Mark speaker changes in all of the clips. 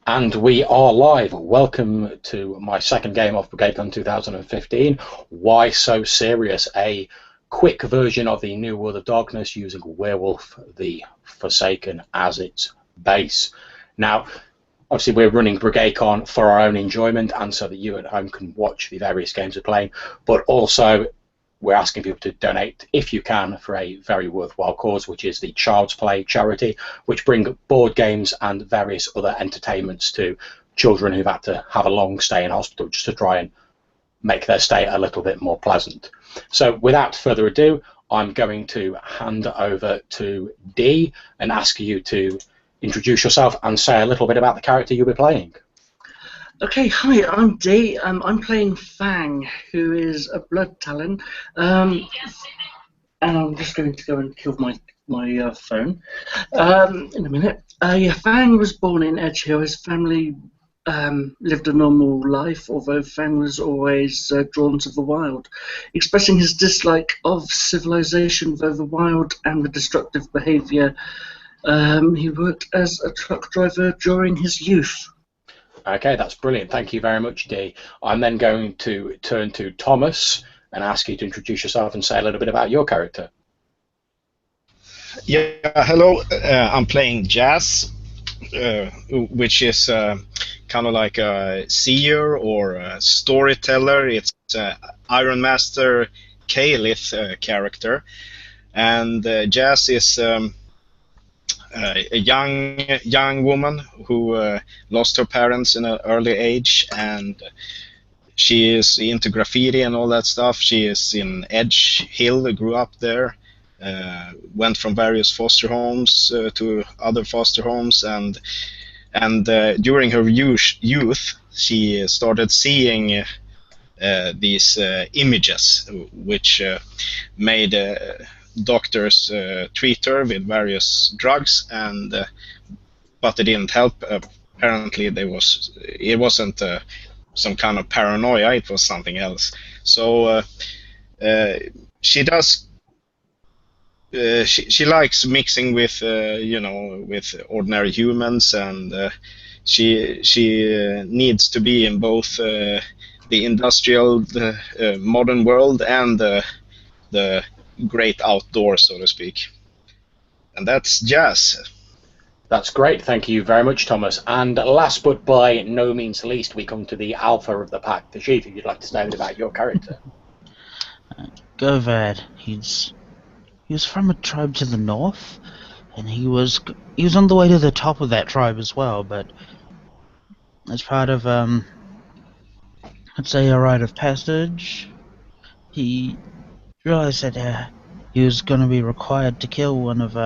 Speaker 1: And we are live. Welcome to my second game of BrigadeCon 2015. Why So Serious? A quick version of the New World of Darkness using Werewolf the Forsaken as its base. Now, obviously we're running BrigadeCon for our own enjoyment and so that you at home can watch the various games we're playing, but also we're asking people to donate, if you can, for a very worthwhile cause, which is the Child's Play charity, which bring board games and various other entertainments to children who've had to have a long stay in hospital just to try and make their stay a little bit more pleasant. So without further ado, I'm going to hand over to Dee and ask you to introduce yourself and say a little bit about the character you'll be playing.
Speaker 2: Okay, hi, I'm Dee. I'm playing Fang, who is a blood talon. And I'm just going to go and kill my phone in a minute. Yeah, Fang was born in Edge Hill. His family lived a normal life, although Fang was always drawn to the wild, expressing his dislike of civilization, though the wild and the destructive behaviour. He worked as a truck driver during his youth.
Speaker 1: Okay, that's brilliant. Thank you very much, Dee. I'm then going to turn to Thomas and ask you to introduce yourself and say a little bit about your character.
Speaker 3: Yeah, hello. I'm playing Jazz, which is kind of like a seer or a storyteller. It's Iron Master Kalith character, and Jazz is a young woman who lost her parents in an early age, and she is into graffiti and all that stuff. She is in Edge Hill, grew up there, went from various foster homes to other foster homes, and during her youth she started seeing these images, which made doctors treat her with various drugs, and but it didn't help. Apparently, it wasn't some kind of paranoia; it was something else. So she does. She likes mixing with with ordinary humans, and she needs to be in both the industrial, modern world and the great outdoors, so to speak. And that's Jazz.
Speaker 1: That's great. Thank you very much, Thomas. And last but by no means least, we come to the alpha of the pack, the chief. If you'd like to say a bit about your character.
Speaker 4: Govad. He was from a tribe to the north, and he was on the way to the top of that tribe as well, but as part of I'd say a rite of passage, he realized that he was going to be required to kill one of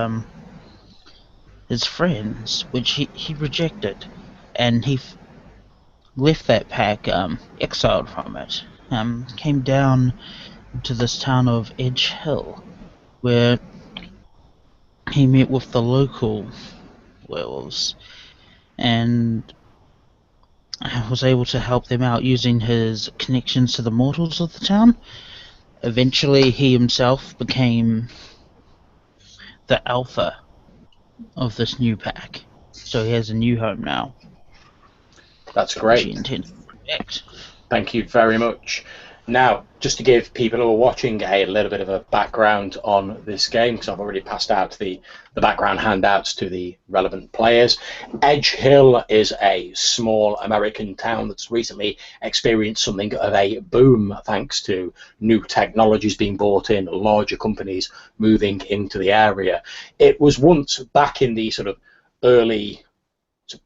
Speaker 4: his friends, which he rejected, and he left that pack exiled from it. Came down to this town of Edge Hill, where he met with the local werewolves, and was able to help them out using his connections to the mortals of the town. Eventually, he himself became the alpha of this new pack, so he has a new home now.
Speaker 1: That's great.
Speaker 4: Which he intends to protect.
Speaker 1: Thank you very much. Now, just to give people who are watching a little bit of a background on this game, because I've already passed out the background handouts to the relevant players. Edge Hill is a small American town that's recently experienced something of a boom thanks to new technologies being brought in, larger companies moving into the area. It was once, back in the sort of early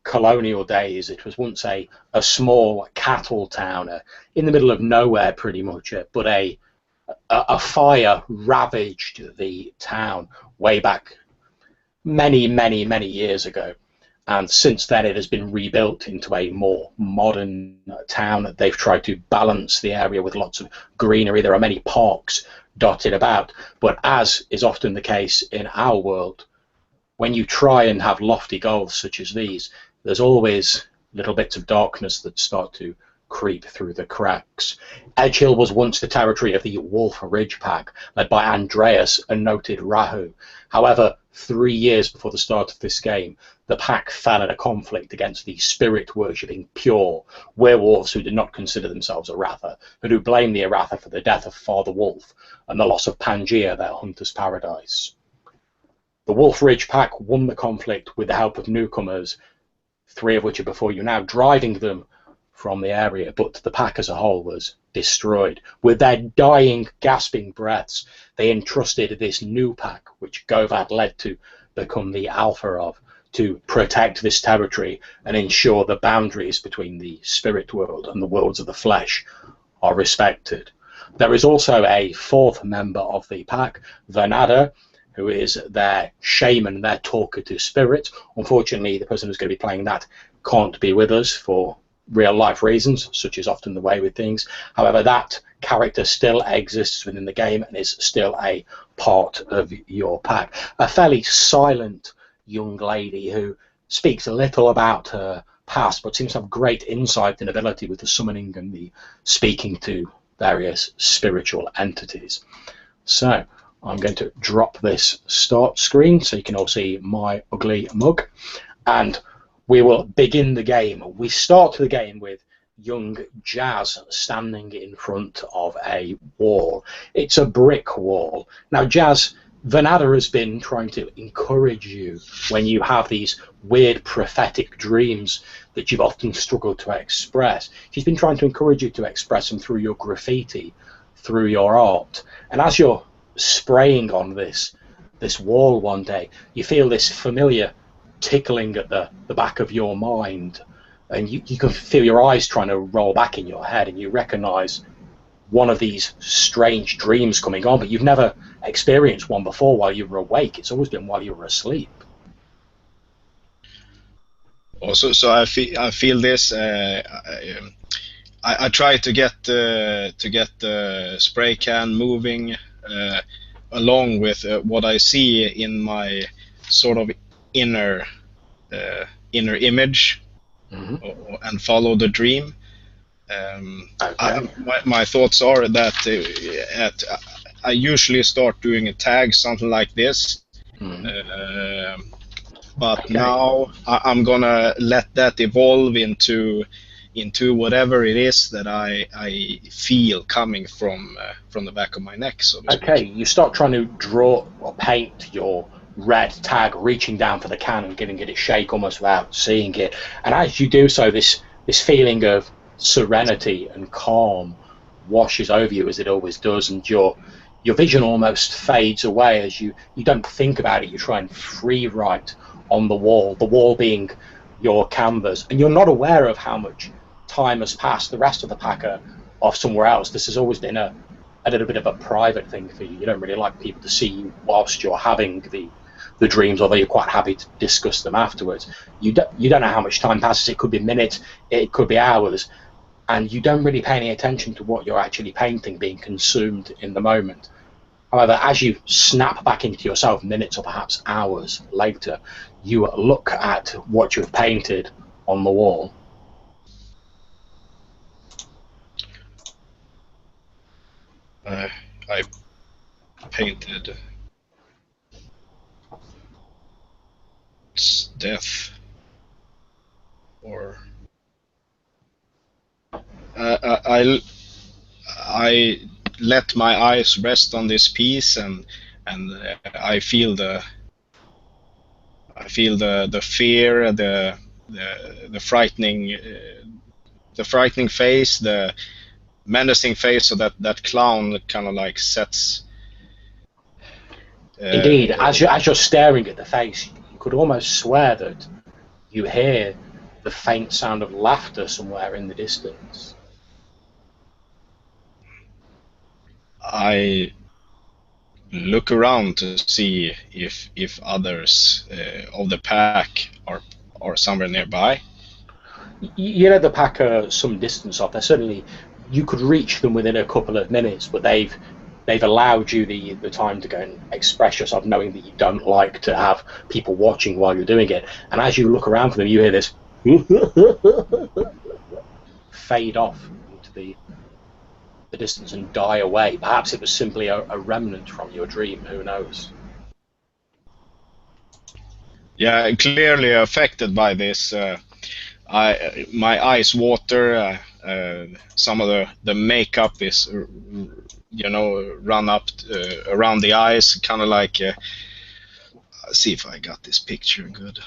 Speaker 1: colonial days, it was once a small cattle town in the middle of nowhere pretty much, but a fire ravaged the town way back many years ago, and since then it has been rebuilt into a more modern town. They've tried to balance the area with lots of greenery. There are many parks dotted about, but as is often the case in our world, when you try and have lofty goals such as these, there's always little bits of darkness that start to creep through the cracks. Edgehill was once the territory of the Wolf Ridge Pack, led by Andreas, a noted Rahu. However, 3 years before the start of this game, the pack fell in a conflict against the spirit-worshipping Pure, werewolves who did not consider themselves Uratha, but who blamed the Uratha for the death of Father Wolf and the loss of Pangaea, their hunter's paradise. The Wolf Ridge Pack won the conflict with the help of newcomers, 3 of which are before you now, driving them from the area, but the pack as a whole was destroyed. With their dying, gasping breaths, they entrusted this new pack, which Govad led to become the alpha of, to protect this territory and ensure the boundaries between the spirit world and the worlds of the flesh are respected. There is also a 4th member of the pack, Vernada, who is their shaman, their talker to spirit. Unfortunately, the person who's going to be playing that can't be with us for real life reasons, such is often the way with things. However, that character still exists within the game and is still a part of your pack. A fairly silent young lady who speaks a little about her past, but seems to have great insight and ability with the summoning and the speaking to various spiritual entities. So I'm going to drop this start screen so you can all see my ugly mug, and we will begin the game. We start the game with young Jazz standing in front of a wall. It's a brick wall. Now, Jazz, Vernada has been trying to encourage you when you have these weird prophetic dreams that you've often struggled to express. She's been trying to encourage you to express them through your graffiti, through your art. And as you're spraying on this wall one day, you feel this familiar tickling at the back of your mind, and you can feel your eyes trying to roll back in your head, and you recognize one of these strange dreams coming on, but you've never experienced one before while you were awake. It's always been while you were asleep.
Speaker 3: Also, so I feel this. I try to get the spray can moving along with what I see in my sort of inner image, and follow the dream.
Speaker 1: Okay.
Speaker 3: My thoughts are that I usually start doing a tag, something like this, but
Speaker 1: Okay.
Speaker 3: now I'm gonna let that evolve into whatever it is that I feel coming from the back of my neck, so to speak.
Speaker 1: Okay, you start trying to draw or paint your red tag, reaching down for the can and giving it a shake almost without seeing it. And as you do so, this feeling of serenity and calm washes over you, as it always does, and your vision almost fades away as you don't think about it. You try and free write on the wall being your canvas, and you're not aware of how much time has passed. The rest of the pack are off somewhere else. This has always been a little bit of a private thing for you. You don't really like people to see you whilst you're having the dreams, although you're quite happy to discuss them afterwards. You don't know how much time passes. It could be minutes, it could be hours, and you don't really pay any attention to what you're actually painting, being consumed in the moment. However, as you snap back into yourself minutes or perhaps hours later, you look at what you've painted on the wall.
Speaker 3: I painted death, or I let my eyes rest on this piece, and I feel the fear, the frightening face, the menacing face of that clown kind of like sets.
Speaker 1: Indeed, as you're staring at the face, you could almost swear that you hear the faint sound of laughter somewhere in the distance.
Speaker 3: I look around to see if others of the pack are somewhere nearby.
Speaker 1: You know the pack are some distance off. They're certainly, you could reach them within a couple of minutes, but they've allowed you the time to go and express yourself, knowing that you don't like to have people watching while you're doing it. And as you look around for them, you hear this fade off into the distance and die away. Perhaps it was simply a remnant from your dream, who knows?
Speaker 3: Yeah, clearly affected by this. My eyes water. Some of the makeup is, run up around the eyes, kind of like. See if I got this picture good.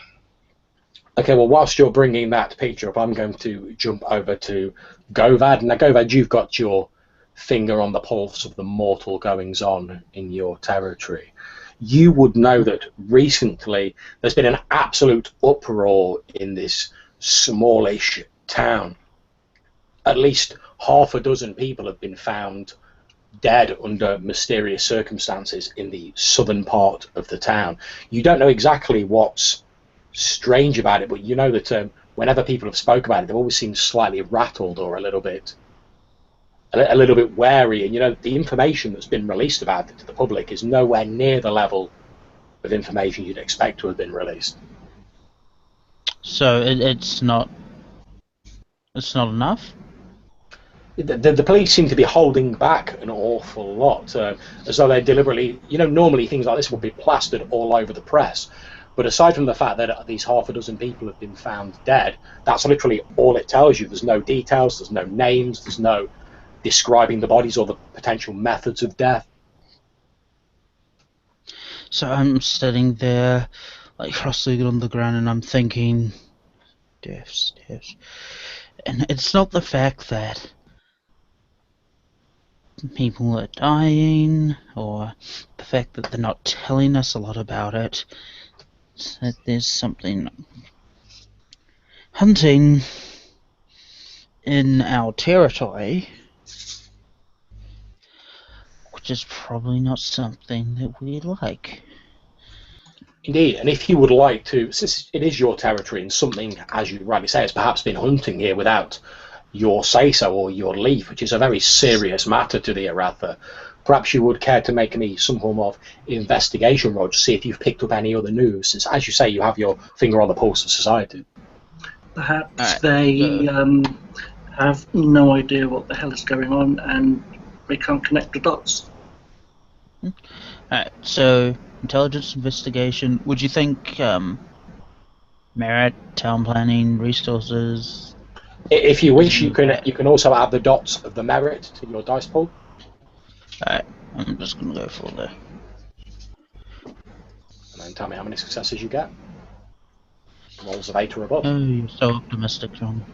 Speaker 1: Okay, well, whilst you're bringing that picture up, I'm going to jump over to Govad. Now, Govad, you've got your finger on the pulse of the mortal goings-on in your territory. You would know that recently there's been an absolute uproar in this smallish town. At least half a dozen people have been found dead under mysterious circumstances in the southern part of the town. You don't know exactly what's strange about it, but you know that whenever people have spoke about it, they've always seemed slightly rattled or a little bit wary. And you know, the information that's been released about it to the public is nowhere near the level of information you'd expect to have been released.
Speaker 4: So it's not enough?
Speaker 1: The police seem to be holding back an awful lot, as though they're deliberately, normally things like this would be plastered all over the press. But aside from the fact that these half a dozen people have been found dead, that's literally all it tells you. There's no details, there's no names, there's no describing the bodies or the potential methods of death.
Speaker 4: So I'm sitting there, like cross-legged on the ground, and I'm thinking, deaths. And it's not the fact that people are dying, or the fact that they're not telling us a lot about it. It's that there's something hunting in our territory, which is probably not something that we like.
Speaker 1: Indeed, and if you would like to, since it is your territory and something, as you rightly say, has perhaps been hunting here without your say-so or your leave, which is a very serious matter to the Uratha, perhaps you would care to make me some form of investigation roll to see if you've picked up any other news, since, as you say, you have your finger on the pulse of society.
Speaker 2: Perhaps they have no idea what the hell is going on and they can't connect the dots.
Speaker 4: Alright, so intelligence investigation. Would you think merit, town planning, resources?
Speaker 1: If you wish, you can also add the dots of the merit to your dice pool.
Speaker 4: Alright, I'm just gonna go for the.
Speaker 1: And then tell me how many successes you get. Rolls of 8 or above.
Speaker 4: Oh, you're so optimistic, John.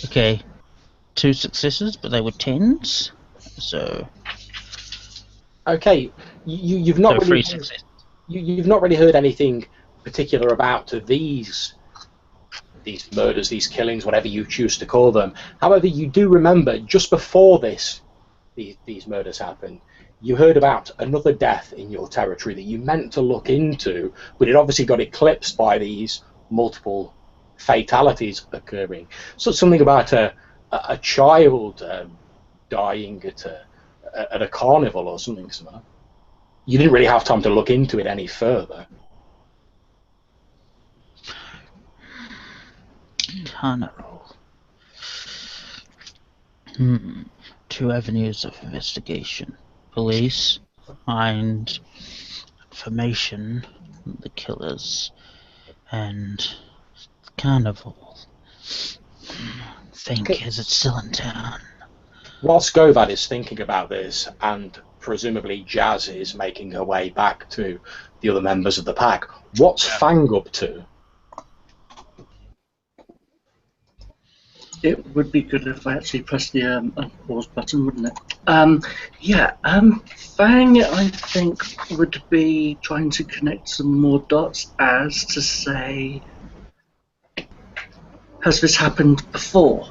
Speaker 4: Okay, 2 successes, but they were 10s. So.
Speaker 1: Okay, you've not
Speaker 4: So
Speaker 1: really
Speaker 4: 3 successes.
Speaker 1: You've not really heard anything particular about these murders, these killings, whatever you choose to call them. However, you do remember just before these murders happened, you heard about another death in your territory that you meant to look into, but it obviously got eclipsed by these multiple fatalities occurring. So something about a child dying at a carnival or something similar. You didn't really have time to look into it any further.
Speaker 4: Carnival. 2 avenues of investigation. Police find information on the killers, and the carnival. Think,
Speaker 1: Okay.
Speaker 4: is it still in town?
Speaker 1: Whilst Govad is thinking about this, and presumably Jazz is making her way back to the other members of the pack, what's Fang up to?
Speaker 2: It would be good if I actually pressed the pause button, wouldn't it? Fang, I think, would be trying to connect some more dots as to say, has this happened before?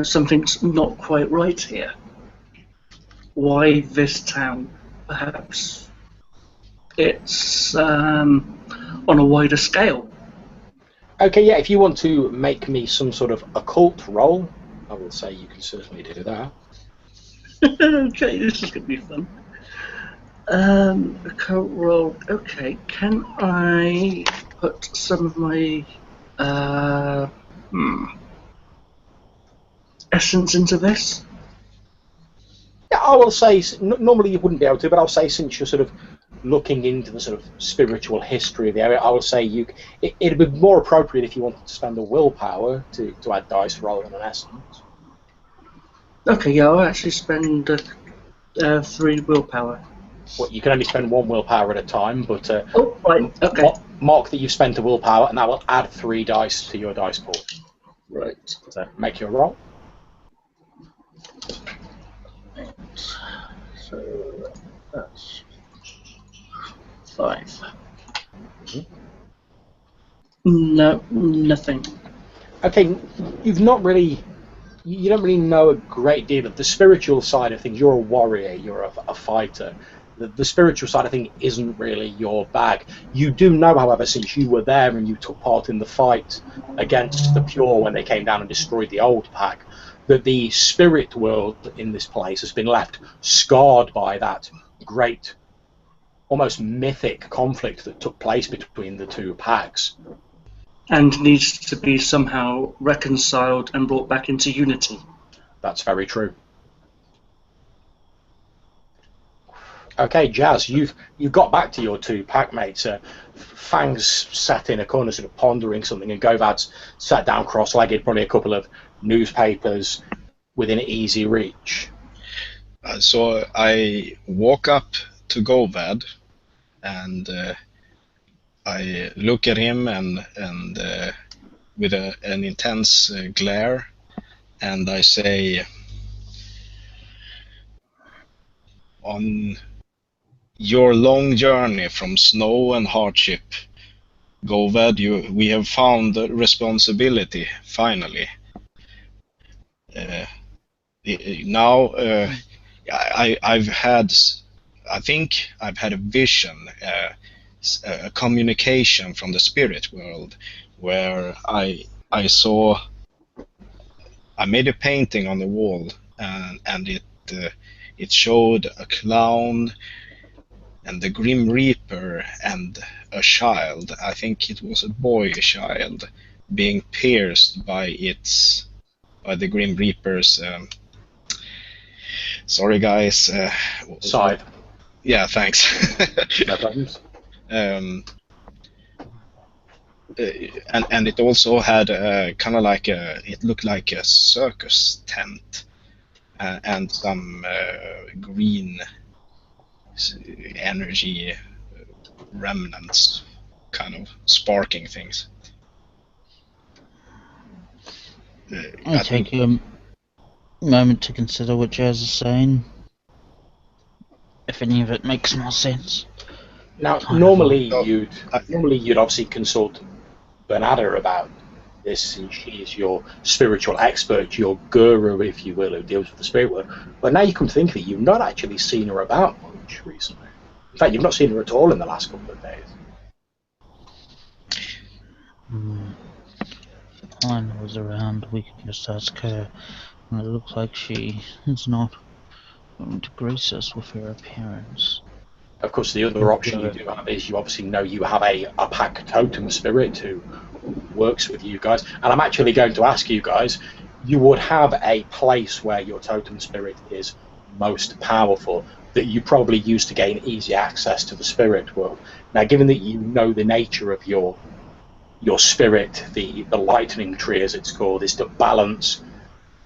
Speaker 2: Something's not quite right here. Why this town? Perhaps it's on a wider scale.
Speaker 1: Okay, yeah, if you want to make me some sort of occult roll, I will say you can certainly do that.
Speaker 2: Okay, this is going to be fun. Occult roll. Okay, can I put some of my Essence into this?
Speaker 1: Yeah, I will say, normally you wouldn't be able to, but I'll say since you're sort of looking into the sort of spiritual history of the area, I will say it'd be more appropriate if you wanted to spend a willpower to add dice rather than an essence.
Speaker 2: Okay, yeah, I'll actually spend 3 willpower.
Speaker 1: Well, you can only spend 1 willpower at a time, but
Speaker 2: Oh, right, okay.
Speaker 1: mark that you've spent a willpower, and that will add 3 dice to your dice pool.
Speaker 2: Right.
Speaker 1: So make your roll.
Speaker 2: So that's 5. No, nothing.
Speaker 1: Okay, you don't really know a great deal of the spiritual side of things. You're a warrior, you're a fighter. The spiritual side of things isn't really your bag. You do know, however, since you were there and you took part in the fight against the Pure when they came down and destroyed the old pack, that the spirit world in this place has been left scarred by that great, almost mythic conflict that took place between the 2 packs.
Speaker 2: And needs to be somehow reconciled and brought back into unity.
Speaker 1: That's very true. Okay, Jazz, you've got back to your 2 pack mates. Fang's sat in a corner sort of pondering something, and Govad's sat down cross-legged, probably a couple of newspapers within easy reach.
Speaker 3: So I walk up to Govad and I look at him and with an intense glare, and I say, on your long journey from snow and hardship, Govad, we have found the responsibility, finally. Now, I think I've had a vision, a communication from the spirit world, where I made a painting on the wall, and it showed a clown and the Grim Reaper and a child. I think it was a boy child being pierced by the Grim Reaper's. Sorry, guys.
Speaker 1: Side.
Speaker 3: Yeah, thanks.
Speaker 1: No problems.
Speaker 3: And it also had kind of like it looked like a circus tent, and some green energy remnants, kind of sparking things.
Speaker 4: I take a moment to consider what Jazz is saying, if any of it makes more sense.
Speaker 1: Now, normally you'd obviously consult Bernada about this, since she is your spiritual expert, your guru, if you will, who deals with the spirit world. But now you come to think of it, you've not actually seen her about much recently. In fact, you've not seen her at all in the last couple of days.
Speaker 4: I was around, we could just ask her, and it looks like she is not going to grace us with her appearance.
Speaker 1: Of course, the other option you do have is you obviously know you have a pack totem spirit who works with you guys. And I'm actually going to ask you guys, you would have a place where your totem spirit is most powerful that you probably use to gain easy access to the spirit world. Now, given that you know the nature of your spirit, the lightning tree as it's called, is to balance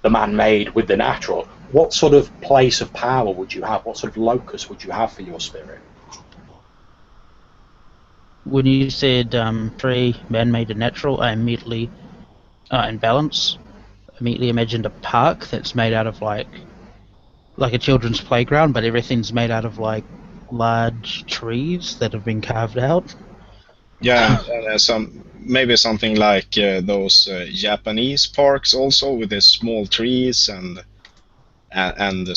Speaker 1: the man-made with the natural, what sort of place of power would you have? What sort of locus would you have for your spirit?
Speaker 4: When you said tree, man-made and natural, I immediately, in balance, immediately imagined a park that's made out of like a children's playground, but everything's made out of like large trees that have been carved out.
Speaker 3: Yeah, maybe something like those Japanese parks also, with the small trees, and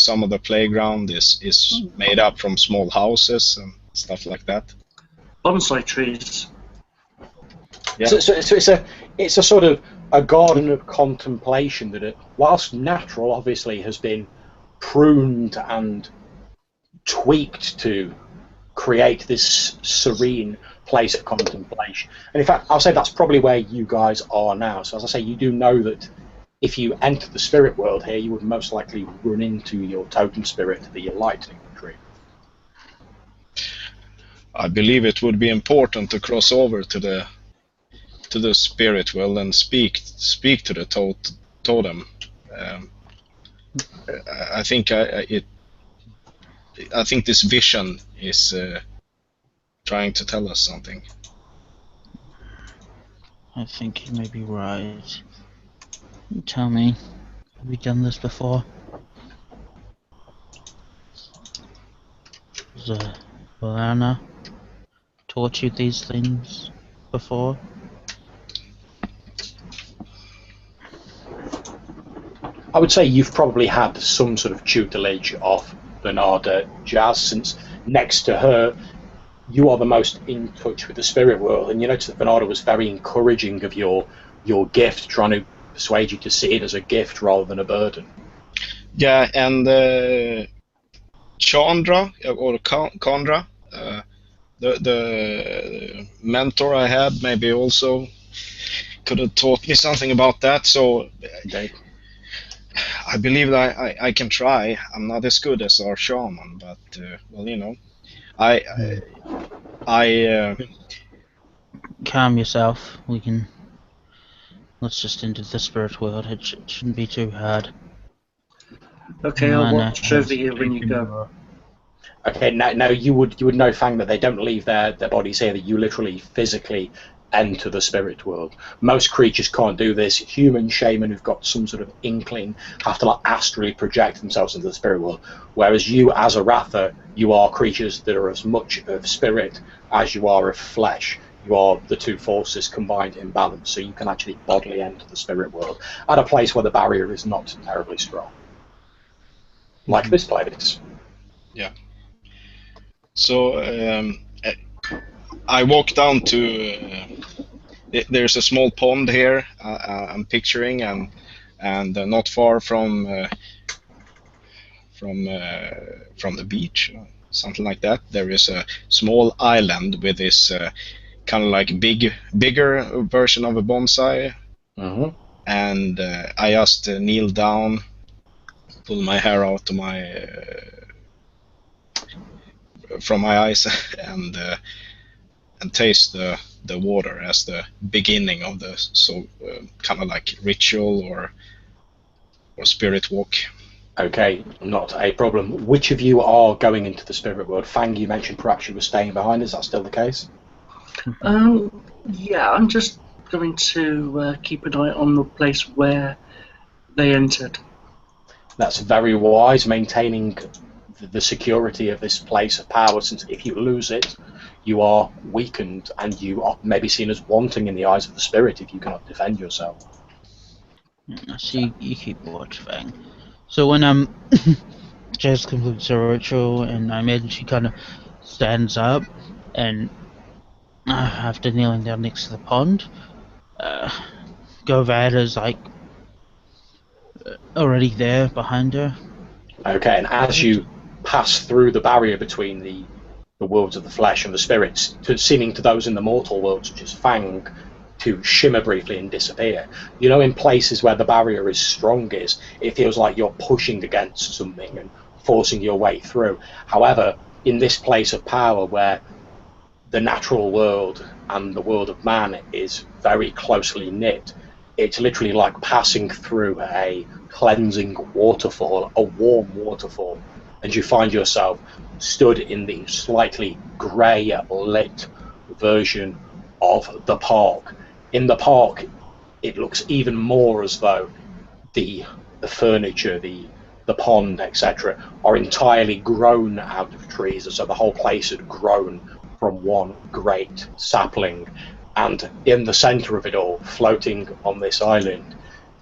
Speaker 3: some of the playground is made up from small houses and stuff like that.
Speaker 2: Bonsai trees.
Speaker 1: Yeah. So it's a sort of a garden of contemplation that, whilst natural, obviously has been pruned and tweaked to create this serene place of contemplation. And in fact, I'll say that's probably where you guys are now. So as I say, you do know that if you enter the spirit world here, you would most likely run into your totem spirit, the lightning tree.
Speaker 3: I believe it would be important to cross over to the spirit world and speak to the totem. I think I think this vision is trying to tell us something.
Speaker 4: I think you may be right. Tell me, have you done this before? Has Uratha taught you these things before?
Speaker 1: I would say you've probably had some sort of tutelage of Bernarda Jazz, since next to her you are the most in touch with the spirit world, and you notice that Bernarda was very encouraging of your gift, trying to persuade you to see it as a gift rather than a burden.
Speaker 3: Yeah, and Chandra or Kandra, the mentor I had, maybe also could have taught me something about that. So I believe that I can try. I'm not as good as our shaman, but well, you know, I
Speaker 4: Calm yourself. Let's just into the spirit world. It shouldn't be too hard.
Speaker 2: Okay, I'll watch over you when you go.
Speaker 1: Okay, now you would know, Fang, that they don't leave their bodies here, that you literally physically enter the spirit world. Most creatures can't do this. Human shaman who've got some sort of inkling have to like astrally project themselves into the spirit world, whereas you as Uratha, you are creatures that are as much of spirit as you are of flesh. You are the two forces combined in balance, so you can actually bodily enter the spirit world at a place where the barrier is not terribly strong, like this place.
Speaker 3: Yeah. So I walk down to. There's a small pond here. I'm picturing, and not far from the beach, something like that. There is a small island with this kind of like bigger version of a bonsai.
Speaker 1: Mm-hmm.
Speaker 3: And I just kneel down, pull my hair out of from my eyes, and taste the water as the beginning of the kind of like ritual or spirit walk.
Speaker 1: Okay, not a problem. Which of you are going into the spirit world? Fang, you mentioned perhaps you were staying behind. Is that still the case?
Speaker 2: Yeah, I'm just going to keep an eye on the place where they entered.
Speaker 1: That's very wise, maintaining the security of this place of power, since if you lose it, you are weakened and you are maybe seen as wanting in the eyes of the spirit if you cannot defend yourself.
Speaker 4: So you keep watch, Fang. So when Jazz completes her ritual, and I imagine she kind of stands up, and after kneeling down next to the pond, Govada's like already there behind her.
Speaker 1: Okay, and as you pass through the barrier between the worlds of the flesh and the spirits, seeming to those in the mortal world, such as Fang, to shimmer briefly and disappear. You know, in places where the barrier is strongest, it feels like you're pushing against something and forcing your way through. However, in this place of power where the natural world and the world of man is very closely knit, it's literally like passing through a cleansing waterfall, a warm waterfall, and you find yourself stood in the slightly grey lit version of the park. In the park, it looks even more as though the furniture, the pond, etc., are entirely grown out of trees, as though the whole place had grown from one great sapling. And in the centre of it all, floating on this island,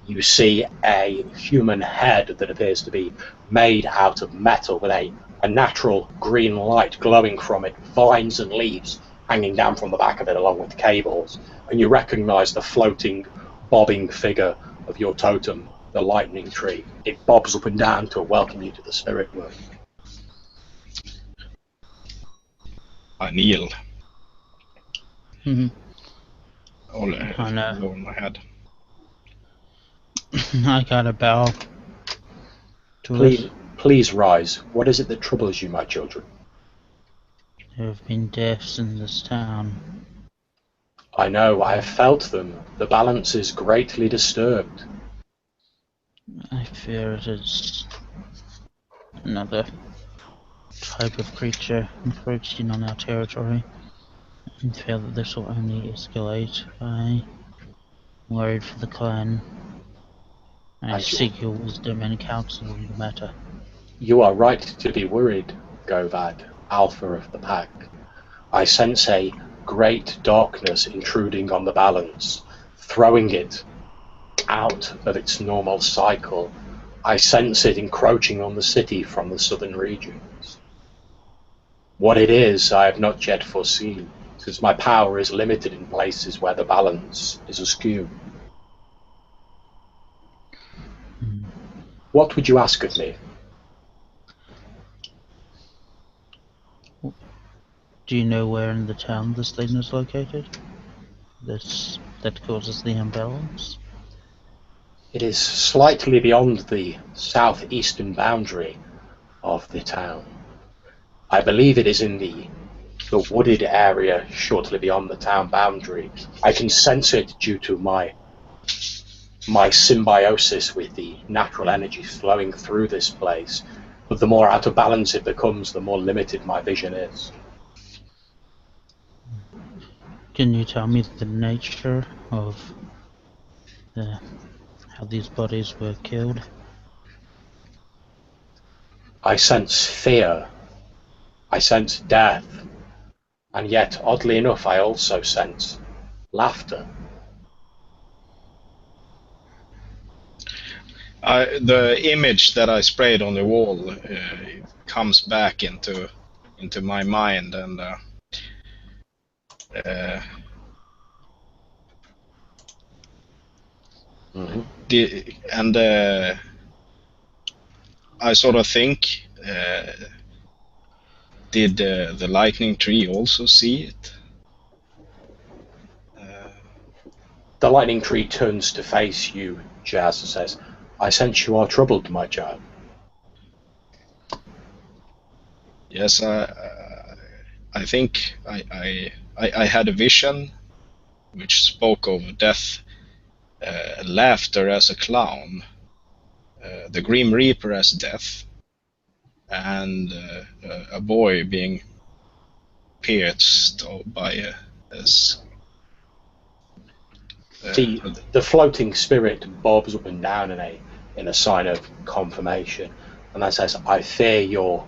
Speaker 1: you see a human head that appears to be made out of metal, with a natural green light glowing from it, vines and leaves hanging down from the back of it along with cables. And you recognise the floating, bobbing figure of your totem, the lightning tree. It bobs up and down to welcome you to the spirit world.
Speaker 3: I kneel.
Speaker 4: Mhm.
Speaker 3: Or
Speaker 4: I know.
Speaker 3: lower my head.
Speaker 4: I gotta bow to
Speaker 1: Please,
Speaker 4: it.
Speaker 1: please rise. What is it that troubles you, my children?
Speaker 4: There have been deaths in this town.
Speaker 1: I know, I have felt them. The balance is greatly disturbed.
Speaker 4: I fear it is another type of creature encroaching on our territory. I fear that this will only escalate. I'm worried for the clan. I
Speaker 1: And
Speaker 4: seek your wisdom and counsel in the matter.
Speaker 1: you are right to be worried, Govad, Alpha of the Pack. I sense a great darkness intruding on the balance, throwing it out of its normal cycle. I sense it encroaching on the city from the southern regions. What it is, I have not yet foreseen, since my power is limited in places where the balance is askew. What would you ask of me?
Speaker 4: Do you know where in the town this thing is located? That causes the imbalance?
Speaker 1: It is slightly beyond the southeastern boundary of the town. I believe it is in the wooded area shortly beyond the town boundary. I can sense it due to my symbiosis with the natural energy flowing through this place. But the more out of balance it becomes, the more limited my vision is.
Speaker 4: Can you tell me the nature of how these bodies were killed?
Speaker 1: I sense fear. I sense death. And yet, oddly enough, I also sense laughter.
Speaker 3: The image that I sprayed on the wall comes back into my mind, and I sort of think, did the lightning tree also see it?
Speaker 1: The lightning tree turns to face you, Jazz, and says, I sense you are troubled, my child.
Speaker 3: Yes, I think I had a vision which spoke of death, laughter as a clown, the Grim Reaper as death, and a boy being pierced by a
Speaker 1: See, the floating spirit bobs up and down in a sign of confirmation, and that says, I fear your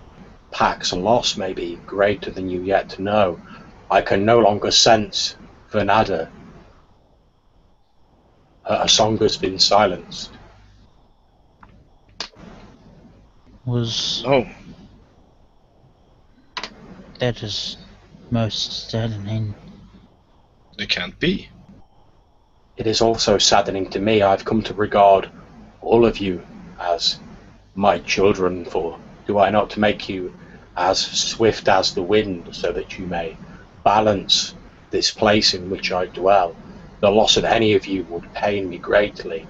Speaker 1: pack's loss may be greater than you yet know. I can no longer sense Vernada. Her song has been silenced.
Speaker 4: That is most saddening.
Speaker 3: It can't be.
Speaker 1: It is also saddening to me. I've come to regard all of you as my children, for do I not make you as swift as the wind so that you may balance this place in which I dwell? The loss of any of you would pain me greatly,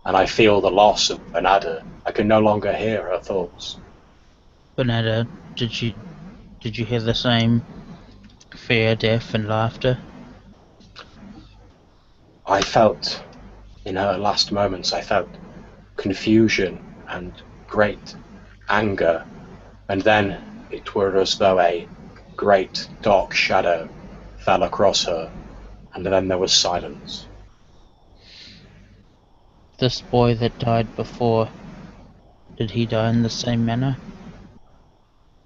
Speaker 1: and I feel the loss of Bernada. I can no longer hear her thoughts.
Speaker 4: Bernada, did you hear the same fear, death, and laughter?
Speaker 1: I felt, in her last moments, I felt confusion and great anger, and then it were as though a great dark shadow fell across her, and then there was silence.
Speaker 4: This boy that died before, did he die in the same manner?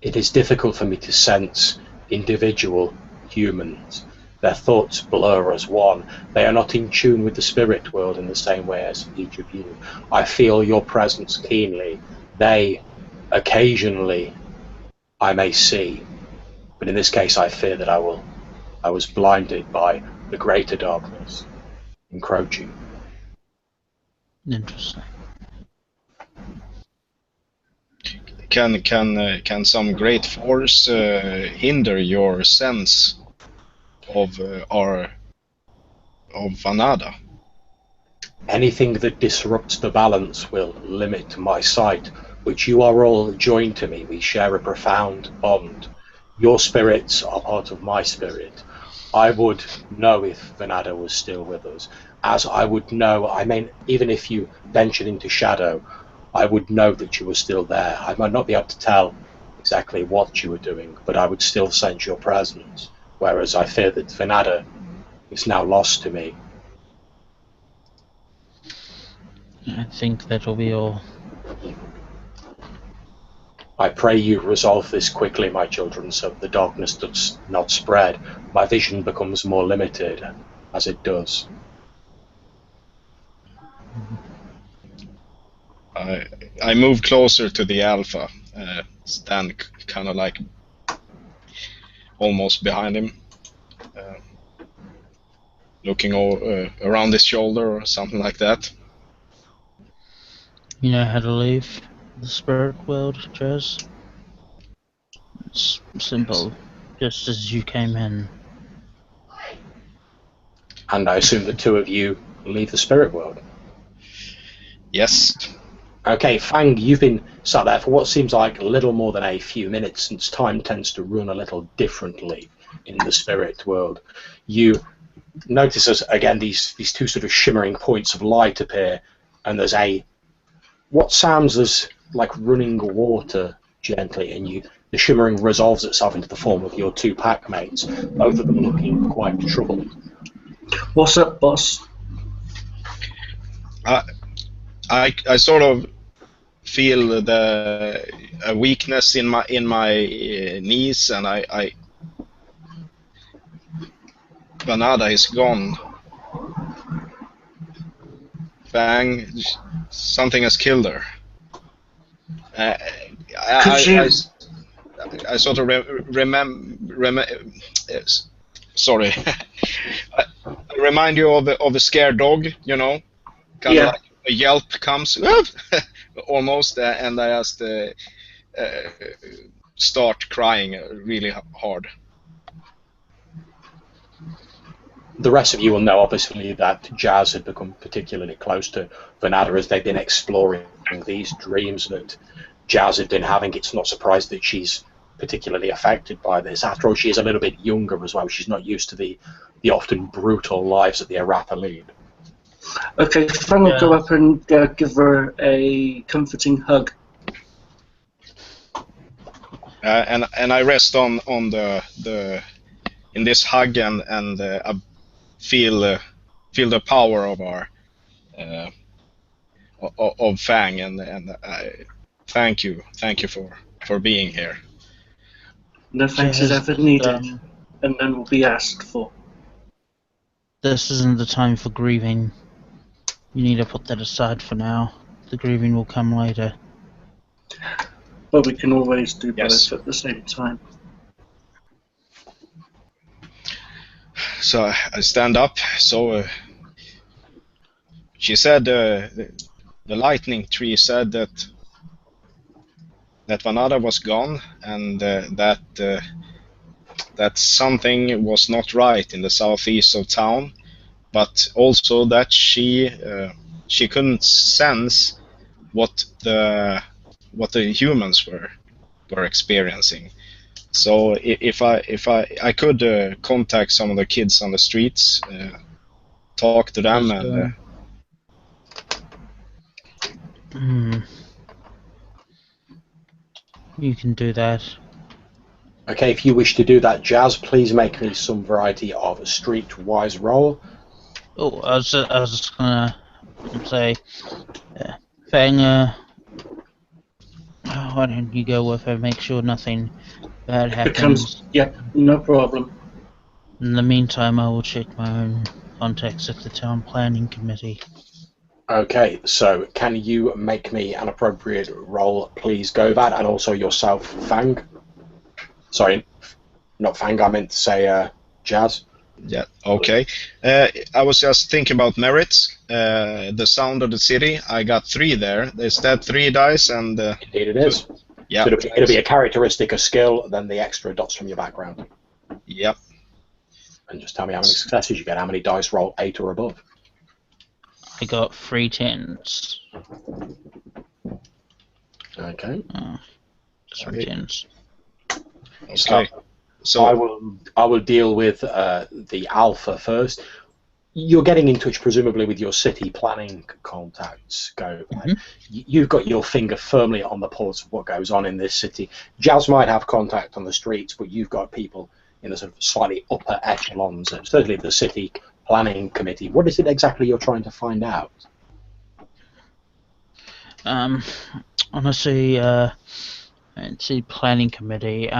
Speaker 1: It is difficult for me to sense individual humans. Their thoughts blur as one. They are not in tune with the spirit world in the same way as each of you. I feel your presence keenly. They, occasionally, I may see, but in this case I fear that I was blinded by the greater darkness encroaching.
Speaker 4: Interesting.
Speaker 3: Can some great force hinder your sense of Vanada.
Speaker 1: Anything that disrupts the balance will limit my sight, which you are all joined to me. We share a profound bond. Your spirits are part of my spirit. I would know if Vanada was still with us, as I would know, I mean, even if you ventured into shadow, I would know that you were still there. I might not be able to tell exactly what you were doing, but I would still sense your presence, whereas I fear that Vanada is now lost to me.
Speaker 4: I think that'll be all.
Speaker 1: I pray you resolve this quickly, my children, so the darkness does not spread. My vision becomes more limited as it does.
Speaker 3: I move closer to the Alpha, stand kind of like almost behind him, looking around his shoulder or something like that.
Speaker 4: You know how to leave the spirit world, Jazz? It's simple, just as you came in.
Speaker 1: And I assume the two of you leave the spirit world.
Speaker 3: Yes.
Speaker 1: Okay, Fang, you've been sat there for what seems like a little more than a few minutes, since time tends to run a little differently in the spirit world. You notice as, again, these two sort of shimmering points of light appear, and there's what sounds as like running water gently, and the shimmering resolves itself into the form of your two pack mates, both of them looking quite troubled.
Speaker 2: What's up, boss?
Speaker 3: I sort of feel a weakness in my knees, and I Vanada is gone. Fang, something has killed her. I sort of sorry. I remind you of a scared dog, you know, kind of like a yelp comes, almost, and I just start crying really hard.
Speaker 1: The rest of you will know, obviously, that Jazz had become particularly close to Vanada as they've been exploring these dreams that Jazz had been having. It's not surprised that she's particularly affected by this. After all, she is a little bit younger as well. She's not used to the often brutal lives that the Uratha lead.
Speaker 2: Okay, Fang will go up and give her a comforting hug.
Speaker 3: And I rest on the in this hug, and I feel the power of our of Fang, and I thank you for being here.
Speaker 2: No thanks is ever needed, and none will be asked for.
Speaker 4: This isn't the time for grieving. You need to put that aside for now. The grieving will come later.
Speaker 2: But we can always do
Speaker 3: Yes.
Speaker 2: both at the same time.
Speaker 3: So I stand up. So she said, the lightning tree said that Vanada was gone, and that something was not right in the southeast of town, but also that she couldn't sense what the humans were experiencing. So if I could contact some of the kids on the streets, talk to them, and
Speaker 4: you can do that.
Speaker 1: Okay, if you wish to do that, Jazz, please make me some variety of a streetwise roll.
Speaker 4: Oh, I was just gonna say, Fang, why don't you go with her, make sure nothing bad happens.
Speaker 2: No problem.
Speaker 4: In the meantime, I will check my own contacts at the town planning committee.
Speaker 1: Okay, so can you make me an appropriate roll, please, Govad, and also yourself, Fang? Sorry, not Fang, I meant to say Jazz.
Speaker 3: Yeah, okay. I was just thinking about merits. The sound of the city, I got 3 there. Is that 3 dice? And
Speaker 1: indeed it is.
Speaker 3: Yeah.
Speaker 1: So it'll be a characteristic, a skill, then the extra dots from your background.
Speaker 3: Yep.
Speaker 1: And just tell me how many successes you get, how many dice roll 8 or above.
Speaker 4: I got 3 10s.
Speaker 1: Okay.
Speaker 4: Just 3 10s.
Speaker 3: Okay. So
Speaker 1: I will deal with the alpha first. You're getting in touch presumably with your city planning contacts. You've got your finger firmly on the pulse of what goes on in this city. Jazz might have contact on the streets, but you've got people in the sort of slightly upper echelons, certainly the city planning committee. What is it exactly you're trying to find out?
Speaker 4: Honestly, city planning committee.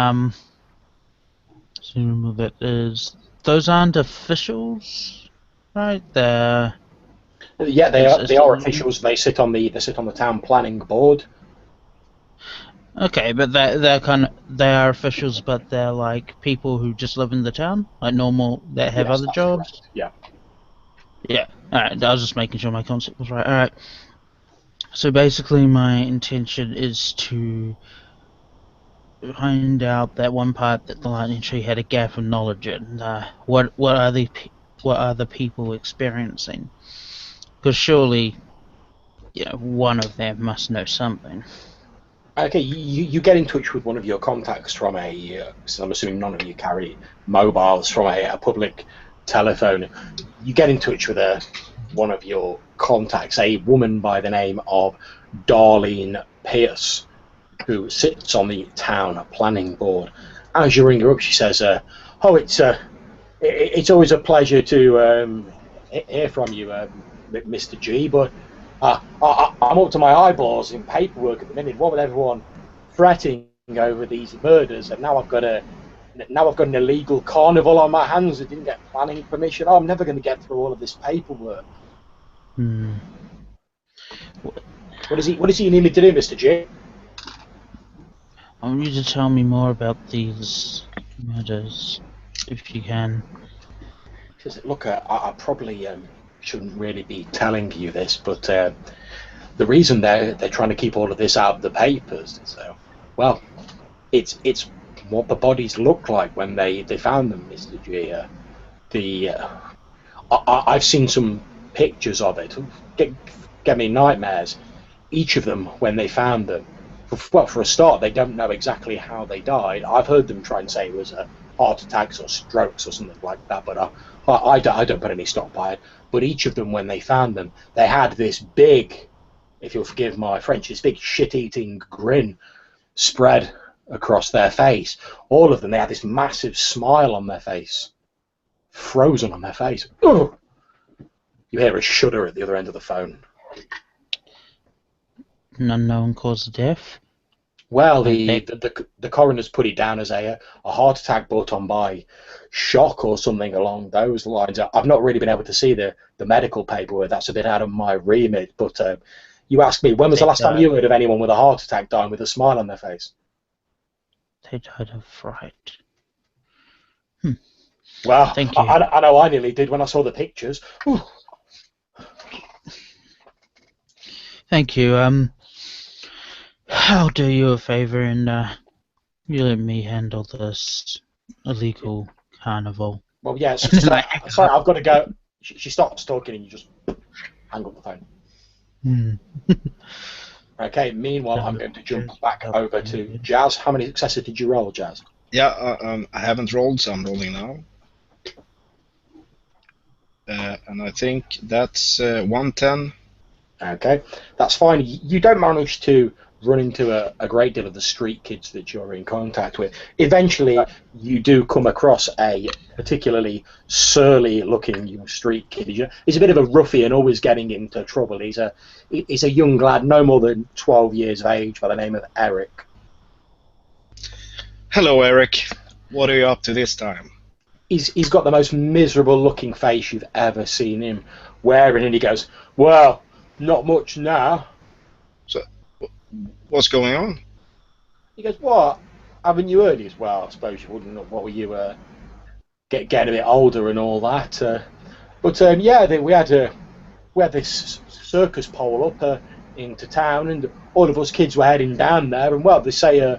Speaker 4: So that is, those aren't officials, right?
Speaker 1: Yeah, they are officials. They sit on the town planning board.
Speaker 4: Okay, but they are officials, but they're like people who just live in the town, like normal, that have other jobs.
Speaker 1: Correct. Yeah.
Speaker 4: Yeah. All right. I was just making sure my concept was right. All right. So basically, my intention is to find out that one part that the lightning tree had a gap of knowledge in. What are the people experiencing? Because surely, one of them must know something.
Speaker 1: Okay, you get in touch with one of your contacts from so I'm assuming none of you carry mobiles, from a public telephone. You get in touch with one of your contacts, a woman by the name of Darlene Pierce, who sits on the town planning board. As you ring her up, she says, it's always a pleasure to hear from you, Mr. G, but I'm up to my eyeballs in paperwork at the minute. What with everyone fretting over these murders, and now I've got an illegal carnival on my hands that didn't get planning permission. I'm never going to get through all of this paperwork. What is he you need me to do, Mr. G?
Speaker 4: I want you to tell me more about these murders, if you can.
Speaker 1: He says, look, I probably shouldn't really be telling you this, but the reason they're trying to keep all of this out of the papers is, well, it's what the bodies look like when they found them, Mr. G. I've seen some pictures of it. Get me nightmares. Each of them, when they found them, for a start, they don't know exactly how they died. I've heard them try and say it was heart attacks or strokes or something like that, but I don't put any stock by it. But each of them, when they found them, they had this big, if you'll forgive my French, this big shit-eating grin spread across their face. All of them, they had this massive smile on their face, frozen on their face. Ugh! You hear a shudder at the other end of the phone.
Speaker 4: An unknown cause of death?
Speaker 1: Well, the coroner's put it down as a heart attack brought on by shock or something along those lines. I've not really been able to see the medical paperwork. That's a bit out of my remit. But you asked me, when was the last time you heard of anyone with a heart attack dying with a smile on their face?
Speaker 4: They died of fright.
Speaker 1: Well,
Speaker 4: thank you.
Speaker 1: I know I nearly did when I saw the pictures. Whew.
Speaker 4: Thank you. I'll do you a favor and you let me handle this illegal carnival.
Speaker 1: Well, yeah, sorry, I've got to go. She stops talking and you just hang up the phone. Okay, meanwhile, I'm going to jump back over to Jazz. How many successes did you roll, Jazz?
Speaker 3: Yeah, I haven't rolled, so I'm rolling now. And I think that's 110.
Speaker 1: Okay, that's fine. You don't manage to run into a great deal of the street kids that you're in contact with. Eventually, you do come across a particularly surly-looking young street kid. He's a bit of a ruffian, always getting into trouble. He's a young lad, no more than 12 years of age, by the name of Eric.
Speaker 3: Hello, Eric. What are you up to this time?
Speaker 1: He's got the most miserable-looking face you've ever seen him wearing, and he goes, well, not much now.
Speaker 3: So, what's going on?
Speaker 1: He goes, what? Haven't you heard? He goes, well, I suppose you wouldn't. What were you getting a bit older and all that? But yeah, we had this circus pole up into town, and all of us kids were heading down there. And well, they say,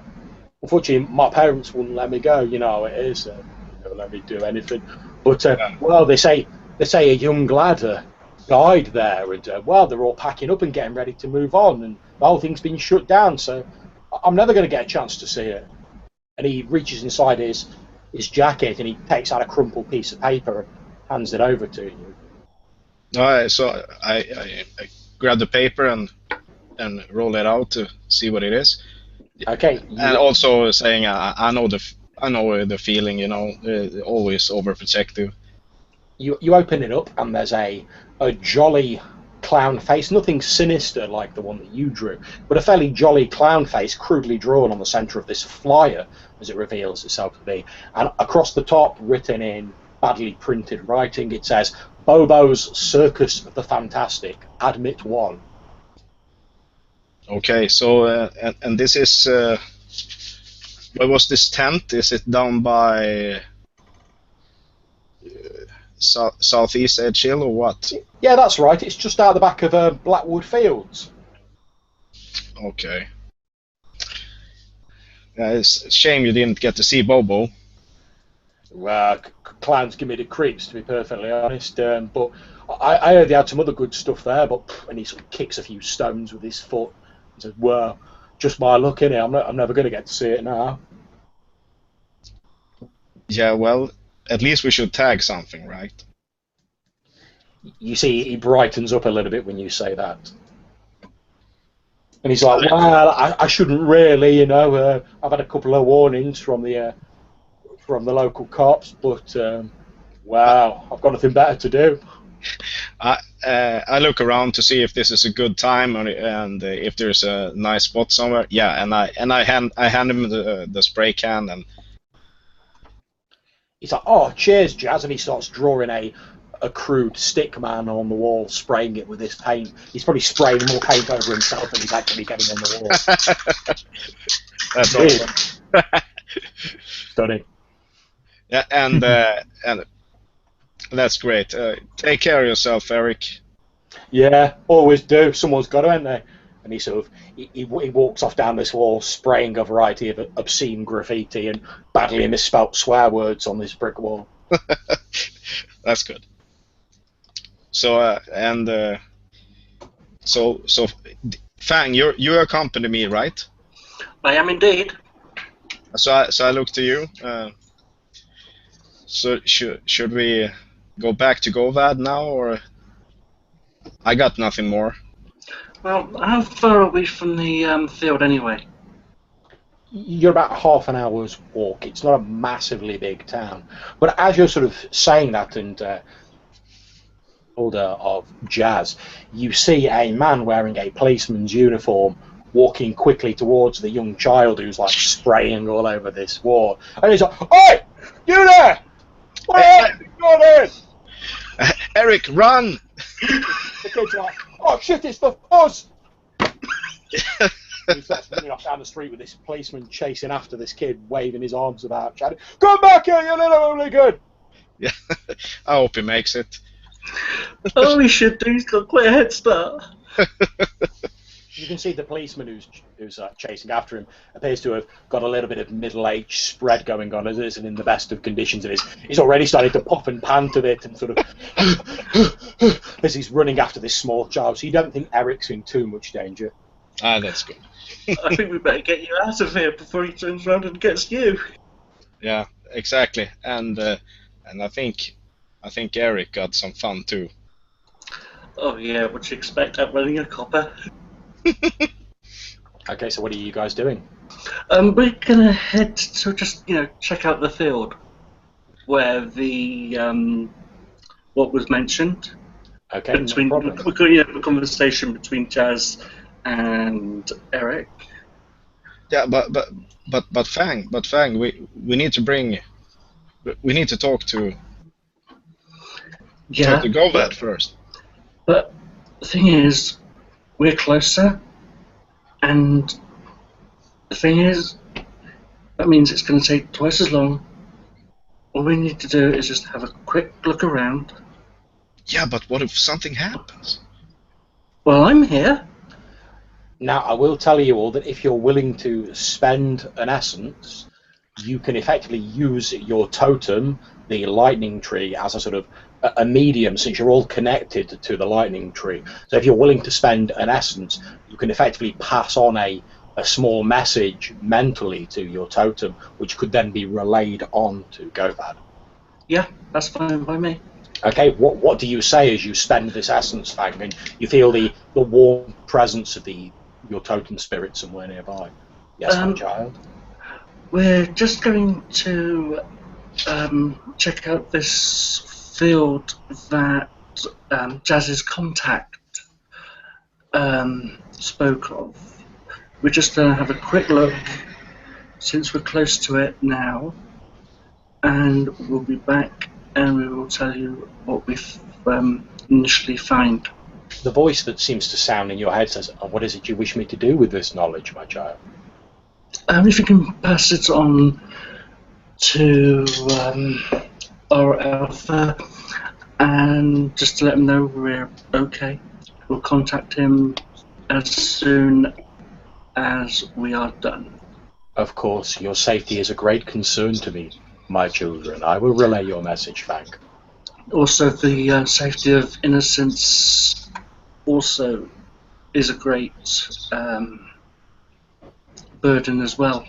Speaker 1: unfortunately, my parents wouldn't let me go. You know how it is. They never let me do anything. But well, they say a young lad died there, and well, they're all packing up and getting ready to move on, and the whole thing's been shut down. So I'm never going to get a chance to see it. And he reaches inside his jacket and he takes out a crumpled piece of paper and hands it over to you.
Speaker 3: So I grab the paper and roll it out to see what it is.
Speaker 1: Okay.
Speaker 3: And also saying I know the feeling, you know, always overprotective.
Speaker 1: You open it up and there's a jolly clown face, nothing sinister like the one that you drew, but a fairly jolly clown face crudely drawn on the centre of this flyer, as it reveals itself to be. And across the top, written in badly printed writing, it says, Bobo's Circus of the Fantastic, Admit 1.
Speaker 3: Okay, so and this is where was this tent? Is it down by southeast Edge Hill or what?
Speaker 1: Yeah, that's right. It's just out the back of Blackwood Fields.
Speaker 3: Okay. Yeah, it's a shame you didn't get to see Bobo.
Speaker 1: Well, clowns give me the creeps, to be perfectly honest. But I heard they had some other good stuff there. But and he sort of kicks a few stones with his foot and says, "Well, just my luck, innit? I'm never going to get to see it now."
Speaker 3: Yeah, well, at least we should tag something, right?
Speaker 1: You see, he brightens up a little bit when you say that. And he's like, well, I shouldn't really, you know. I've had a couple of warnings from the local cops, but, wow, I've got nothing better to do.
Speaker 3: I look around to see if this is a good time and if there's a nice spot somewhere. Yeah, and I hand him the spray can and
Speaker 1: he's like, oh, cheers, Jazz, and he starts drawing a crude stick man on the wall, spraying it with this paint. He's probably spraying more paint over himself than he's actually getting on the wall.
Speaker 3: That's awesome.
Speaker 1: Stunning.
Speaker 3: Yeah, and that's great. Take care of yourself, Eric.
Speaker 1: Yeah, always do. Someone's got to, ain't they? And he sort of he walks off down this wall, spraying a variety of obscene graffiti and badly misspelt swear words on this brick wall.
Speaker 3: That's good. So so Fang, you accompany me, right?
Speaker 2: I am indeed.
Speaker 3: So I look to you. So should we go back to Govad now, or I got nothing more.
Speaker 2: Well, how far are we from the field anyway?
Speaker 1: You're about half an hour's walk. It's not a massively big town. But as you're sort of saying that and older of Jazz, you see a man wearing a policeman's uniform walking quickly towards the young child who's like spraying all over this wall. And he's like, "Oi! You there! What have you got in?"
Speaker 3: Eric, run!
Speaker 1: The kid's like, "Oh shit, it's the fuzz!" He starts running off down the street with this policeman chasing after this kid, waving his arms about, shouting, "Come back here, you little hooligan!"
Speaker 3: Yeah, I hope he makes it.
Speaker 2: Oh, he should do. He's got quite a head start.
Speaker 1: You can see the policeman who's chasing after him appears to have got a little bit of middle-aged spread going on, as it isn't in the best of conditions. He's already starting to puff and pant a bit and sort of as he's running after this small child. So you don't think Eric's in too much danger.
Speaker 3: Ah, that's good.
Speaker 2: I think we better get you out of here before he turns around and gets you.
Speaker 3: Yeah, exactly. And I think Eric got some fun too.
Speaker 2: Oh yeah, what you expect out running a copper?
Speaker 1: Okay, so what are you guys doing?
Speaker 2: We're gonna head to just check out the field where the what was mentioned.
Speaker 1: Okay,
Speaker 2: Between
Speaker 1: no problem.
Speaker 2: the conversation between Jazz and Eric.
Speaker 3: Yeah, but Fang, we need to talk to Govad first.
Speaker 2: But the thing is, we're closer, and the thing is, that means it's going to take twice as long. All we need to do is just have a quick look around.
Speaker 3: Yeah, but what if something happens?
Speaker 2: Well, I'm here.
Speaker 1: Now, I will tell you all that if you're willing to spend an essence you can effectively use your totem, the lightning tree, as a sort of a medium, since you're all connected to the lightning tree. So if you're willing to spend an essence, you can effectively pass on a small message mentally to your totem, which could then be relayed on to Govad.
Speaker 2: Yeah, that's fine by me.
Speaker 1: Okay, what do you say as you spend this essence, Fang, and you feel the warm presence of your totem spirit somewhere nearby? Yes, my child?
Speaker 2: We're just going to check out this field that Jazz's contact spoke of. We're just going to have a quick look, since we're close to it now, and we'll be back and we will tell you what we've initially found.
Speaker 1: The voice that seems to sound in your head says, what is it you wish me to do with this knowledge, my child?
Speaker 2: If you can pass it on to our Alpha, and just to let him know we're okay. We'll contact him as soon as we are done.
Speaker 1: Of course, your safety is a great concern to me, my children. I will relay your message, Fang.
Speaker 2: Also, the safety of innocents also is a great burden as well.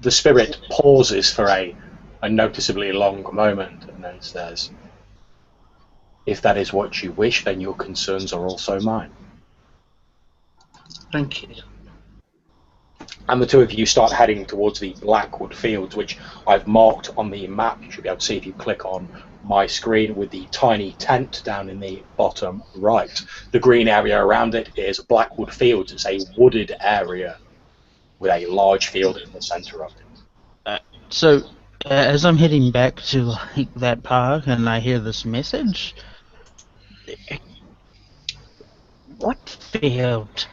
Speaker 1: The spirit pauses for a noticeably long moment and then says, if that is what you wish, then your concerns are also mine.
Speaker 2: Thank you.
Speaker 1: And the two of you start heading towards the Blackwood Fields, which I've marked on the map. You should be able to see if you click on my screen with the tiny tent down in the bottom right. The green area around it is Blackwood Fields. It's a wooded area with a large field in the centre of it.
Speaker 4: So, as I'm heading back to that park and I hear this message, what field?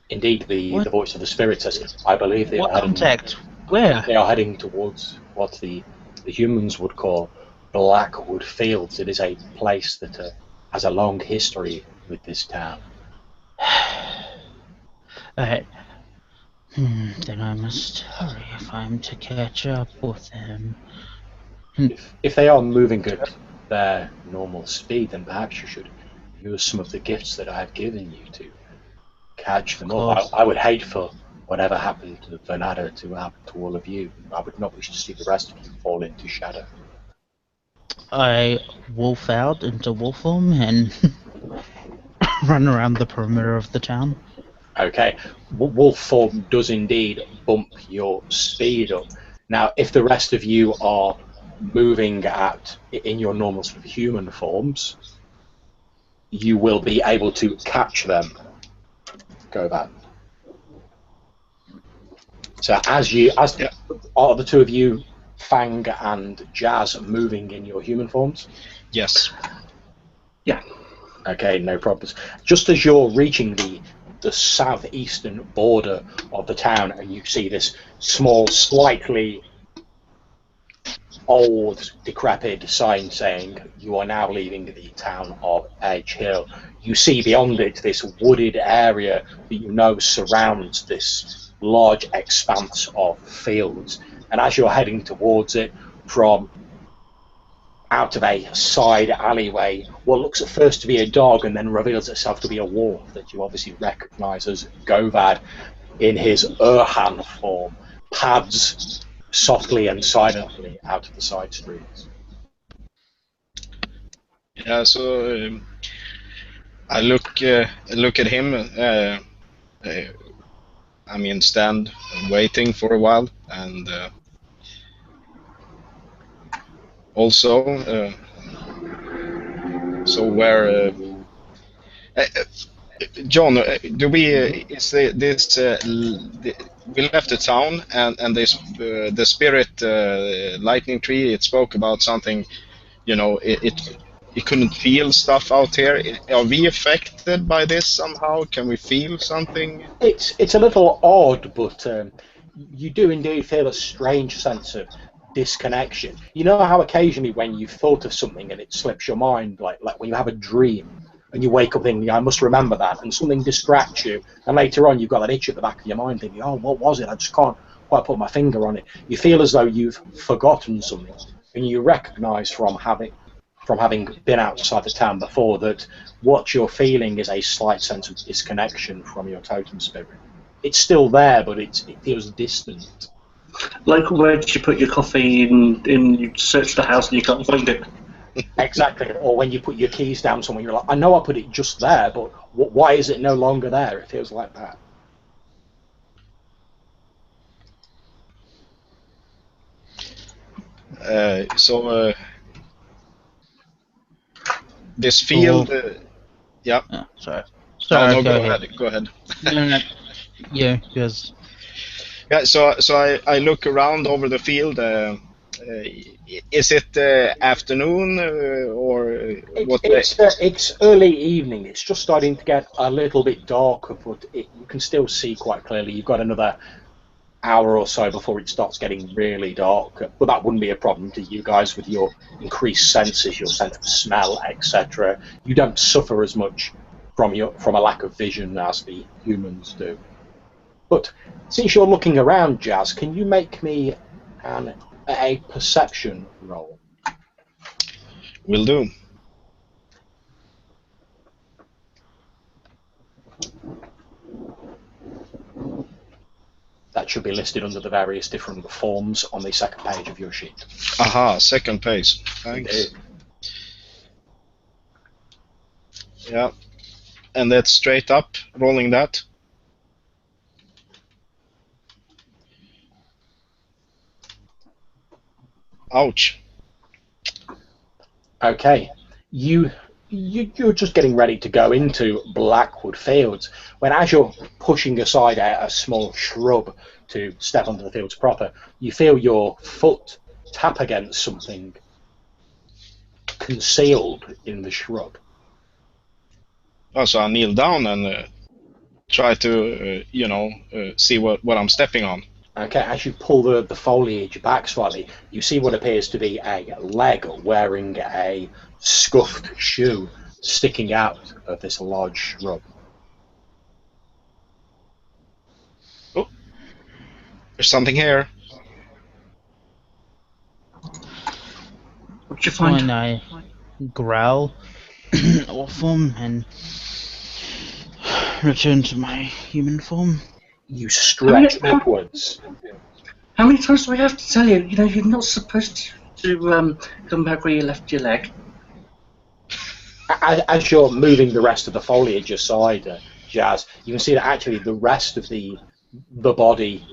Speaker 1: Indeed, the voice of the spirit says, I believe they are heading.
Speaker 4: Contact? Where?
Speaker 1: They are heading towards what the humans would call Blackwood Fields. It is a place that has a long history with this town.
Speaker 4: Alright. Then I must hurry if I'm to catch up with them.
Speaker 1: If they are moving at their normal speed, then perhaps you should use some of the gifts that I have given you to catch them up. I would hate for whatever happened to Vernada to happen to all of you. I would not wish to see the rest of you fall into shadow.
Speaker 4: I wolf out into wolf form and run around the perimeter of the town.
Speaker 1: Okay, wolf form does indeed bump your speed up. Now, if the rest of you are moving in your normal sort of human forms, you will be able to catch them. Go back. So are the two of you, Fang and Jazz, moving in your human forms?
Speaker 3: Yes.
Speaker 2: Yeah.
Speaker 1: Okay, no problems. Just as you're reaching the southeastern border of the town, and you see this small, slightly old, decrepit sign saying you are now leaving the town of Edge Hill. You see beyond it this wooded area that you know surrounds this large expanse of fields. And as you're heading towards it, from out of a side alleyway, what looks at first to be a dog and then reveals itself to be a wolf that you obviously recognise as Govad in his Urhan form, pads softly and silently out of the side streets.
Speaker 3: Yeah, so I look at him. I mean, stand waiting for a while, and also, so where, John? Do we? Is this? We left the town, and this the spirit lightning tree. It spoke about something. You know, it couldn't feel stuff out here. Are we affected by this somehow? Can we feel something?
Speaker 1: It's a little odd, but you do indeed feel a strange sense of disconnection. You know how occasionally when you've thought of something and it slips your mind, like when you have a dream and you wake up thinking, I must remember that, and something distracts you, and later on you've got that itch at the back of your mind thinking, oh, what was it? I just can't quite put my finger on it. You feel as though you've forgotten something, and you recognise from having been outside the town before that what you're feeling is a slight sense of disconnection from your totem spirit. It's still there, but it feels distant.
Speaker 2: Like where did you put your coffee in you search the house and you can't find it.
Speaker 1: Exactly. Or when you put your keys down somewhere, you're like, I know I put it just there, but why is it no longer there? It feels like that.
Speaker 3: This field. Yeah.
Speaker 4: Oh, sorry.
Speaker 3: No,
Speaker 4: Go
Speaker 3: go ahead. Go ahead.
Speaker 4: No. Yeah, because.
Speaker 3: Yeah. So I look around over the field. Is it afternoon or what?
Speaker 1: It's early evening. It's just starting to get a little bit darker, but you can still see quite clearly. You've got another hour or so before it starts getting really dark, but that wouldn't be a problem to you guys with your increased senses, your sense of smell, etc. You don't suffer as much from a lack of vision as the humans do. But since you're looking around, Jazz, can you make me a perception roll?
Speaker 3: Will do.
Speaker 1: That should be listed under the various different forms on the second page of your sheet.
Speaker 3: Aha, second page. Thanks.
Speaker 1: Indeed.
Speaker 3: Yeah. And that's straight up, rolling that. Ouch.
Speaker 1: Okay. You're just getting ready to go into Blackwood Fields when, as you're pushing aside a small shrub to step onto the fields proper, you feel your foot tap against something concealed in the shrub.
Speaker 3: Oh, so I kneel down and try to, see what I'm stepping on.
Speaker 1: Okay, as you pull the foliage back slightly, you see what appears to be a leg wearing a scuffed shoe sticking out of this large shrub.
Speaker 3: Oh, there's something here.
Speaker 2: What'd you find?
Speaker 4: When I growl off them and return to my human form.
Speaker 1: You stretch upwards.
Speaker 2: How many times do I have to tell you? You know, you're not supposed to come back where you left your leg.
Speaker 1: As you're moving the rest of the foliage aside, Jazz, you can see that actually the rest of the body,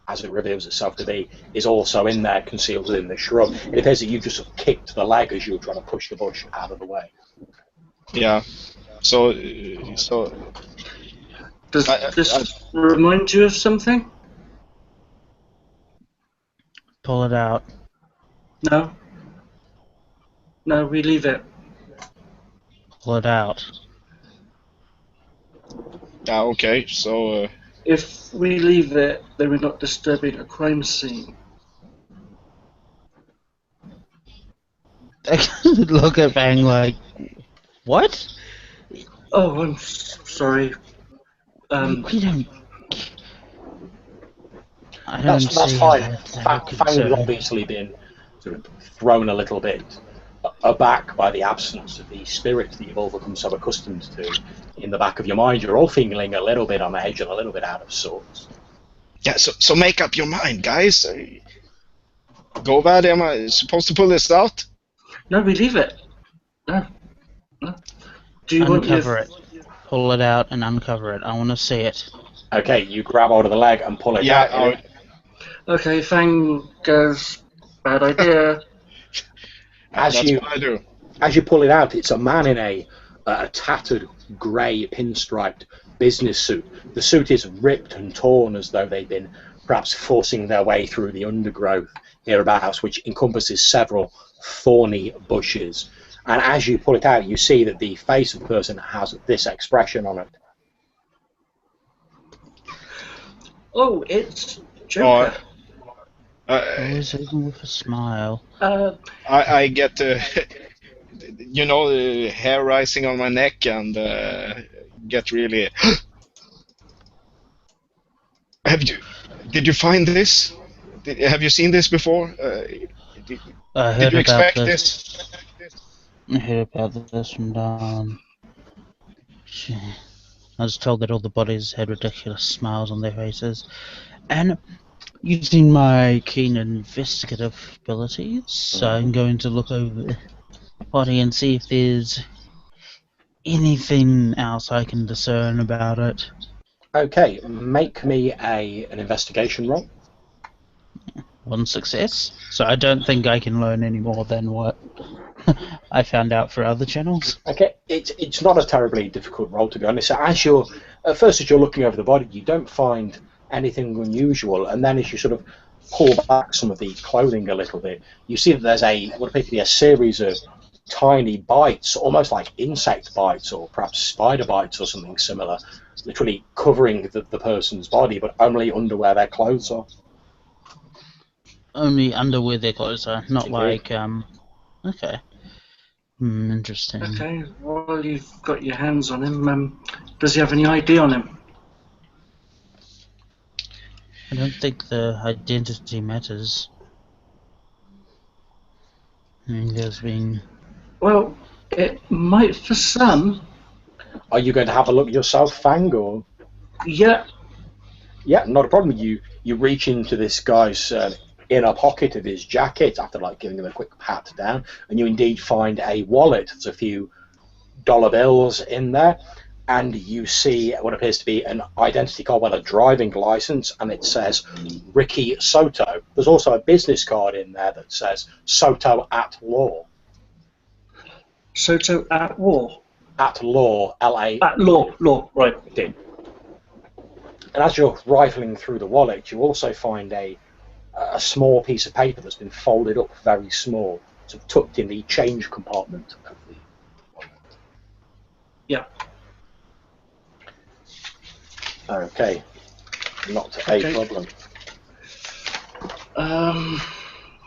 Speaker 1: as it reveals itself to be, is also in there, concealed within the shrub. It appears that you've just sort of kicked the leg as you were trying to push the bush out of the way.
Speaker 3: Yeah. So.
Speaker 2: Does this remind you of something?
Speaker 4: Pull it out.
Speaker 2: No. No, we leave it.
Speaker 4: Pull it out.
Speaker 3: Okay, so.
Speaker 2: If we leave it, then we're not disturbing a crime scene.
Speaker 4: I look at Bang like, what?
Speaker 2: Oh, I'm sorry.
Speaker 4: We don't. I don't
Speaker 1: That's
Speaker 4: see
Speaker 1: fine.
Speaker 4: that
Speaker 1: Fang's obviously been sort of thrown a little bit aback by the absence of the spirit that you've all become so accustomed to in the back of your mind. You're all feeling a little bit on edge and a little bit out of sorts.
Speaker 3: Yeah, so make up your mind, guys. Go bad, am I supposed to pull this out?
Speaker 2: No, we leave it. No. Do you
Speaker 4: uncover it? Pull it out and uncover it. I want to see it.
Speaker 1: Okay, you grab hold of the leg and pull it out.
Speaker 2: Okay, Fang goes, bad idea.
Speaker 1: As you pull it out, it's a man in a tattered grey pinstriped business suit. The suit is ripped and torn as though they've been perhaps forcing their way through the undergrowth hereabouts, which encompasses several thorny bushes. And as you pull it out, you see that the face of the person has this expression on it.
Speaker 2: Oh, it's Joker.
Speaker 4: Always even with a smile.
Speaker 3: I get, the hair rising on my neck and get really. Did you find this? Have you seen this before?
Speaker 4: I
Speaker 3: Did
Speaker 4: heard
Speaker 3: you
Speaker 4: about
Speaker 3: expect
Speaker 4: this.
Speaker 3: this?
Speaker 4: I heard about this from Dawn. I was told that all the bodies had ridiculous smiles on their faces, and using my keen investigative abilities, I'm going to look over the body and see if there's anything else I can discern about it.
Speaker 1: Okay, make me an investigation roll.
Speaker 4: One success, so I don't think I can learn any more than what I found out for other channels.
Speaker 1: Okay, it's not a terribly difficult roll, to be honest. So as you're looking over the body, you don't find anything unusual, and then as you sort of pull back some of the clothing a little bit, you see that there's what appears to be a series of tiny bites, almost like insect bites or perhaps spider bites or something similar, literally covering the person's body, but only under where their clothes are.
Speaker 4: Only under where their clothes are, not
Speaker 1: Indeed.
Speaker 4: like Okay. Interesting.
Speaker 2: Okay, well, you've got your hands on him. Does he have any ID on him?
Speaker 4: I don't think the identity matters. I mean, there's been...
Speaker 2: Well, it might for some.
Speaker 1: Are you going to have a look yourself, Fang, or?
Speaker 2: Yeah.
Speaker 1: Yeah, not a problem. You reach into this guy's inner pocket of his jacket after giving him a quick pat down, and you indeed find a wallet. There's a few dollar bills in there, and you see what appears to be an identity card with a driving license, and it says Ricky Soto. There's also a business card in there that says Soto at Law.
Speaker 2: Soto at war?
Speaker 1: At Law, L-A...
Speaker 2: At law, right.
Speaker 1: And as you're rifling through the wallet, you also find a small piece of paper that's been folded up very small, sort of tucked in the change compartment of the wallet.
Speaker 2: Yeah.
Speaker 1: Okay. Not a problem.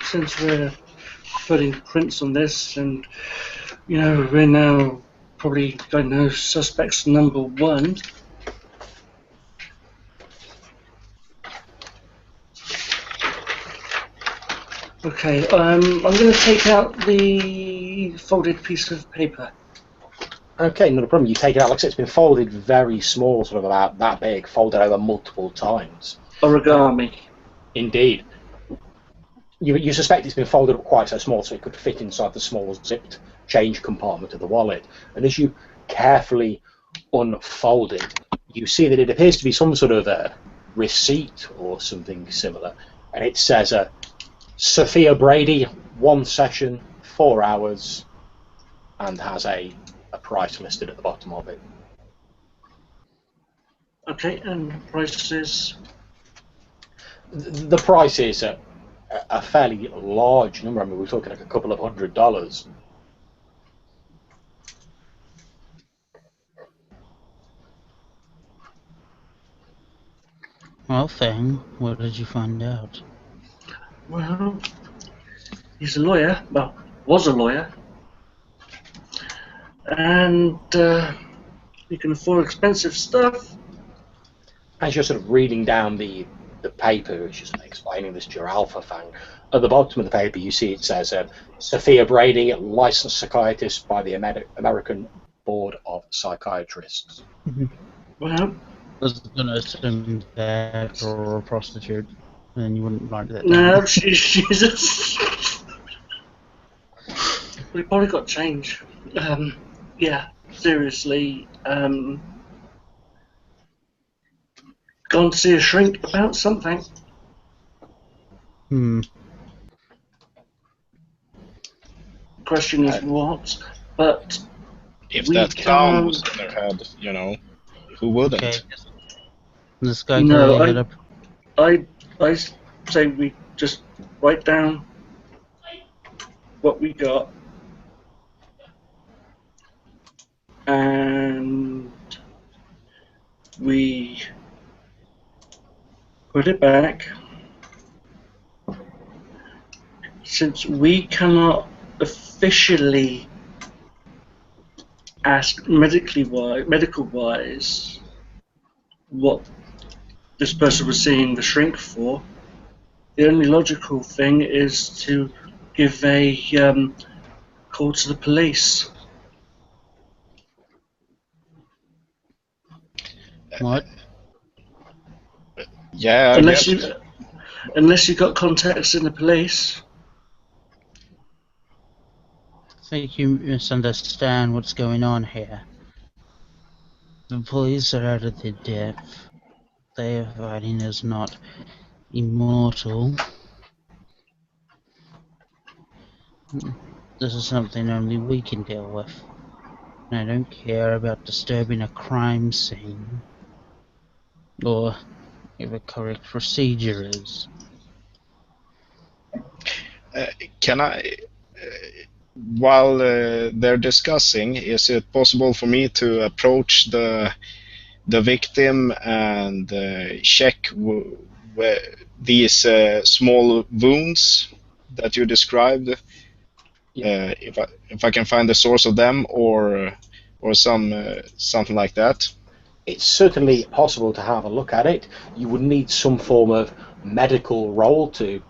Speaker 2: Since we're putting prints on this, and we're now probably going to know suspects number one. Okay, I'm going to take out the folded piece of paper.
Speaker 1: Okay, not a problem. You take it out. Like I said, it's been folded very small, sort of about that big, folded over multiple times.
Speaker 2: Origami.
Speaker 1: Indeed. You suspect it's been folded up quite so small so it could fit inside the small zipped change compartment of the wallet. And as you carefully unfold it, you see that it appears to be some sort of a receipt or something similar. And it says, Sophia Brady, 1 session, 4 hours, and has a price listed at the bottom of it.
Speaker 2: Okay, and the price is?
Speaker 1: The price is a fairly large number. I mean, we're talking like a couple of $100.
Speaker 4: Well, Fang, what did you find out?
Speaker 2: Well, he's a lawyer. Well, was a lawyer. And he can afford expensive stuff.
Speaker 1: As you're sort of reading down the paper, which is explaining this to your alpha Fang, at the bottom of the paper you see it says Sophia Brady, licensed psychiatrist by the American Board of Psychiatrists.
Speaker 2: Well,
Speaker 4: I was going to assume that or a prostitute, and you wouldn't like that.
Speaker 2: No, she's a... We probably got change. Yeah, seriously. Gone to see a shrink about something. Question is what, but
Speaker 3: if that clown was in their head, who wouldn't?
Speaker 4: Okay. This guy
Speaker 2: No,
Speaker 4: hit up.
Speaker 2: I say we just write down what we got and we put it back. Since we cannot officially ask medical wise what this person was seeing the shrink for, the only logical thing is to give a call to the police.
Speaker 4: What?
Speaker 3: Yeah, I
Speaker 2: Unless
Speaker 3: guess.
Speaker 2: you got contacts in the police.
Speaker 4: I think you misunderstand what's going on here. The police are out of their depth. Their fighting is not immortal. This is something only we can deal with. And I don't care about disturbing a crime scene. Or if a correct procedure is.
Speaker 3: Can I, while they're discussing, is it possible for me to approach the victim and check these small wounds that you described? If I can find the source of them, or something like that.
Speaker 1: It's certainly possible to have a look at it. You would need some form of medical roll to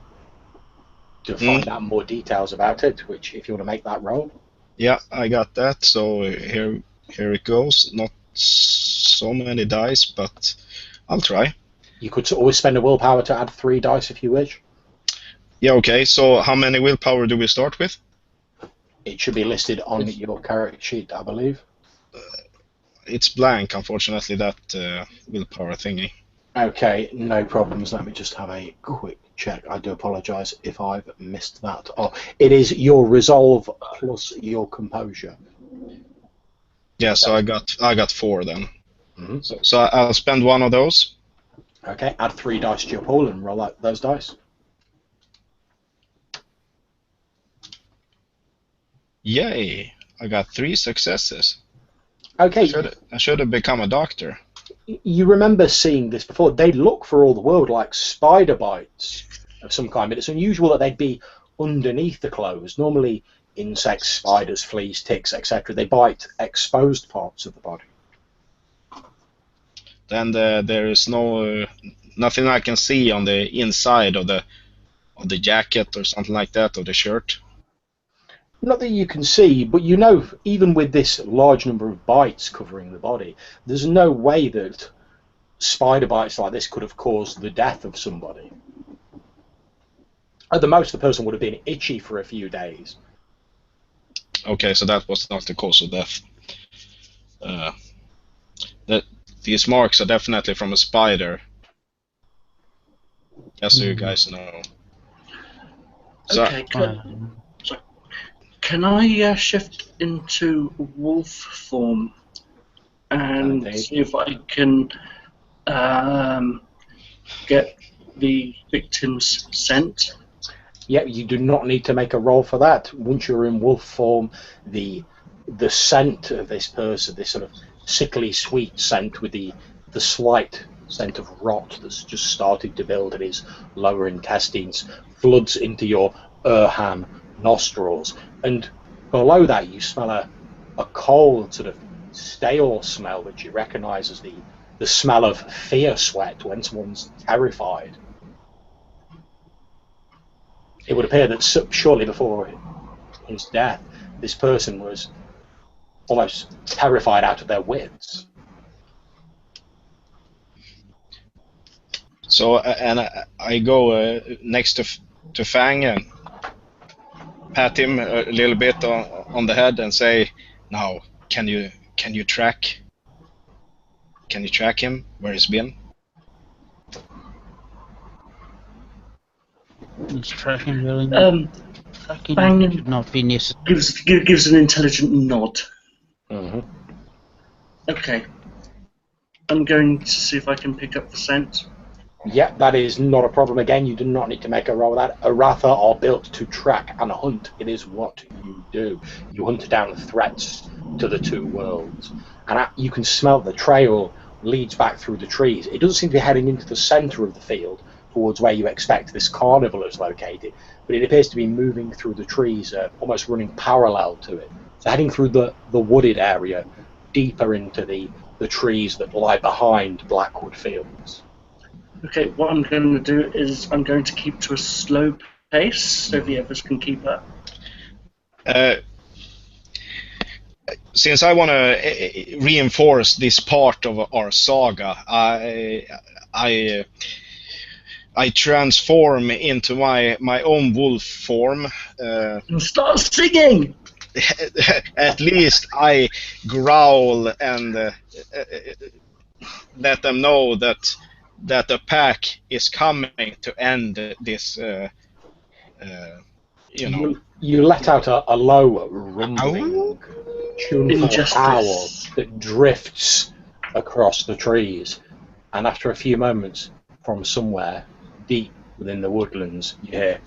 Speaker 1: find out more details about it, which, if you want to make that roll.
Speaker 3: Yeah, I got that. So here it goes. Not so many dice, but I'll try.
Speaker 1: You could always spend a willpower to add 3 dice if you wish.
Speaker 3: Yeah, okay. So how many willpower do we start with?
Speaker 1: It should be listed on your character sheet, I believe.
Speaker 3: It's blank, unfortunately, that willpower thingy.
Speaker 1: Okay, no problems. Let me just have a quick check. I do apologise if I've missed that. Oh, it is your resolve plus your composure.
Speaker 3: Yeah, so I got 4 then.
Speaker 1: Mm-hmm.
Speaker 3: So I'll spend 1 of those.
Speaker 1: Okay, add 3 dice to your pool and roll out those dice.
Speaker 3: Yay! I got 3 successes.
Speaker 1: Okay.
Speaker 3: I should have become a doctor.
Speaker 1: You remember seeing this before. They look for all the world like spider bites of some kind, but it's unusual that they'd be underneath the clothes. Normally, insects, spiders, fleas, ticks, etc., they bite exposed parts of the body.
Speaker 3: Then there is nothing I can see on the inside of the jacket or something like that, or the shirt.
Speaker 1: Not that you can see, but you know, even with this large number of bites covering the body, there's no way that spider bites like this could have caused the death of somebody. At the most, the person would have been itchy for a few days.
Speaker 3: Okay, so that was not the cause of death. These marks are definitely from a spider. Just so you guys know. So,
Speaker 2: Okay, can I shift into wolf form and see if I can get the victim's scent?
Speaker 1: Yeah, you do not need to make a roll for that. Once you're in wolf form, the scent of this person, this sort of sickly sweet scent with the slight scent of rot that's just started to build in his lower intestines, floods into your Urhan nostrils, and below that you smell a cold, sort of stale smell that you recognise as the smell of fear sweat when someone's terrified. It would appear that shortly before his death, this person was almost terrified out of their wits.
Speaker 3: So and I go next to Fang and pat him a little bit on the head and say, "Now, can you track him where he's been?"
Speaker 4: Is tracking really tracking
Speaker 2: Fang
Speaker 4: should not be necessary.
Speaker 2: gives an intelligent nod.
Speaker 1: Mm-hmm.
Speaker 2: Okay, I'm going to see if I can pick up the scent.
Speaker 1: Yeah, that is not a problem. Again, you do not need to make a roll with that. Uratha are built to track and hunt. It is what you do. You hunt down threats to the two worlds. And you can smell the trail leads back through the trees. It doesn't seem to be heading into the centre of the field, towards where you expect this carnival is located, but it appears to be moving through the trees, almost running parallel to it. So heading through the wooded area, deeper into the trees that lie behind Blackwood Fields.
Speaker 2: Okay, what I'm going to do is I'm going to keep to a slow pace so the others can keep up.
Speaker 3: Since I want to reinforce this part of our saga, I transform into my own wolf form.
Speaker 2: And start singing!
Speaker 3: At least I growl and let them know that the pack is coming to end this.
Speaker 1: You let out a low rumbling, tuneful howl that drifts across the trees, and after a few moments, from somewhere deep within the woodlands, you hear.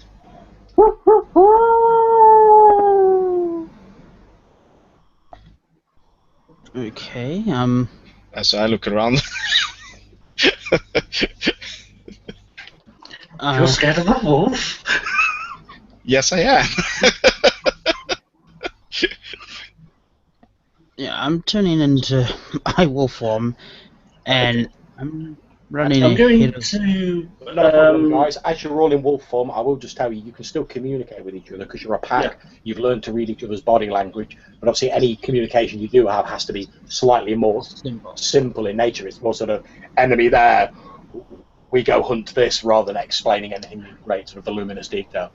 Speaker 4: Okay.
Speaker 3: As I look around.
Speaker 2: You're scared of a wolf?
Speaker 3: Yes, I am.
Speaker 4: Yeah, I'm turning into my wolf form, and I'm running
Speaker 2: I'm going
Speaker 4: ahead of...
Speaker 2: to...
Speaker 1: No problem, guys. As you're all in wolf form, I will just tell you, you can still communicate with each other because you're a pack. Yeah. You've learned to read each other's body language, but obviously any communication you do have has to be slightly more simple in nature. It's more sort of, enemy there, we go hunt this, rather than explaining anything in great sort of voluminous detail.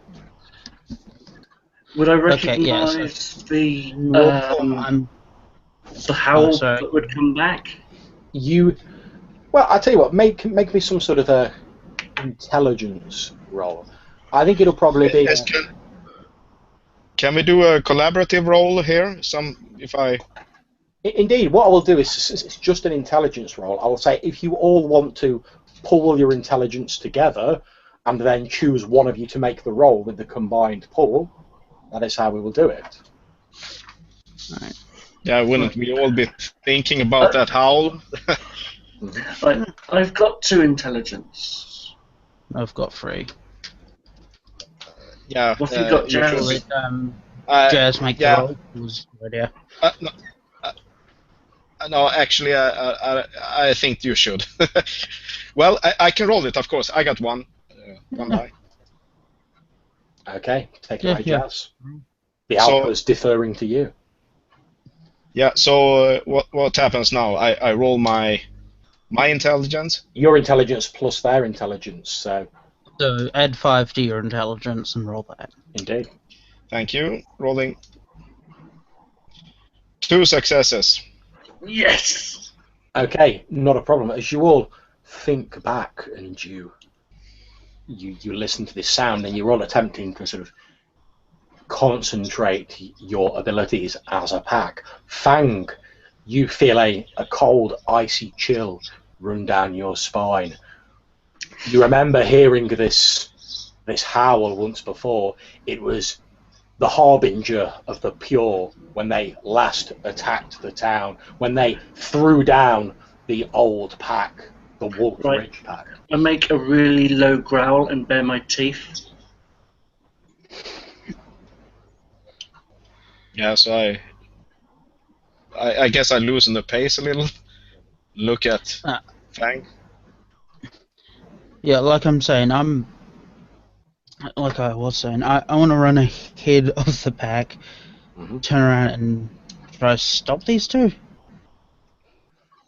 Speaker 2: Would I recognise the howl that would come back?
Speaker 1: Well, I'll tell you what, make me some sort of a intelligence roll. I think it'll probably be...
Speaker 3: Can we do a collaborative roll here?
Speaker 1: Indeed, what I will do is it's just an intelligence roll. I will say if you all want to pull your intelligence together and then choose one of you to make the roll with the combined pull, that is how we will do it.
Speaker 4: Right.
Speaker 3: Yeah, wouldn't we all be thinking about that howl?
Speaker 2: Right, I've got 2 intelligence.
Speaker 4: I've got 3.
Speaker 3: Yeah.
Speaker 2: What have you got, Jazz?
Speaker 4: Jazz, make the roll. Was idea.
Speaker 3: No, actually, I think you should. Well, I can roll it, of course. I got 1 die.
Speaker 1: Okay, take it away, Jazz. The alpha is deferring to you.
Speaker 3: Yeah. So what happens now? I roll my intelligence.
Speaker 1: Your intelligence plus their intelligence. So
Speaker 4: add 5 to your intelligence and roll that.
Speaker 1: Indeed.
Speaker 3: Thank you. Rolling. 2 successes.
Speaker 2: Yes.
Speaker 1: Okay, not a problem. As you all think back and you listen to this sound and you're all attempting to sort of concentrate your abilities as a pack, Fang, you feel a cold, icy chill run down your spine. You remember hearing this howl once before. It was the harbinger of the Pure when they last attacked the town, when they threw down the old pack, the Wolf Ridge pack.
Speaker 2: I make a really low growl and bare my teeth.
Speaker 3: Yeah, so I guess I loosen the pace a little. Look at Fang.
Speaker 4: Yeah, like I'm saying, I want to run ahead of the pack, turn around and try to stop these 2.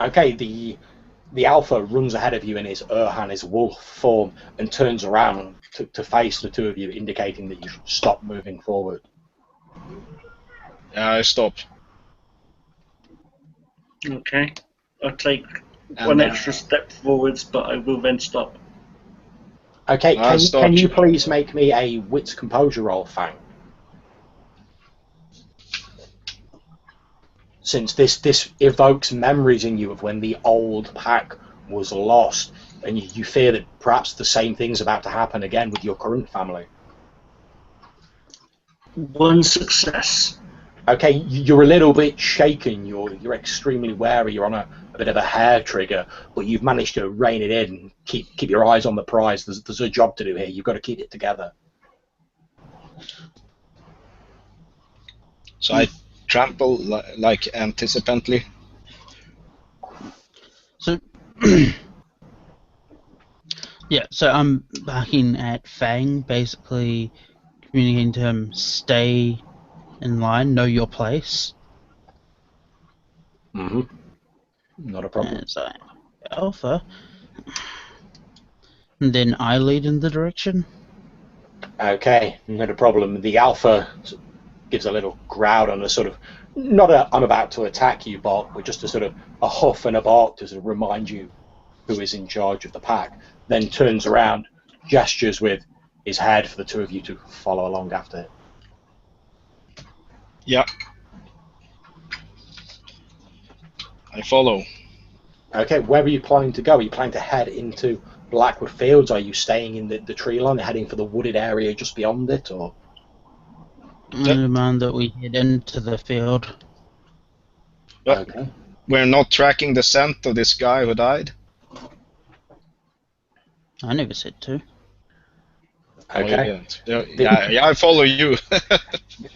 Speaker 1: Okay, the alpha runs ahead of you in his Urhan, his wolf form, and turns around to face the 2 of you, indicating that you should stop moving forward.
Speaker 3: Yeah, I stop.
Speaker 2: Okay. I'll take 1 extra step forwards, but I will then stop.
Speaker 1: Okay, can you please make me a wits composure roll, Fang? Since this evokes memories in you of when the old pack was lost, and you fear that perhaps the same thing's about to happen again with your current family.
Speaker 2: 1 success.
Speaker 1: Okay, you're a little bit shaken, you're extremely wary, you're on a bit of a hair trigger, but you've managed to rein it in and keep your eyes on the prize. There's a job to do here, you've got to keep it together.
Speaker 3: So I trample like anticipantly.
Speaker 4: So Yeah, so I'm barking at Fang, basically communicating to him, stay in line, know your place.
Speaker 1: Mm-hmm. Not a problem.
Speaker 4: And it's like, Alpha. And then I lead in the direction.
Speaker 1: Okay, not a problem. The alpha gives a little growl and a sort of, not a I'm about to attack you bark, but just a sort of a huff and a bark to sort of remind you who is in charge of the pack. Then turns around, gestures with his head for the two of you to follow along after it.
Speaker 3: Yeah. I follow.
Speaker 1: Okay, where are you planning to go? Are you planning to head into Blackwood Fields? Are you staying in the tree line, heading for the wooded area just beyond it, or?
Speaker 4: I demand that we head into the field.
Speaker 1: Okay.
Speaker 3: We're not tracking the scent of this guy who died?
Speaker 4: I never said to.
Speaker 1: Okay.
Speaker 3: Yeah, I follow you.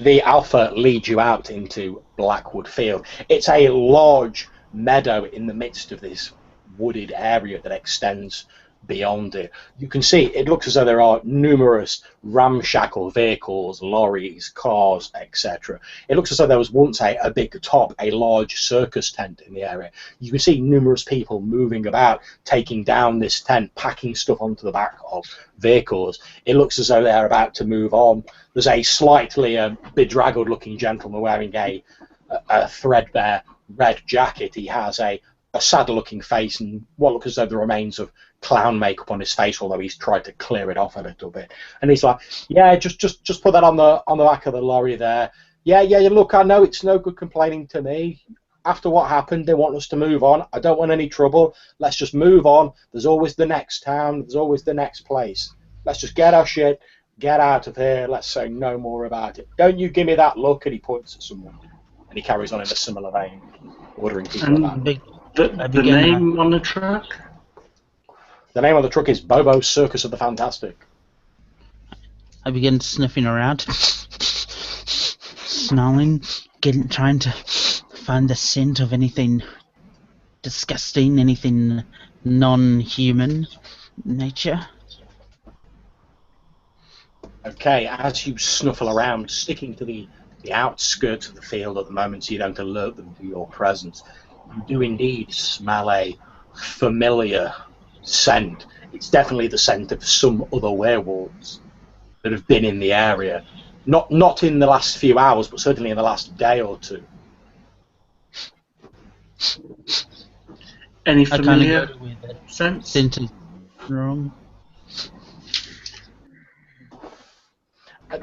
Speaker 1: The alpha leads you out into Blackwood Field. It's a large meadow in the midst of this wooded area that extends beyond it. You can see it looks as though there are numerous ramshackle vehicles, lorries, cars, etc. It looks as though there was once a big top, a large circus tent in the area. You can see numerous people moving about, taking down this tent, packing stuff onto the back of vehicles. It looks as though they're about to move on. There's a slightly bedraggled looking gentleman wearing a threadbare red jacket. He has a sad looking face and what looks as though the remains of clown makeup on his face, although he's tried to clear it off a little bit. And he's like, yeah, just put that on the back of the lorry there. Yeah, look, I know it's no good complaining to me. After what happened, they want us to move on. I don't want any trouble. Let's just move on. There's always the next town. There's always the next place. Let's just get our shit, get out of here. Let's say no more about it. Don't you give me that look. And he points at someone. And he carries on in a similar vein, ordering people about.
Speaker 2: The name on the truck?
Speaker 1: The name of the truck is Bobo's Circus of the Fantastic.
Speaker 4: I begin sniffing around, snarling, trying to find the scent of anything disgusting, anything non-human nature.
Speaker 1: Okay, as you snuffle around, sticking to the outskirts of the field at the moment so you don't alert them to your presence, you do indeed smell a familiar scent. It's definitely the scent of some other werewolves that have been in the area. Not in the last few hours, but certainly in the last day or two.
Speaker 2: Any familiar scents?
Speaker 4: Scent is wrong.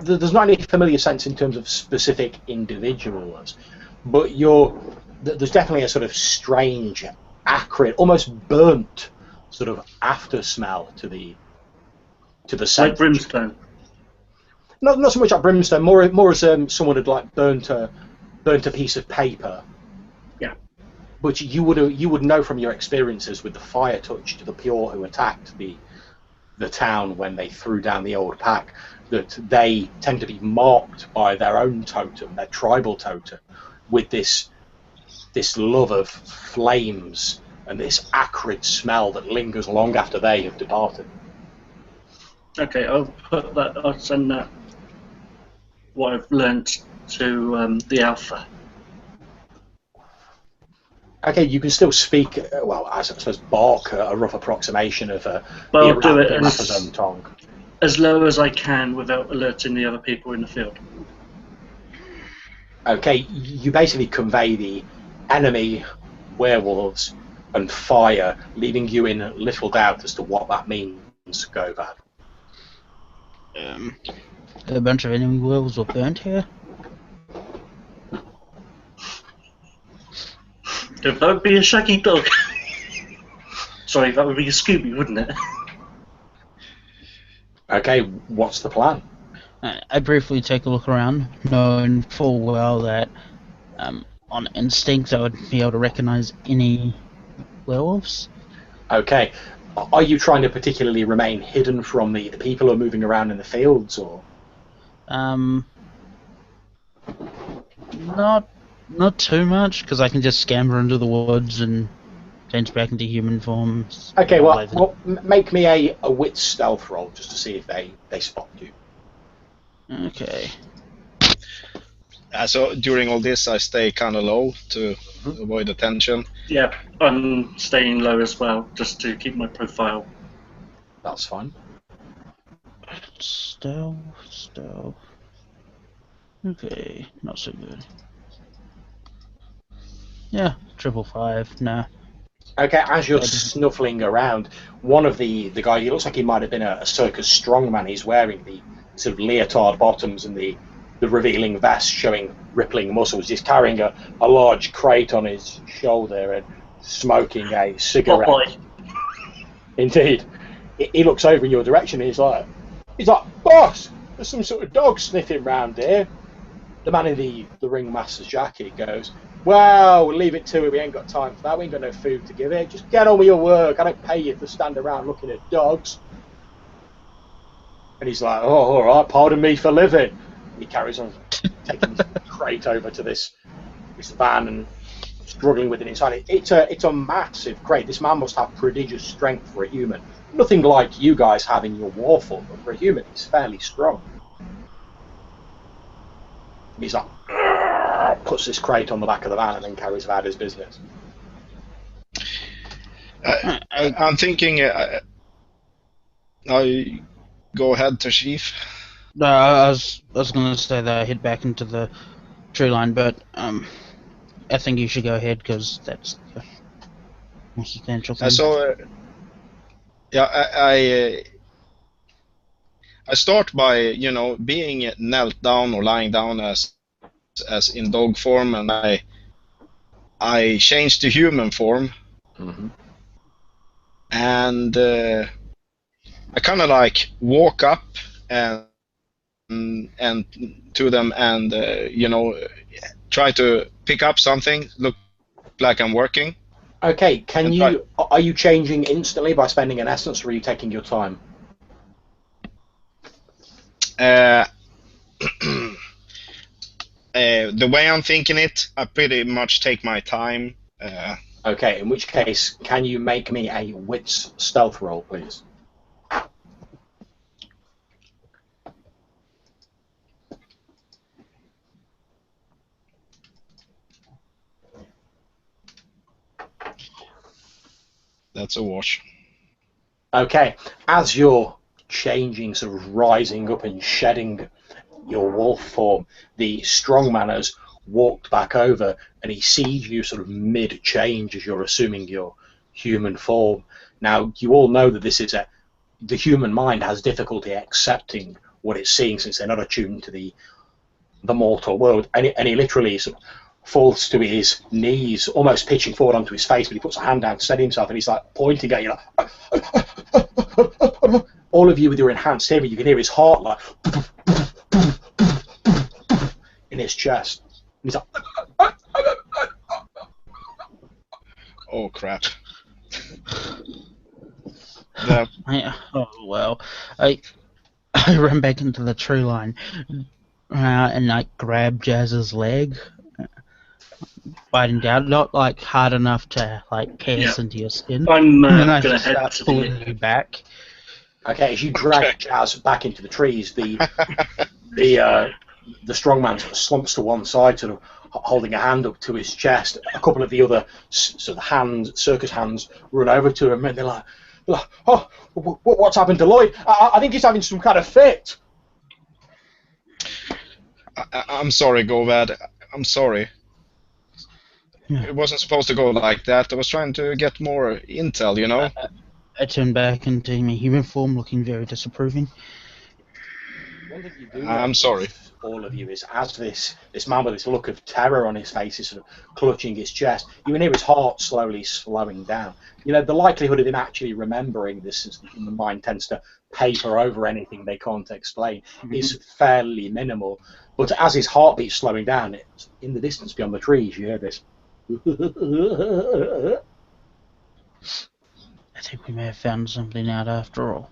Speaker 1: There's not any familiar sense in terms of specific individuals, but there's definitely a sort of strange, acrid, almost burnt sort of after smell to the scent.
Speaker 2: Like brimstone.
Speaker 1: Not so much like brimstone, more as someone had like burnt a piece of paper.
Speaker 2: Yeah.
Speaker 1: But you would know from your experiences with the fire touch to the Pure who attacked the town when they threw down the old pack, that they tend to be marked by their own totem, their tribal totem, with this love of flames and this acrid smell that lingers long after they have departed.
Speaker 2: Okay, I'll send that, what I've learnt, to the Alpha.
Speaker 1: Okay, you can still speak, I suppose bark, a rough approximation of the
Speaker 2: I'll do it
Speaker 1: Uratha's own tongue.
Speaker 2: As low as I can without alerting the other people in the field.
Speaker 1: Okay, you basically convey the enemy, werewolves, and fire, leaving you in little doubt as to what that means, Govad.
Speaker 4: A bunch of enemy werewolves were burnt here.
Speaker 2: That would be a shaggy dog. Sorry, that would be a Scooby, wouldn't it?
Speaker 1: Okay, what's the plan?
Speaker 4: I briefly take a look around, knowing full well that on instinct I would be able to recognize any werewolves.
Speaker 1: Okay, are you trying to particularly remain hidden from the people who are moving around in the fields, or?
Speaker 4: Not too much, because I can just scamper into the woods and change back into human form.
Speaker 1: Okay, make me a wit stealth roll just to see if they spot you.
Speaker 4: Okay.
Speaker 3: So during all this, I stay kind of low to avoid attention.
Speaker 2: Yeah, I'm staying low as well, just to keep my profile.
Speaker 1: That's fine.
Speaker 4: Stealth. Okay, not so good. Yeah, 555. Nah.
Speaker 1: Okay, as you're snuffling around, one of the guy, he looks like he might have been a circus strongman. He's wearing the sort of leotard bottoms and the revealing vest showing rippling muscles. He's carrying a large crate on his shoulder and smoking a cigarette.
Speaker 2: Oh boy.
Speaker 1: Indeed. He looks over in your direction and he's like, boss, there's some sort of dog sniffing round here. The man in the ringmaster's jacket goes, well, we'll leave it to it. We ain't got time for that. We ain't got no food to give it. Just get on with your work. I don't pay you to stand around looking at dogs. And he's like, oh, all right, pardon me for living. He carries on taking his crate over to this van and struggling with it inside. It's a massive crate. This man must have prodigious strength for a human. Nothing like you guys have in your war form, but for a human, he's fairly strong. He's like, puts this crate on the back of the van and then carries about his business.
Speaker 3: I'm thinking, I go ahead to Chief.
Speaker 4: No, I was going to say that I head back into the tree line, but I think you should go ahead because that's the more substantial thing.
Speaker 3: So, I start by, being knelt down or lying down as in dog form, and I change to human form, and I kind of like walk up and to them and try to pick up something, look like I'm working.
Speaker 1: Okay, are you changing instantly by spending an essence, or are you taking your time?
Speaker 3: The way I'm thinking it, I pretty much take my time.
Speaker 1: Okay, in which case, can you make me a wits stealth roll, please?
Speaker 3: That's a wash.
Speaker 1: Okay, as you're changing, sort of rising up and shedding your wolf form, the strongman has walked back over and he sees you sort of mid-change as you're assuming your human form. Now, you all know that this is the human mind has difficulty accepting what it's seeing since they're not attuned to the mortal world, and he literally sort of falls to his knees, almost pitching forward onto his face, but he puts a hand down to steady himself, and he's like pointing at you, like, all of you with your enhanced hearing, you can hear his heart like in his chest. And he's like,
Speaker 3: oh crap.
Speaker 4: I ran back into the tree line and I grabbed Jazz's leg, biting down, not like hard enough to like pierce into your skin.
Speaker 2: I'm
Speaker 4: and I
Speaker 2: gonna
Speaker 4: just
Speaker 2: head
Speaker 4: start
Speaker 2: to
Speaker 4: pulling you back.
Speaker 1: okay, as you drag Jazz back into the trees, the strong man sort of slumps to one side, sort of holding a hand up to his chest. A couple of the other sort of circus hands run over to him, and they're like, oh, what's happened to Lloyd? I think he's having some kind of fit.
Speaker 3: I'm sorry, Govad. I'm sorry.
Speaker 4: Yeah.
Speaker 3: It wasn't supposed to go like that. I was trying to get more intel, you know?
Speaker 4: I turned back into my human form, looking very disapproving.
Speaker 1: One thing you do
Speaker 3: I'm sorry.
Speaker 1: All of you is as this man with this look of terror on his face is sort of clutching his chest, you can hear his heart slowly slowing down. You know, the likelihood of him actually remembering this, as the human mind tends to paper over anything they can't explain, is fairly minimal. But as his heartbeat's slowing down, it's in the distance beyond the trees, you hear this.
Speaker 4: I think we may have found something out after all.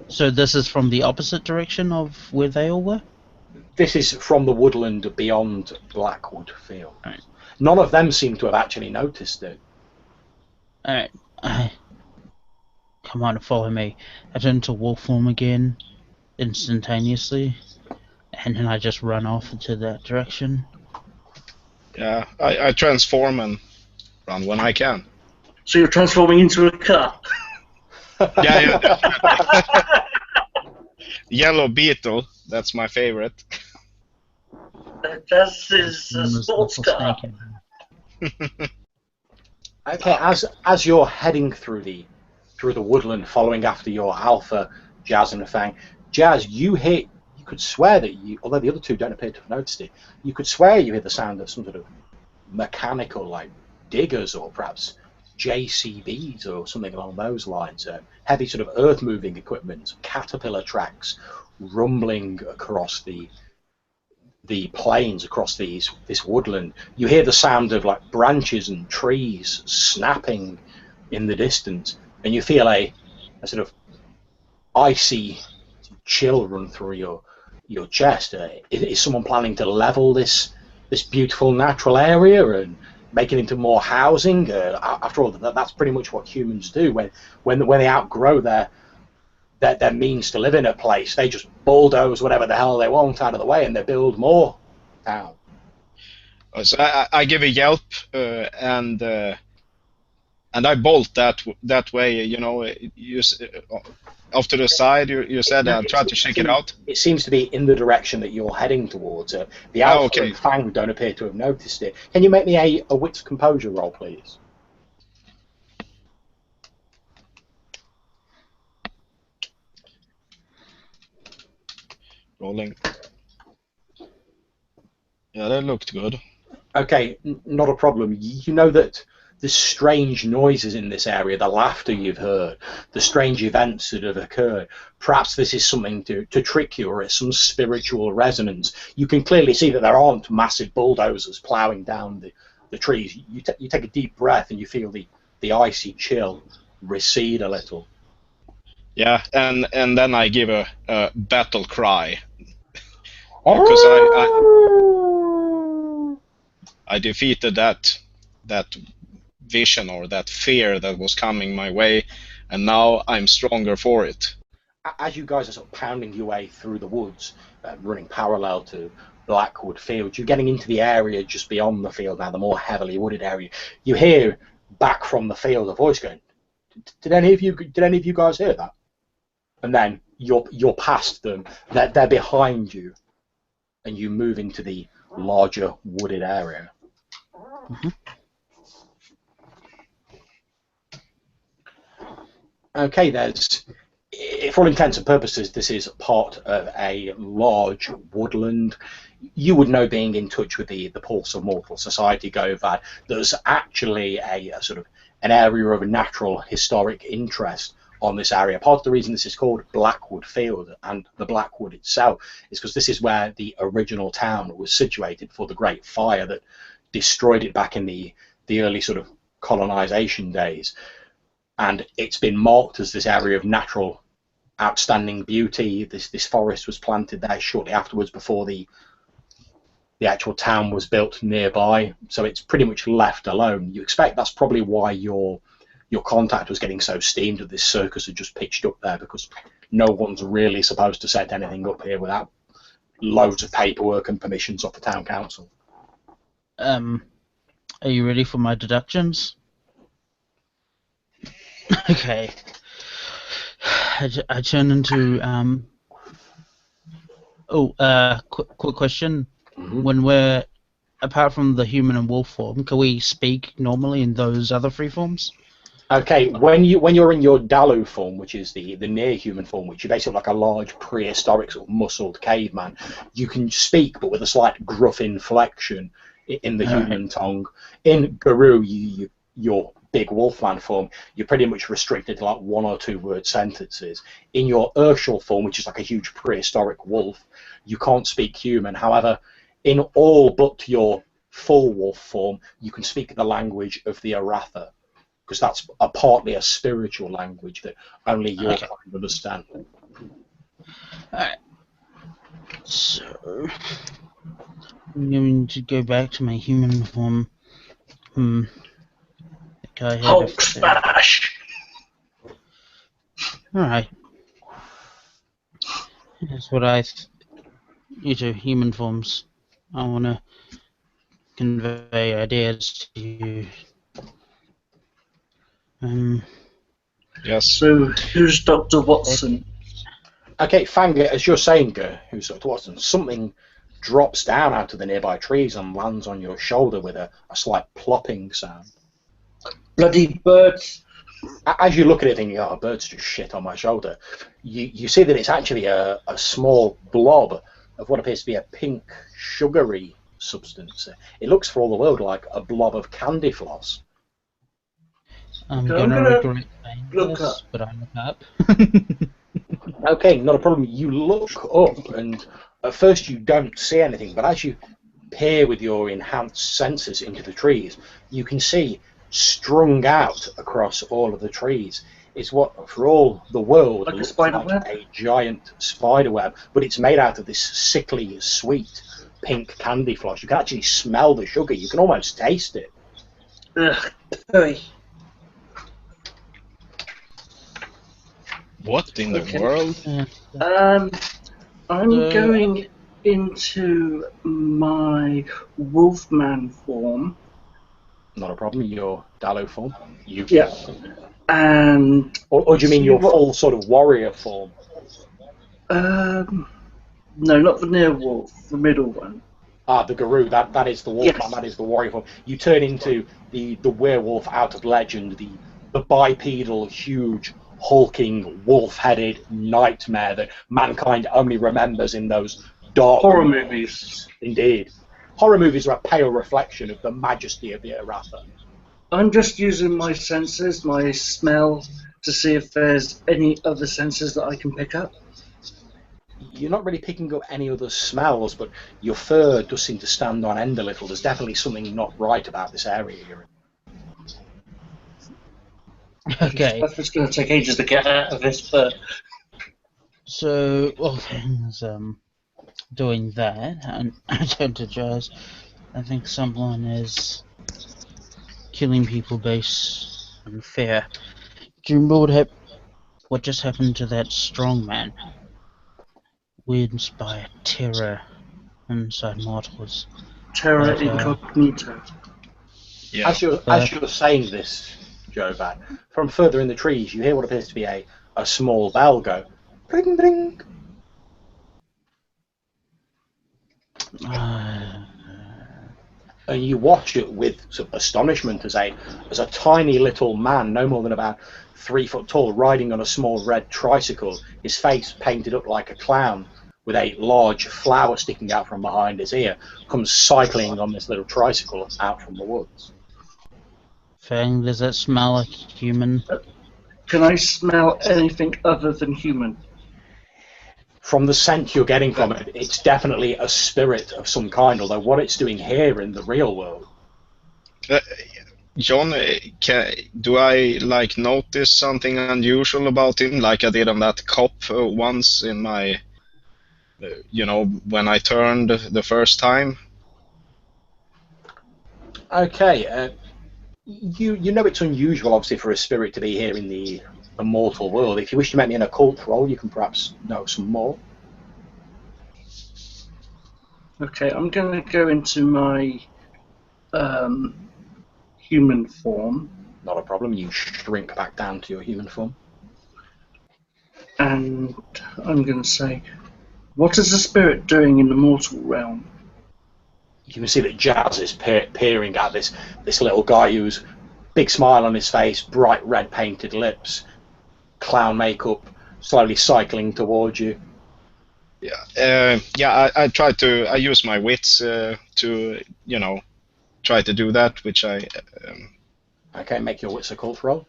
Speaker 4: So this is from the opposite direction of where they all were?
Speaker 1: This is from the woodland beyond Blackwood Field.
Speaker 4: Right.
Speaker 1: None of them seem to have actually noticed it.
Speaker 4: Alright, come on, follow me. I turn into wolf form again, instantaneously, and then I just run off into that direction.
Speaker 3: Yeah, I transform and run when I can.
Speaker 2: So you're transforming into a car.
Speaker 3: Yeah, Yellow Beetle, that's my favorite.
Speaker 2: That's his sports
Speaker 4: Little
Speaker 2: car.
Speaker 4: snake.
Speaker 1: Okay, as you're heading through the woodland, following after your alpha, Jazz and Fang, Jazz, you could swear that although the other two don't appear to have noticed it, you could swear you hear the sound of some sort of mechanical, like diggers or perhaps JCBs or something along those lines. Heavy sort of earth-moving equipment, caterpillar tracks rumbling across the plains, across this woodland. You hear the sound of like branches and trees snapping in the distance, and you feel a sort of icy chill run through your chest. Is someone planning to level this beautiful natural area and make it into more housing? After all, that's pretty much what humans do when they outgrow their means to live in a place. They just bulldoze whatever the hell they want out of the way, and they build more town.
Speaker 3: So I give a yelp and I bolt that way. You know, off to the side. You said try to check it out.
Speaker 1: It seems to be in the direction that you're heading towards. The Alpha and Fang don't appear to have noticed it. Can you make me a wits composure roll, please?
Speaker 3: Rolling. Yeah, that looked good.
Speaker 1: Okay, not a problem. You know that the strange noises in this area, the laughter you've heard, the strange events that have occurred, perhaps this is something to trick you, or it's some spiritual resonance. You can clearly see that there aren't massive bulldozers ploughing down the trees. You take a deep breath and you feel the icy chill recede a little.
Speaker 3: Yeah, and then I give a battle cry. Because I defeated that vision or that fear that was coming my way, and now I'm stronger for it.
Speaker 1: As you guys are sort of pounding your way through the woods, running parallel to Blackwood Field, you're getting into the area just beyond the field now, the more heavily wooded area. You hear back from the field a voice going, "Did any of you guys hear that?" And then you're past them. They're behind you, and you move into the larger wooded area.
Speaker 4: Mm-hmm.
Speaker 1: Okay, for all intents and purposes, this is part of a large woodland. You would know, being in touch with the Pulse of Mortal Society, go that there's actually a sort of an area of natural historic interest on this area. Part of the reason this is called Blackwood Field and the Blackwood itself is because this is where the original town was situated for the Great Fire that destroyed it back in the early sort of colonization days. And it's been marked as this area of natural outstanding beauty. This forest was planted there shortly afterwards, before the actual town was built nearby. So it's pretty much left alone. You expect that's probably why your contact was getting so steamed that this circus had just pitched up there, because no one's really supposed to set anything up here without loads of paperwork and permissions off the town council.
Speaker 4: Are you ready for my deductions? Okay. I turn into quick question.
Speaker 1: Mm-hmm.
Speaker 4: When we're apart from the human and wolf form, can we speak normally in those other three forms?
Speaker 1: Okay, when you're in your Dalu form, which is the near human form, which is basically like a large prehistoric sort of muscled caveman, you can speak but with a slight gruff inflection in the human tongue. In Guru, your big wolfman form, you're pretty much restricted to like 1 or 2 word sentences. In your Urshal form, which is like a huge prehistoric wolf, you can't speak human. However, in all but your full wolf form, you can speak the language of the Uratha, because that's partly a spiritual language that only you can understand.
Speaker 4: Alright. So I'm going to go back to my human form. go ahead.
Speaker 2: Hulk smash!
Speaker 4: Alright. That's what you two, human forms. I want to convey ideas to you.
Speaker 3: Yes.
Speaker 2: So, who's Dr. Watson?
Speaker 1: Okay, Fang, as you're saying, who's Dr. Watson, something drops down out of the nearby trees and lands on your shoulder with a slight plopping sound.
Speaker 2: Bloody birds!
Speaker 1: As you look at it thinking, oh, a bird's just shit on my shoulder, you see that it's actually a small blob of what appears to be a pink, sugary substance. It looks for all the world like a blob of candy floss.
Speaker 4: I'm
Speaker 2: Okay,
Speaker 4: gonna
Speaker 2: I'm gonna
Speaker 4: regret saying
Speaker 2: look
Speaker 4: this,
Speaker 2: up.
Speaker 4: but I look up.
Speaker 1: Okay, not a problem. You look up, and at first you don't see anything, but as you peer with your enhanced senses into the trees, you can see strung out across all of the trees is what, for all the world,
Speaker 2: Like a
Speaker 1: looks
Speaker 2: spider
Speaker 1: like
Speaker 2: web?
Speaker 1: a giant spider web, but it's made out of this sickly, sweet pink candy floss. You can actually smell the sugar. You can almost taste it.
Speaker 2: Ugh, pooey.
Speaker 3: What in
Speaker 2: Okay.
Speaker 3: the world?
Speaker 2: I'm going into my wolfman form.
Speaker 1: Not a problem. Your Dallo form.
Speaker 2: Yeah. And
Speaker 1: Or do you mean
Speaker 2: see
Speaker 1: your
Speaker 2: what-
Speaker 1: full sort of warrior form?
Speaker 2: no, not the near wolf, the middle one.
Speaker 1: Ah, the Guru, that is the wolfman,
Speaker 2: Yes.
Speaker 1: that is the warrior form. You turn into the werewolf out of legend, the bipedal, huge, hulking, wolf-headed nightmare that mankind only remembers in those dark
Speaker 2: Horror movies.
Speaker 1: Indeed. Horror movies are a pale reflection of the majesty of the Uratha.
Speaker 2: I'm just using my senses, my smell, to see if there's any other senses that I can pick up.
Speaker 1: You're not really picking up any other smells, but your fur does seem to stand on end a little. There's definitely something not right about this area you're in.
Speaker 4: Okay,
Speaker 2: It's going to take ages to get out of this, but
Speaker 4: so while things doing that, and I turn to Jazz. I think someone is killing people based on fear. Do you remember what just happened to that strong man? We inspire terror inside mortals.
Speaker 2: terra
Speaker 4: But,
Speaker 2: incognita.
Speaker 3: Yeah.
Speaker 1: As you're saying this, Jovan, from further in the trees, you hear what appears to be a small bell go, bring, bring. And you watch it with sort of astonishment as a tiny little man, no more than about 3 foot tall, riding on a small red tricycle, his face painted up like a clown, with a large flower sticking out from behind his ear, comes cycling on this little tricycle out from the woods.
Speaker 4: Fang, does that smell like human?
Speaker 2: Can I smell anything other than human?
Speaker 1: From the scent you're getting from it, it's definitely a spirit of some kind, although what it's doing here in the real world.
Speaker 3: John, do I notice something unusual about him, like I did on that cop once in my, when I turned the first time?
Speaker 1: Okay, you know it's unusual, obviously, for a spirit to be here in the mortal world. If you wish to make me an occult roll, you can perhaps know some more.
Speaker 2: Okay, I'm going to go into my human form,
Speaker 1: Not a problem. You shrink back down to your human form.
Speaker 2: and I'm going to say, what is the spirit doing in the mortal realm?
Speaker 1: You can see that Jazz is peering at this little guy who's big smile on his face, bright red painted lips, clown makeup, slowly cycling towards you.
Speaker 3: I try to. I use my wits to, try to do that, which I.
Speaker 1: Okay, make your wits occult roll.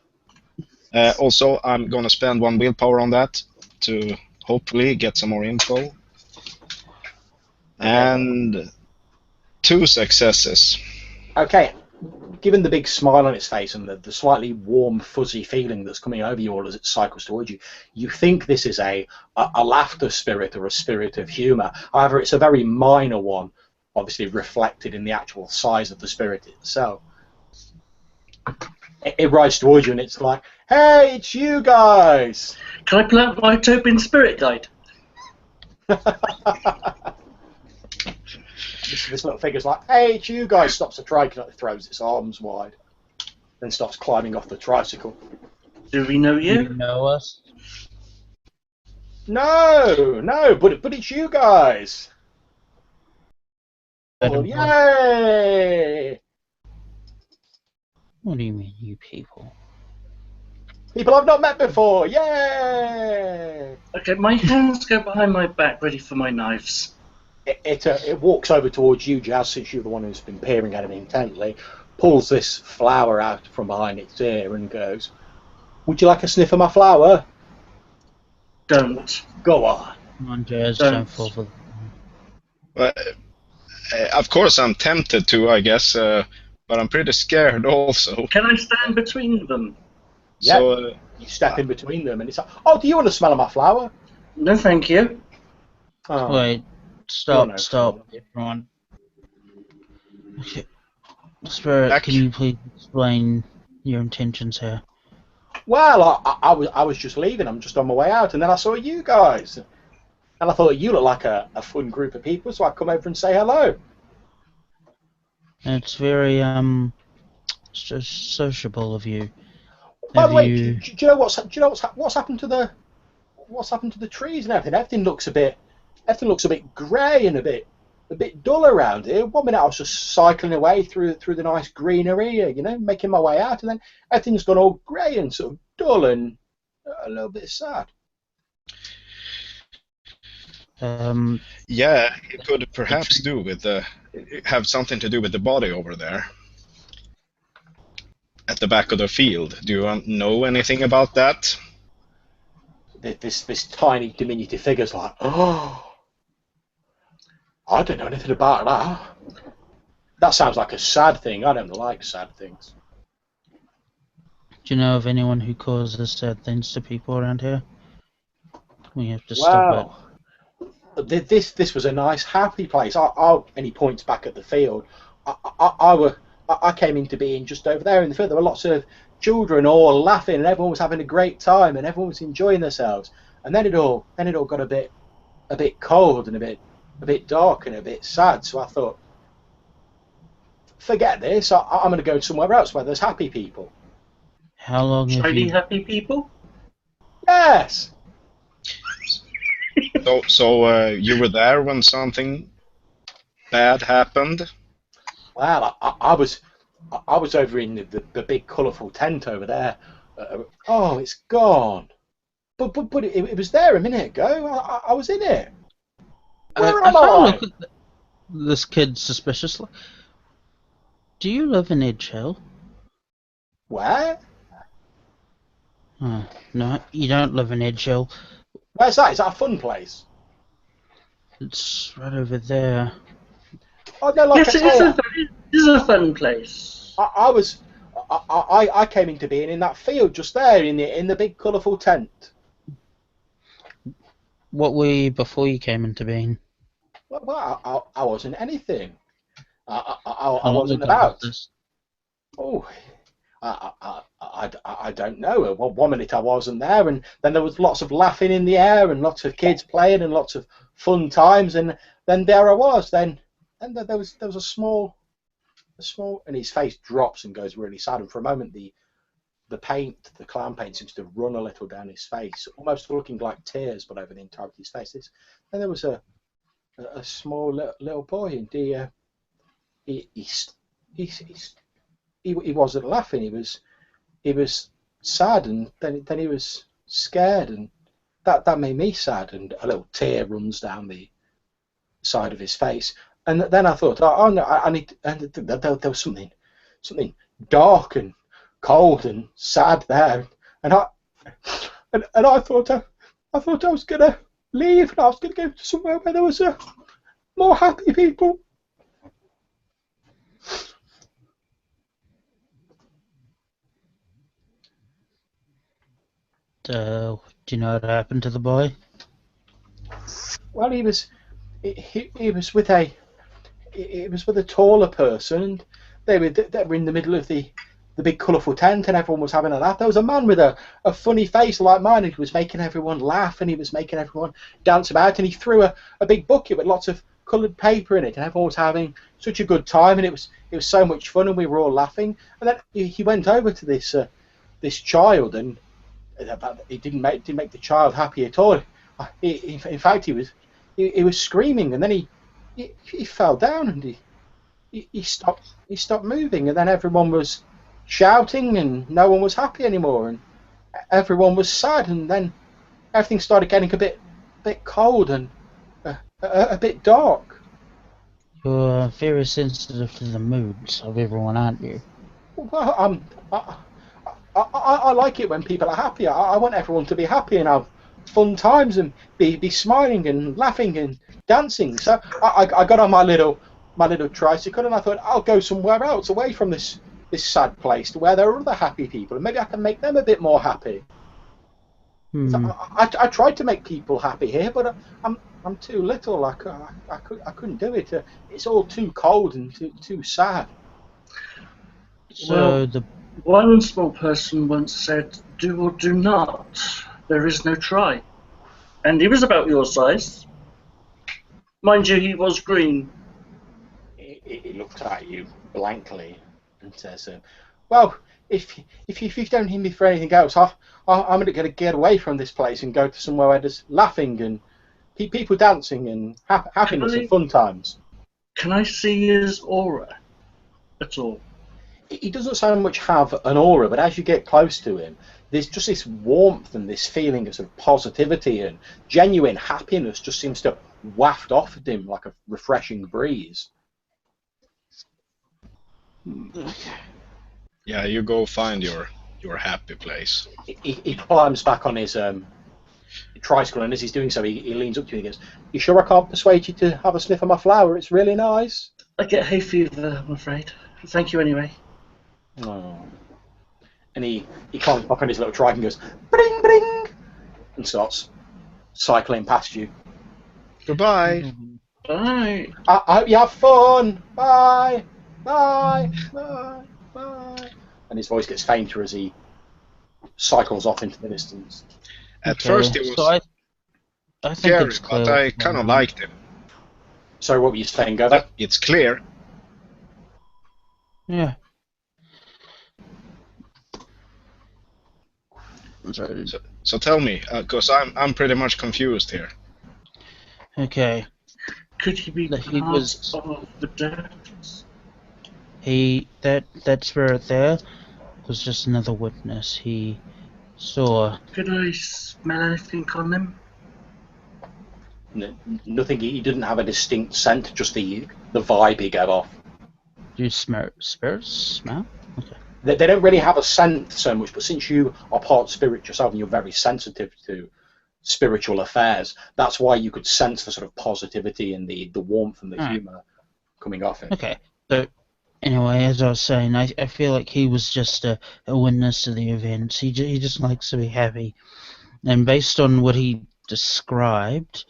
Speaker 3: Also, I'm gonna spend 1 willpower on that to hopefully get some more info. And 2 successes.
Speaker 1: Okay, given the big smile on its face and the slightly warm, fuzzy feeling that's coming over you all as it cycles towards you, you think this is a laughter spirit or a spirit of humour. However, it's a very minor one, obviously reflected in the actual size of the spirit itself. it rides towards you and it's like, hey, it's you guys.
Speaker 2: Can I pull out my Tobin spirit guide?
Speaker 1: This little figure's like, hey, it's you guys. Stops the trike, throws its arms wide, then starts climbing off the tricycle.
Speaker 2: Do we know
Speaker 4: Do you
Speaker 2: you?
Speaker 4: know us?
Speaker 1: No, but it's you guys. Well, yay!
Speaker 4: What do you mean, you people?
Speaker 1: People I've not met before, yay!
Speaker 2: Okay, my hands go behind my back, ready for my knives.
Speaker 1: It walks over towards you, Jazz, since you're the one who's been peering at it intently, pulls this flower out from behind its ear and goes, would you like a sniff of my flower?
Speaker 2: Don't.
Speaker 1: Go on.
Speaker 4: Come on, Jazz,
Speaker 2: Don't.
Speaker 4: don't fall for
Speaker 3: Well, of course, I'm tempted to, I guess, but I'm pretty scared also.
Speaker 2: Can I stand between them?
Speaker 1: Yeah.
Speaker 3: So,
Speaker 1: You step in between them and it's like, oh, do you want to smell of my flower?
Speaker 2: No, thank you.
Speaker 1: Oh.
Speaker 4: Wait,
Speaker 1: Oh, no,
Speaker 4: stop, everyone. Okay. Spirit,
Speaker 3: Back.
Speaker 4: can you please explain your intentions here?
Speaker 1: Well, I was just leaving. I'm just on my way out, and then I saw you guys, and I thought you look like a fun group of people, so I come over and say hello.
Speaker 4: It's very sociable of you.
Speaker 1: By
Speaker 4: Have
Speaker 1: the way,
Speaker 4: you?
Speaker 1: do you know what's happened to the trees and everything? Everything looks a bit grey and a bit dull around here. One minute I was just cycling away through the nice greenery, making my way out, and then everything's gone all grey and sort of dull and a little bit sad.
Speaker 3: yeah, it could perhaps do with have something to do with the body over there at the back of the field. Do you know anything about that?
Speaker 1: This tiny diminutive figure's like, oh, I don't know anything about that. That sounds like a sad thing. I don't like sad things.
Speaker 4: Do you know of anyone who causes sad things to people around here? We have to stop it.
Speaker 1: This was a nice, happy place. And he points back at the field. I came into being just over there in the field. There were lots of children all laughing, and everyone was having a great time, and everyone was enjoying themselves. And then it all got a bit cold and a bit dark and a bit sad. So I thought, forget this. I'm going to go somewhere else where there's happy people.
Speaker 4: How long have
Speaker 2: Shiny
Speaker 4: you?
Speaker 2: happy people?
Speaker 1: Yes.
Speaker 3: So you were there when something bad happened?
Speaker 1: Well, I was over in the big colourful tent over there. Oh, it's gone. But it was there a minute ago. I was in it. Where am
Speaker 4: I
Speaker 1: I?
Speaker 4: look at this kid suspiciously. Do you live in Edge Hill?
Speaker 1: Where?
Speaker 4: Oh, no, you don't live in Edge Hill.
Speaker 1: Where's that? Is that a fun place?
Speaker 4: It's right over there.
Speaker 1: Oh no, like
Speaker 2: Yes,
Speaker 1: I
Speaker 2: it is
Speaker 1: say,
Speaker 2: it is a fun place.
Speaker 1: I came into being in that field just there in the big colourful tent.
Speaker 4: What were you before you came into being?
Speaker 1: Well, I wasn't anything. I
Speaker 4: How long
Speaker 1: wasn't
Speaker 4: ago was
Speaker 1: about.
Speaker 4: this?
Speaker 1: Oh, I don't know. One minute I wasn't there, and then there was lots of laughing in the air, and lots of kids playing, and lots of fun times, and then there I was. Then there was a small, and his face drops and goes really sad, and for a moment the clown paint seems to run a little down his face, almost looking like tears, but over the entirety of his face. Then there was a small little boy, and he wasn't laughing. He was sad, and then he was scared, and that made me sad, and a little tear runs down the side of his face. And then I thought, oh no, I need. And there was something dark and cold and sad there, and I thought I was gonna leave, and I was gonna go to somewhere where there was more happy people.
Speaker 4: Do you know what happened to the boy?
Speaker 1: Well, he was with a taller person, and they were in the middle of the big colourful tent and everyone was having a laugh. There was a man with a funny face like mine, and he was making everyone laugh and he was making everyone dance about, and he threw a big bucket with lots of coloured paper in it, and everyone was having such a good time, and it was so much fun, and we were all laughing. And then he went over to this child, and it didn't make the child happy at all. In fact, he was screaming, and then he fell down, and he stopped moving, and then everyone was shouting, and no one was happy anymore, and everyone was sad, and then everything started getting a bit cold and a bit dark.
Speaker 4: You're very sensitive to the moods of everyone, aren't you?
Speaker 1: Well, I like it when people are happy. I want everyone to be happy and have fun times and be smiling and laughing and dancing. So I got on my little tricycle, and I thought I'll go somewhere else away from this sad place to where there are other happy people, and maybe I can make them a bit more happy. So I tried to make people happy here, but I'm too little. I couldn't do it. It's all too cold and too sad.
Speaker 4: So
Speaker 2: one small person once said, "Do or do not. There is no try." And he was about your size. Mind you, he was green.
Speaker 1: He looked at you blankly and says, "Well, if you don't need me for anything else, I'm going to get away from this place and go to somewhere where there's laughing and people dancing and happiness and fun times."
Speaker 2: Can I see his aura at all?
Speaker 1: He doesn't so much have an aura, but as you get close to him, there's just this warmth and this feeling of sort of positivity and genuine happiness just seems to waft off at him like a refreshing breeze.
Speaker 3: Yeah, you go find your happy place.
Speaker 1: He climbs back on his tricycle, and as he's doing so, he leans up to you and he goes, "You sure I can't persuade you to have a sniff of my flower? It's really nice."
Speaker 2: I get hay fever, I'm afraid. Thank you anyway.
Speaker 1: Oh. And he climbs back on his little trike and goes, "Bring, bring," and starts cycling past you.
Speaker 3: Goodbye.
Speaker 2: Bye.
Speaker 1: I hope you have fun. Bye. Bye. Bye. Bye. And his voice gets fainter as he cycles off into the distance.
Speaker 3: At first it was
Speaker 4: So I think
Speaker 3: scary,
Speaker 4: it's clear.
Speaker 3: but I kind of liked him.
Speaker 1: So what were you saying, Gova?
Speaker 3: It's clear.
Speaker 4: Yeah.
Speaker 3: So tell me, because I'm pretty much confused here.
Speaker 4: Okay.
Speaker 2: Could he be
Speaker 4: He
Speaker 2: part
Speaker 4: was-
Speaker 2: of the deaths?
Speaker 4: That spirit there was just another witness. He saw.
Speaker 2: Could I smell anything on him?
Speaker 1: Nothing. He didn't have a distinct scent. Just the vibe he gave off.
Speaker 4: Do you smell spirits? Smell? Okay.
Speaker 1: They don't really have a scent so much, but since you are part spirit yourself and you're very sensitive to spiritual affairs, that's why you could sense the sort of positivity and the warmth and the humour coming off it.
Speaker 4: Okay. So anyway, as I was saying, I feel like he was just a witness to the events. He just likes to be happy, and based on what he described,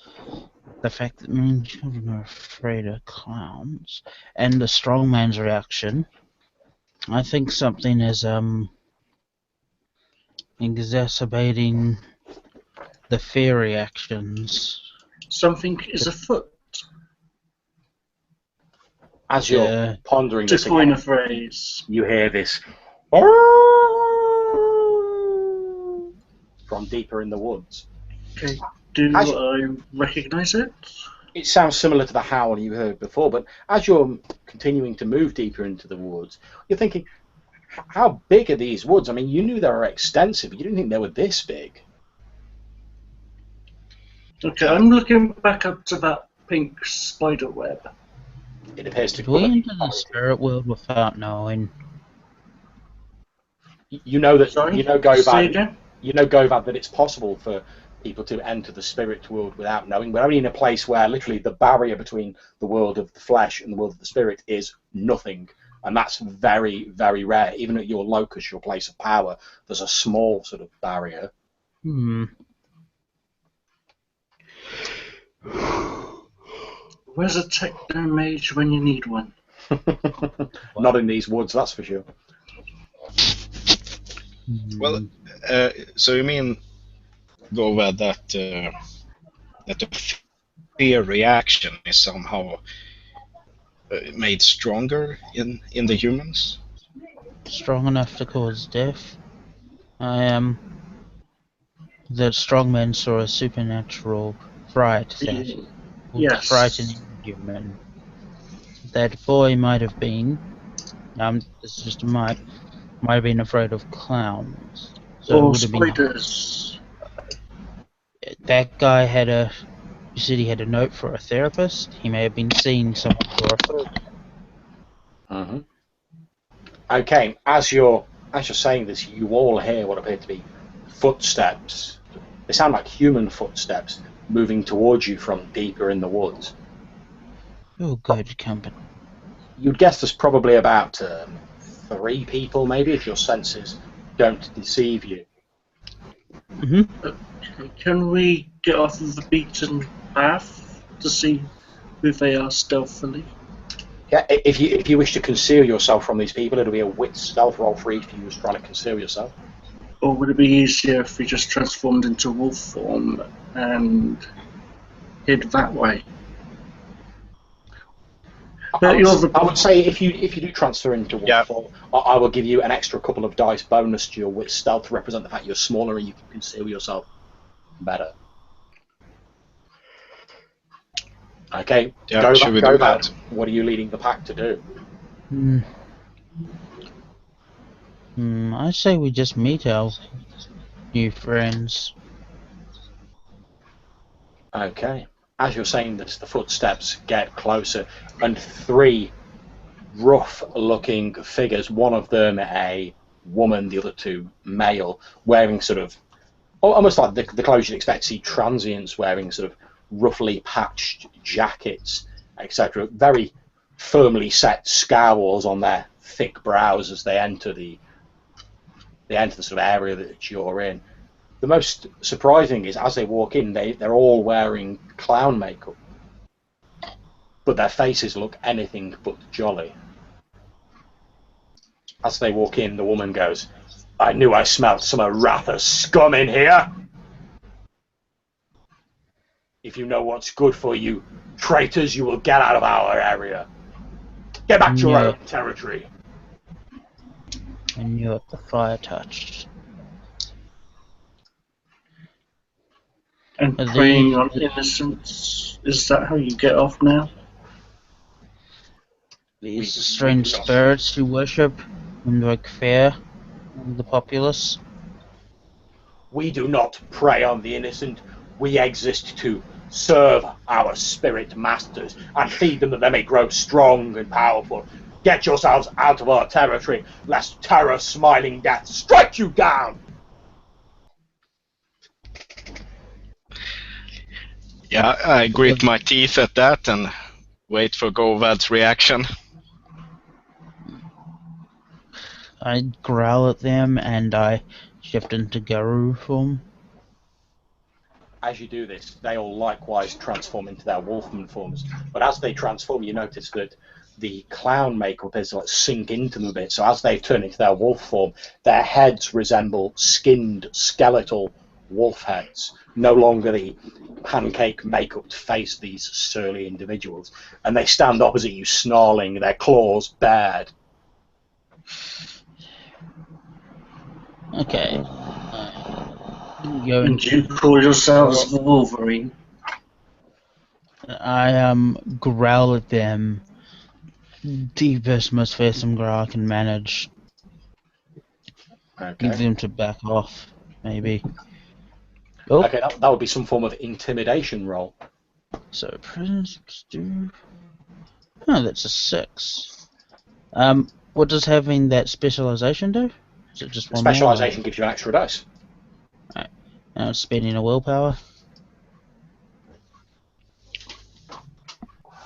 Speaker 4: the fact that many children are afraid of clowns, and the strongman's reaction, I think something is exacerbating the fear reactions.
Speaker 2: Something is afoot.
Speaker 1: As you're pondering
Speaker 2: To
Speaker 1: this
Speaker 2: coin
Speaker 1: again,
Speaker 2: a phrase.
Speaker 1: you hear this from deeper in the woods.
Speaker 2: Okay. Do I recognise it?
Speaker 1: It sounds similar to the howl you heard before, but as you're continuing to move deeper into the woods, you're thinking, how big are these woods? I mean, you knew they were extensive, but you didn't think they were this big.
Speaker 2: Okay, I'm looking back up to that pink spider web.
Speaker 1: It appears to
Speaker 4: Did we
Speaker 1: cover
Speaker 4: enter the spirit world without knowing?
Speaker 1: You know that.
Speaker 2: Sorry?
Speaker 1: You know,
Speaker 2: Say
Speaker 1: Govad.
Speaker 2: again?
Speaker 1: You know, Govad, that it's possible for people to enter the spirit world without knowing. We're only in a place where literally the barrier between the world of the flesh and the world of the spirit is nothing, and that's very, very rare. Even at your locus, your place of power, there's a small sort of barrier.
Speaker 2: Where's a techno mage when you need one?
Speaker 1: Not in these woods, that's for sure.
Speaker 3: Well, so you mean, Gova, that the fear reaction is somehow made stronger in the humans?
Speaker 4: Strong enough to cause death. That strongman saw a supernatural fright that would
Speaker 2: Yes.
Speaker 4: frighten any human. That boy might have been, this is just a might have been afraid of clowns. So it
Speaker 2: Or
Speaker 4: would have been.
Speaker 2: spiders.
Speaker 4: That guy you said he had a note for a therapist? He may have been seeing someone for a food.
Speaker 1: Okay, as you're saying this, you all hear what appear to be footsteps. They sound like human footsteps moving towards you from deeper in the woods.
Speaker 4: Oh, good company.
Speaker 1: You'd guess there's probably about 3 people, maybe, if your senses don't deceive you.
Speaker 2: Can we get off of the beaten path to see who they are stealthily?
Speaker 1: Yeah, if you wish to conceal yourself from these people, it'll be a wit stealth roll for each of you who's trying to conceal yourself.
Speaker 2: Or would it be easier if we just transformed into wolf form and hid that way?
Speaker 1: I would say if you do transfer into wolf form, I will give you an extra couple of dice bonus to your wit stealth to represent the fact you're smaller and you can conceal yourself better. Okay,
Speaker 3: yeah,
Speaker 1: go back. What are you leading the pack to do?
Speaker 4: I say we just meet our new friends.
Speaker 1: Okay. As you're saying this, the footsteps get closer, and 3 rough-looking figures, one of them a woman, the other 2 male, wearing sort of, almost like the clothes you'd expect to see transients wearing, sort of roughly patched jackets, etc. Very firmly set scowls on their thick brows as they enter the sort of area that you're in. The most surprising is as they walk in, they're all wearing clown makeup, but their faces look anything but jolly. As they walk in, the woman goes, "I knew I smelled some Uratha scum in here. If you know what's good for you, traitors, you will get out of our area. Get back to your own territory."
Speaker 4: I knew it, the fire touched.
Speaker 2: And preying on innocents, is that how you get off now?
Speaker 4: These strange spirits you worship invoke fear of the populace.
Speaker 1: We do not prey on the innocent. We exist to serve our spirit masters and feed them that they may grow strong and powerful. Get yourselves out of our territory, lest terror smiling death strike you down.
Speaker 3: Yeah, I grit my teeth at that and wait for Govad's reaction.
Speaker 4: I growl at them and I shift into Garou form.
Speaker 1: As you do this, they all likewise transform into their wolfman forms. But as they transform, you notice that the clown makeup is like sink into them a bit. So as they turn into their wolf form, their heads resemble skinned, skeletal wolf heads. No longer the pancake makeup to face these surly individuals. And they stand opposite you, snarling, their claws bared.
Speaker 4: Okay.
Speaker 2: And you call yourselves Wolverine?
Speaker 4: I growl at them. Deepest, most fearsome growl I can manage.
Speaker 1: Okay.
Speaker 4: Give them to back off, maybe. Oh.
Speaker 1: Okay, that would be some form of intimidation roll.
Speaker 4: So prisoners do. Oh, that's a 6. What does having that specialization do? Is it just one
Speaker 1: Specialization gives you an extra dice.
Speaker 4: Right. Now it's spending a willpower.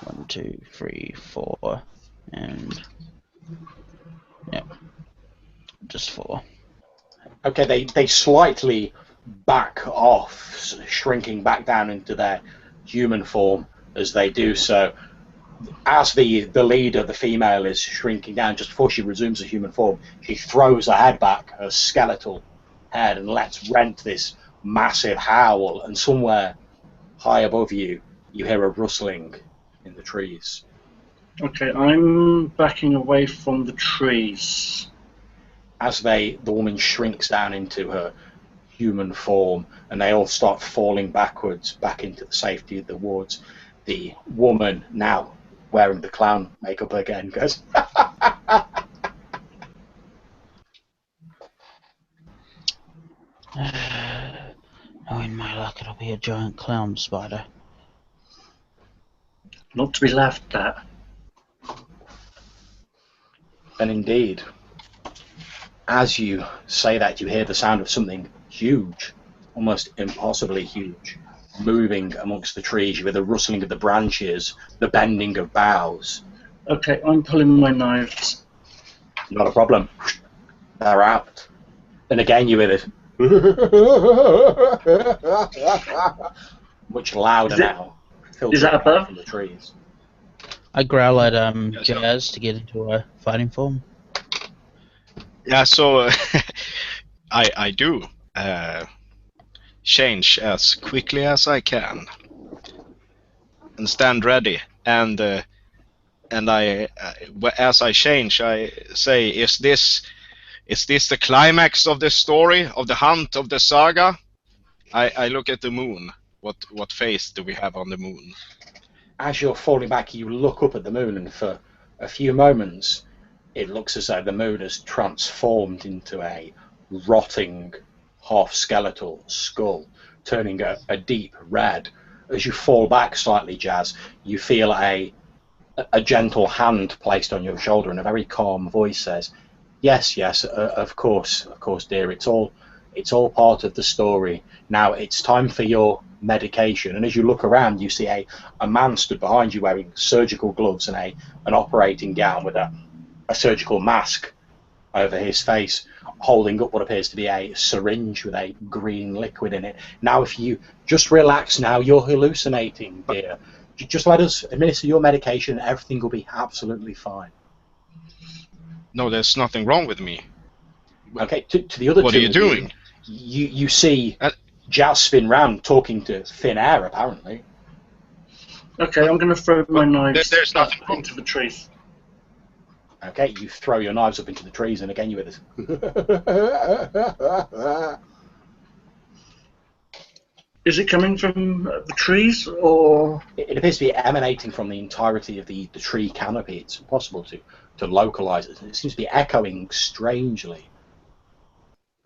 Speaker 4: 1, 2, 3, 4, and yep, just 4.
Speaker 1: Okay, they slightly back off, shrinking back down into their human form as they do so. as the leader, the female, is shrinking down, just before she resumes her human form, she throws her head back, her skeletal head, and lets rent this massive howl. And somewhere high above you, you hear a rustling in the trees.
Speaker 2: Okay, I'm backing away from the trees.
Speaker 1: As the woman shrinks down into her human form, and they all start falling backwards back into the safety of the woods, the woman, now wearing the clown makeup again, goes,
Speaker 4: Knowing my luck, it'll be a giant clown spider.
Speaker 2: Not to be laughed at.
Speaker 1: and indeed, as you say that, you hear the sound of something huge, almost impossibly huge, moving amongst the trees. You hear the rustling of the branches, the bending of boughs.
Speaker 2: Okay, I'm pulling my knives.
Speaker 1: Not a problem. They're out. And again you hear this much louder now.
Speaker 2: Is that above?
Speaker 1: From the trees.
Speaker 4: I growl at Jazz to get into a fighting form.
Speaker 3: Yeah, so I do change as quickly as I can and stand ready. And I, as I change, I say, "Is this the climax of the story, of the hunt, of the saga?" I look at the moon. What face do we have on the moon?
Speaker 1: As you're falling back, you look up at the moon, and for a few moments, it looks as though the moon has transformed into a rotting, half-skeletal skull, turning a deep red. As you fall back slightly, Jazz, you feel a gentle hand placed on your shoulder, and a very calm voice says, "Yes, of course, dear. It's all part of the story. Now it's time for your medication." And as you look around, you see a man stood behind you wearing surgical gloves and an operating gown with a surgical mask over his face, holding up what appears to be a syringe with a green liquid in it. "Now, if you just relax now, you're hallucinating, dear. Just let us administer your medication and everything will be absolutely fine."
Speaker 3: No, there's nothing wrong with me.
Speaker 1: Okay, to the other two.
Speaker 3: What are you doing?
Speaker 1: You see Jazz spin round talking to thin air, apparently.
Speaker 2: Okay, I'm going to throw my knives
Speaker 3: there's nothing wrong.
Speaker 2: into the trees.
Speaker 1: Okay, you throw your knives up into the trees, and again you hear this.
Speaker 2: Is it coming from the trees, or...?
Speaker 1: It appears to be emanating from the entirety of the tree canopy. It's impossible to localise it. It seems to be echoing strangely.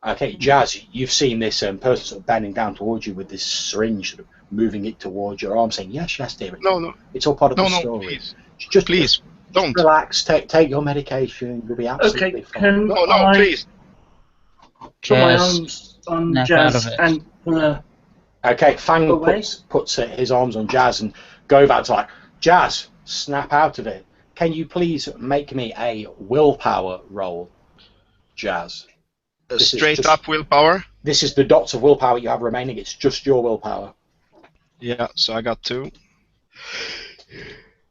Speaker 1: Okay, Jazz, you've seen this person sort of bending down towards you with this syringe, sort of moving it towards your arm, saying, "Yes, dear.
Speaker 3: No.
Speaker 1: It's all part of the
Speaker 3: No,
Speaker 1: story.
Speaker 3: please.
Speaker 1: Just
Speaker 3: Don't.
Speaker 1: relax. Take your medication. You'll be absolutely fine."
Speaker 3: No, please.
Speaker 2: Put my
Speaker 4: Jazz,
Speaker 2: arms on
Speaker 4: snap
Speaker 2: Jazz
Speaker 4: out of it.
Speaker 2: and pull her.
Speaker 1: Okay, Fang
Speaker 2: Away.
Speaker 1: puts his arms on Jazz, and Govad's like, "Jazz, snap out of it. Can you please make me a willpower roll, Jazz?"
Speaker 3: Straight up willpower.
Speaker 1: This is the dots of willpower you have remaining. It's just your willpower.
Speaker 3: Yeah, so I got 2.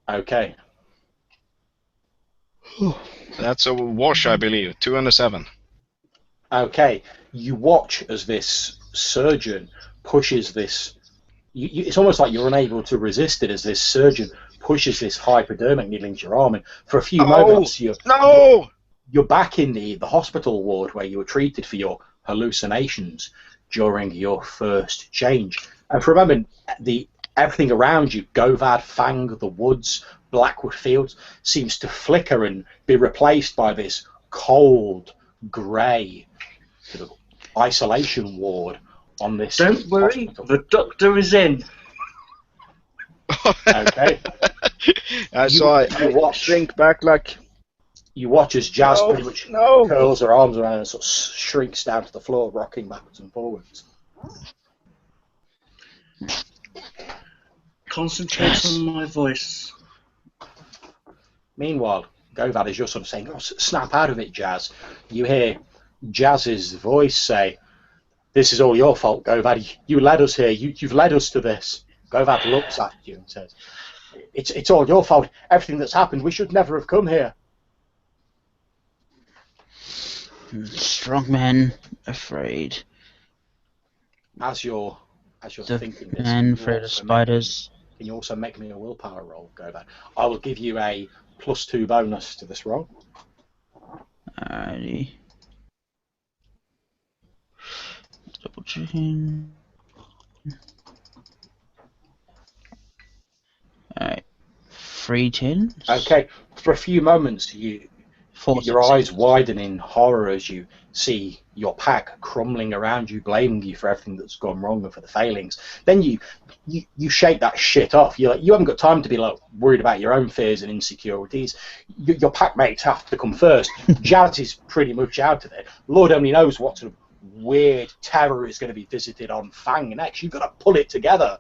Speaker 1: Okay.
Speaker 3: That's a wash, I believe. 2 and a 7.
Speaker 1: Okay. You watch as this surgeon pushes this. It's almost like you're unable to resist it as this surgeon pushes this hypodermic needle into your arm, and for a few moments you're back in the hospital ward where you were treated for your hallucinations during your first change. And for a moment, everything around you, Govad, Fang, the woods, Blackwood Fields, seems to flicker and be replaced by this cold, grey sort of isolation ward on this.
Speaker 2: Don't worry,
Speaker 1: hospital.
Speaker 2: the doctor is in.
Speaker 1: Okay.
Speaker 3: I shrink back like...
Speaker 1: You watch as Jazz pretty much
Speaker 3: No.
Speaker 1: curls her arms around and sort of shrinks down to the floor, rocking backwards and forwards.
Speaker 2: Concentrate on my voice.
Speaker 1: Meanwhile, Govad is just sort of saying, "Oh, snap out of it, Jazz." You hear Jazz's voice say, "This is all your fault, Govad. You led us here. You've led us to this." Govad looks at you and says, It's all your fault. Everything that's happened, we should never have come here.
Speaker 4: Strong man afraid.
Speaker 1: As you're
Speaker 4: The
Speaker 1: thinking this,
Speaker 4: man afraid of spiders.
Speaker 1: Can you also make me a willpower roll, Govan? I will give you a +2 bonus to this roll.
Speaker 4: Alrighty. Double checking. Alright. 3 10s.
Speaker 1: Okay. For a few moments, your eyes widen in horror as you see your pack crumbling around you, blaming you for everything that's gone wrong and for the failings. Then you shake that shit off. You haven't got time to be like worried about your own fears and insecurities. Your pack mates have to come first. Jazz is pretty much out of it. Lord only knows what sort of weird terror is going to be visited on Fang next. You've got to pull it together.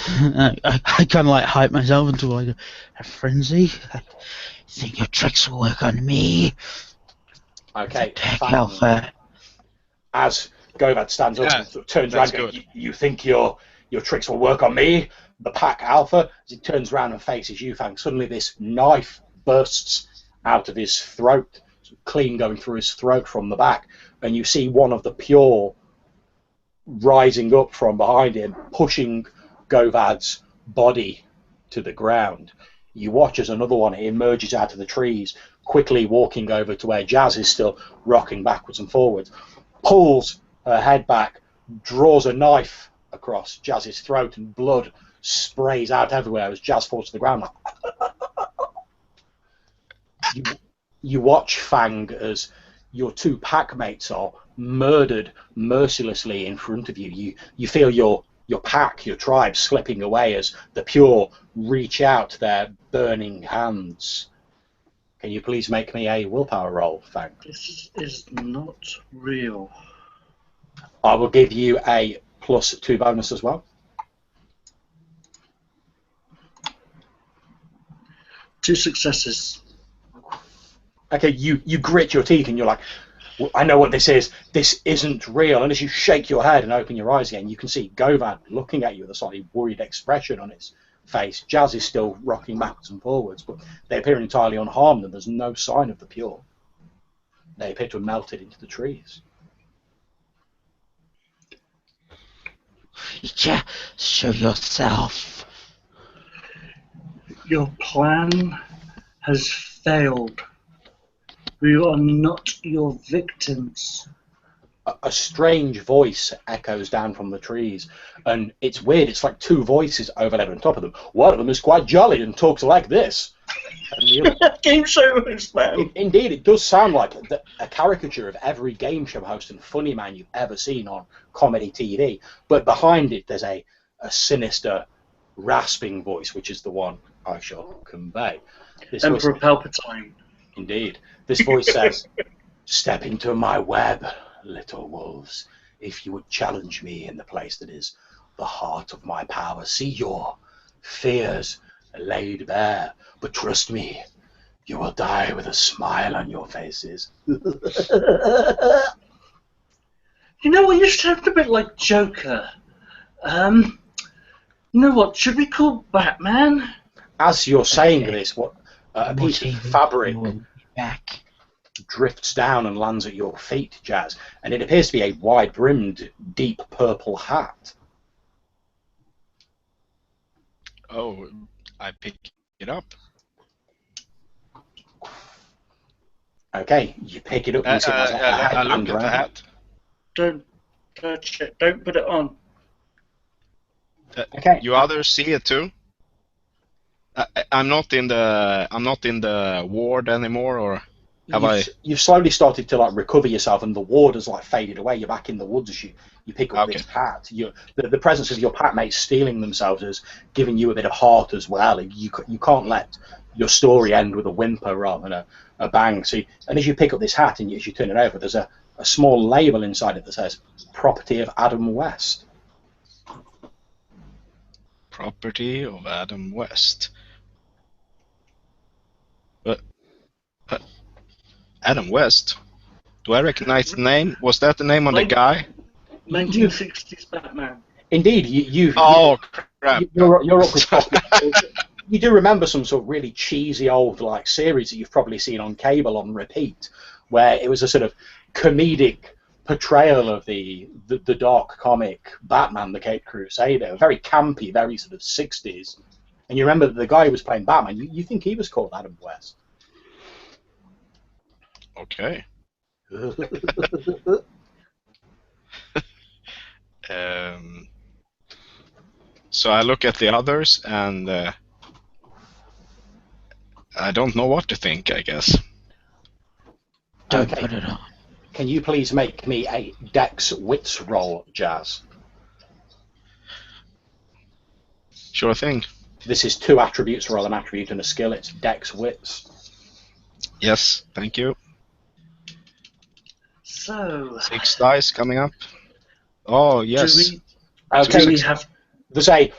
Speaker 4: I kind of like hype myself into like a frenzy. I think your tricks will work on me.
Speaker 1: Okay,
Speaker 4: Fang Alpha.
Speaker 1: As Govad stands up and sort of turns around and goes, you think your tricks will work on me? The pack Alpha, as he turns around and faces you, Fang, suddenly this knife bursts out of his throat, clean going through his throat from the back, and you see one of the pure rising up from behind him, pushing Govad's body to the ground. You watch as another one emerges out of the trees, quickly walking over to where Jazz is still rocking backwards and forwards, pulls her head back, draws a knife across Jazz's throat, and blood sprays out everywhere as Jazz falls to the ground. You watch Fang as your two pack mates are murdered mercilessly in front of you. You feel your pack, your tribe, slipping away as the pure reach out their burning hands. Can you please make me a willpower roll, Fang?
Speaker 2: This is not real.
Speaker 1: I will give you a +2 bonus as well.
Speaker 2: 2 successes.
Speaker 1: Okay, you grit your teeth and you're like, well, I know what this is. This isn't real. And as you shake your head and open your eyes again, you can see Govan looking at you with a slightly worried expression on his face. Jazz is still rocking backwards and forwards, but they appear entirely unharmed and there's no sign of the pure. They appear to have melted into the trees.
Speaker 4: Yeah, show yourself.
Speaker 2: Your plan has failed. We are not your victims.
Speaker 1: A strange voice echoes down from the trees, and it's weird. It's like two voices overlaid on top of them. One of them is quite jolly and talks like this. And the other...
Speaker 2: Game show host, man.
Speaker 1: Indeed, it does sound like a caricature of every game show host and funny man you've ever seen on comedy TV. But behind it, there's a sinister, rasping voice, which is the one I shall convey. This
Speaker 2: Emperor Palpatine.
Speaker 1: Indeed. This voice says, "Step into my web, little wolves. If you would challenge me in the place that is the heart of my power, see your fears laid bare. But trust me, you will die with a smile on your faces."
Speaker 2: You know what? You sound a bit like Joker. You know what? Should we call Batman?
Speaker 1: As you're saying this, a piece of fabric
Speaker 4: back
Speaker 1: drifts down and lands at your feet, Jazz, and it appears to be a wide-brimmed, deep purple hat.
Speaker 3: Oh, I pick it up.
Speaker 1: Okay, you pick it up and see it has a
Speaker 3: I
Speaker 1: headband
Speaker 3: look at the
Speaker 1: around it.
Speaker 3: hat.
Speaker 2: Don't touch it. Don't put it on.
Speaker 1: Okay.
Speaker 3: You others see it too? I'm not in the ward anymore, or have
Speaker 1: You've slowly started to like recover yourself, and the ward has like faded away. You're back in the woods as you pick up this hat. The presence of your pack mates stealing themselves has given you a bit of heart as well. You can't let your story end with a whimper rather than a bang. So, and as you pick up this hat and as you turn it over, there's a small label inside it that says "Property of Adam West."
Speaker 3: Property of Adam West. But Adam West? Do I recognize the name? Was that the name on the guy?
Speaker 2: 1960s Batman.
Speaker 1: Indeed, you
Speaker 3: Oh crap.
Speaker 1: You're up with Poppy. You do remember some sort of really cheesy old like series that you've probably seen on cable on repeat, where it was a sort of comedic portrayal of the dark comic Batman, the Caped Crusader, very campy, very sort of 60s. And you remember that the guy who was playing Batman, you think he was called Adam West.
Speaker 3: Okay. So I look at the others, and I don't know what to think, I guess.
Speaker 4: Don't
Speaker 1: Okay.
Speaker 4: put it on.
Speaker 1: Can you please make me a Dex Wits roll, Jazz?
Speaker 3: Sure thing.
Speaker 1: This is 2 attributes, roll an attribute and a skill. It's Dex Wits.
Speaker 3: Yes, thank you.
Speaker 2: So,
Speaker 3: 6 dice coming up. Oh, yes.
Speaker 1: Okay.
Speaker 2: do we have...
Speaker 1: There's a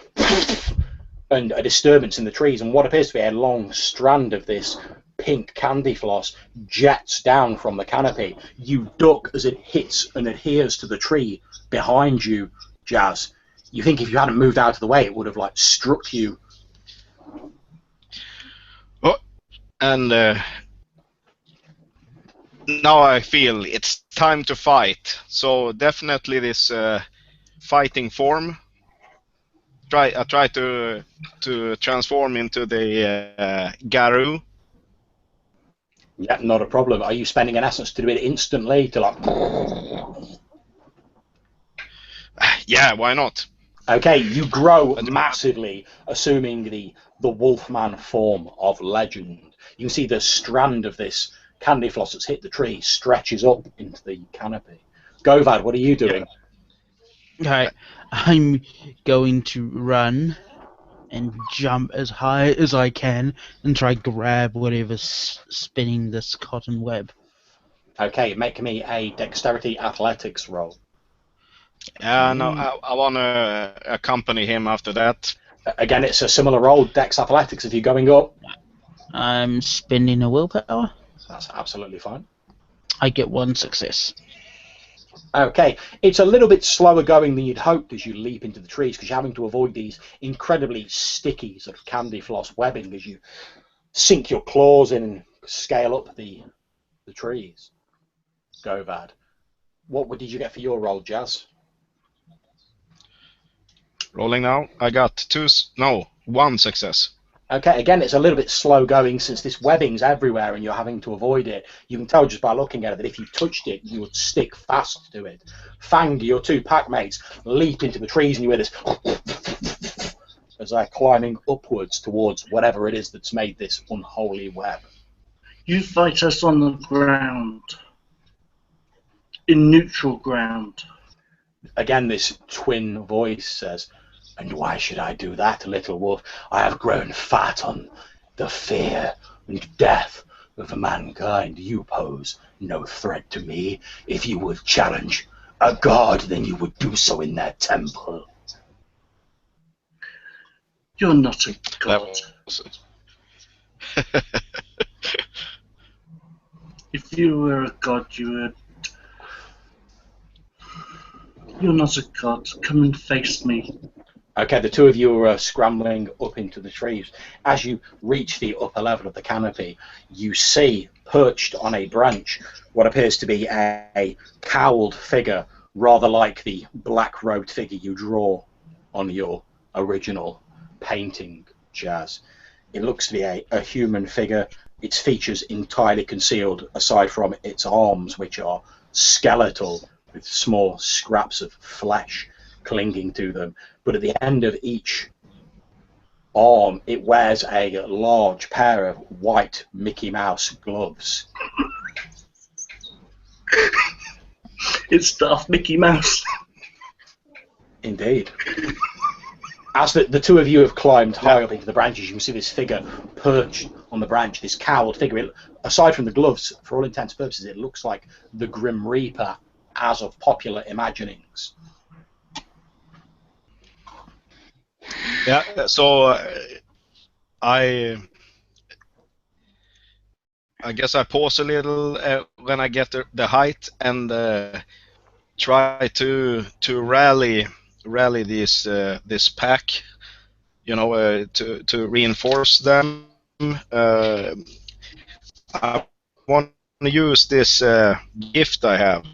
Speaker 1: and a disturbance in the trees, and what appears to be a long strand of this pink candy floss jets down from the canopy. You duck as it hits and adheres to the tree behind you, Jazz. You think if you hadn't moved out of the way, it would have like struck you.
Speaker 3: Oh, and now I feel it's time to fight. So definitely this fighting form. I try to transform into the Garou.
Speaker 1: Yeah, not a problem. Are you spending an essence to do it instantly? To like.
Speaker 3: Yeah, why not?
Speaker 1: Okay, you grow massively, assuming the Wolfman form of legend. You can see the strand of this candy floss that's hit the tree stretches up into the canopy. Govad, what are you doing?
Speaker 4: Okay, I'm going to run and jump as high as I can and try grab whatever's spinning this cotton web.
Speaker 1: Okay, make me a dexterity athletics roll.
Speaker 3: No, I want to accompany him after that.
Speaker 1: Again, it's a similar roll, dex athletics, if you're going up.
Speaker 4: I'm spending a willpower.
Speaker 1: That's absolutely fine.
Speaker 4: I get 1 success.
Speaker 1: Okay, it's a little bit slower going than you'd hoped as you leap into the trees because you're having to avoid these incredibly sticky sort of candy floss webbing as you sink your claws in and scale up the trees. Govad. What did you get for your roll, Jazz?
Speaker 3: Rolling now. I got 1 success.
Speaker 1: Okay, again, it's a little bit slow going since this webbing's everywhere and you're having to avoid it. You can tell just by looking at it that if you touched it, you would stick fast to it. Fang, your 2 pack mates leap into the trees and you hear this as they're climbing upwards towards whatever it is that's made this unholy web.
Speaker 2: You fight us on the ground. In neutral ground.
Speaker 1: Again, this twin voice says, "And why should I do that, little wolf? I have grown fat on the fear and death of mankind. You pose no threat to me. If you would challenge a god, then you would do so in their temple."
Speaker 2: You're not a god. If you were a god, you would... You're not a god. Come and face me.
Speaker 1: Okay, the 2 of you are scrambling up into the trees. As you reach the upper level of the canopy, you see, perched on a branch, what appears to be a cowled figure, rather like the black-robed figure you draw on your original painting, Jazz. It looks to be a human figure, its features entirely concealed, aside from its arms, which are skeletal, with small scraps of flesh clinging to them. But at the end of each arm, it wears a large pair of white Mickey Mouse gloves.
Speaker 2: It's Darth Mickey Mouse.
Speaker 1: Indeed. As the 2 of you have climbed high up into the branches, you can see this figure perched on the branch, this cowled figure. Aside from the gloves, for all intents and purposes, it looks like the Grim Reaper as of popular imaginings.
Speaker 3: Yeah, so I guess I pause a little when I get the height and try to rally this pack you know, to reinforce them. I want to use this gift I have.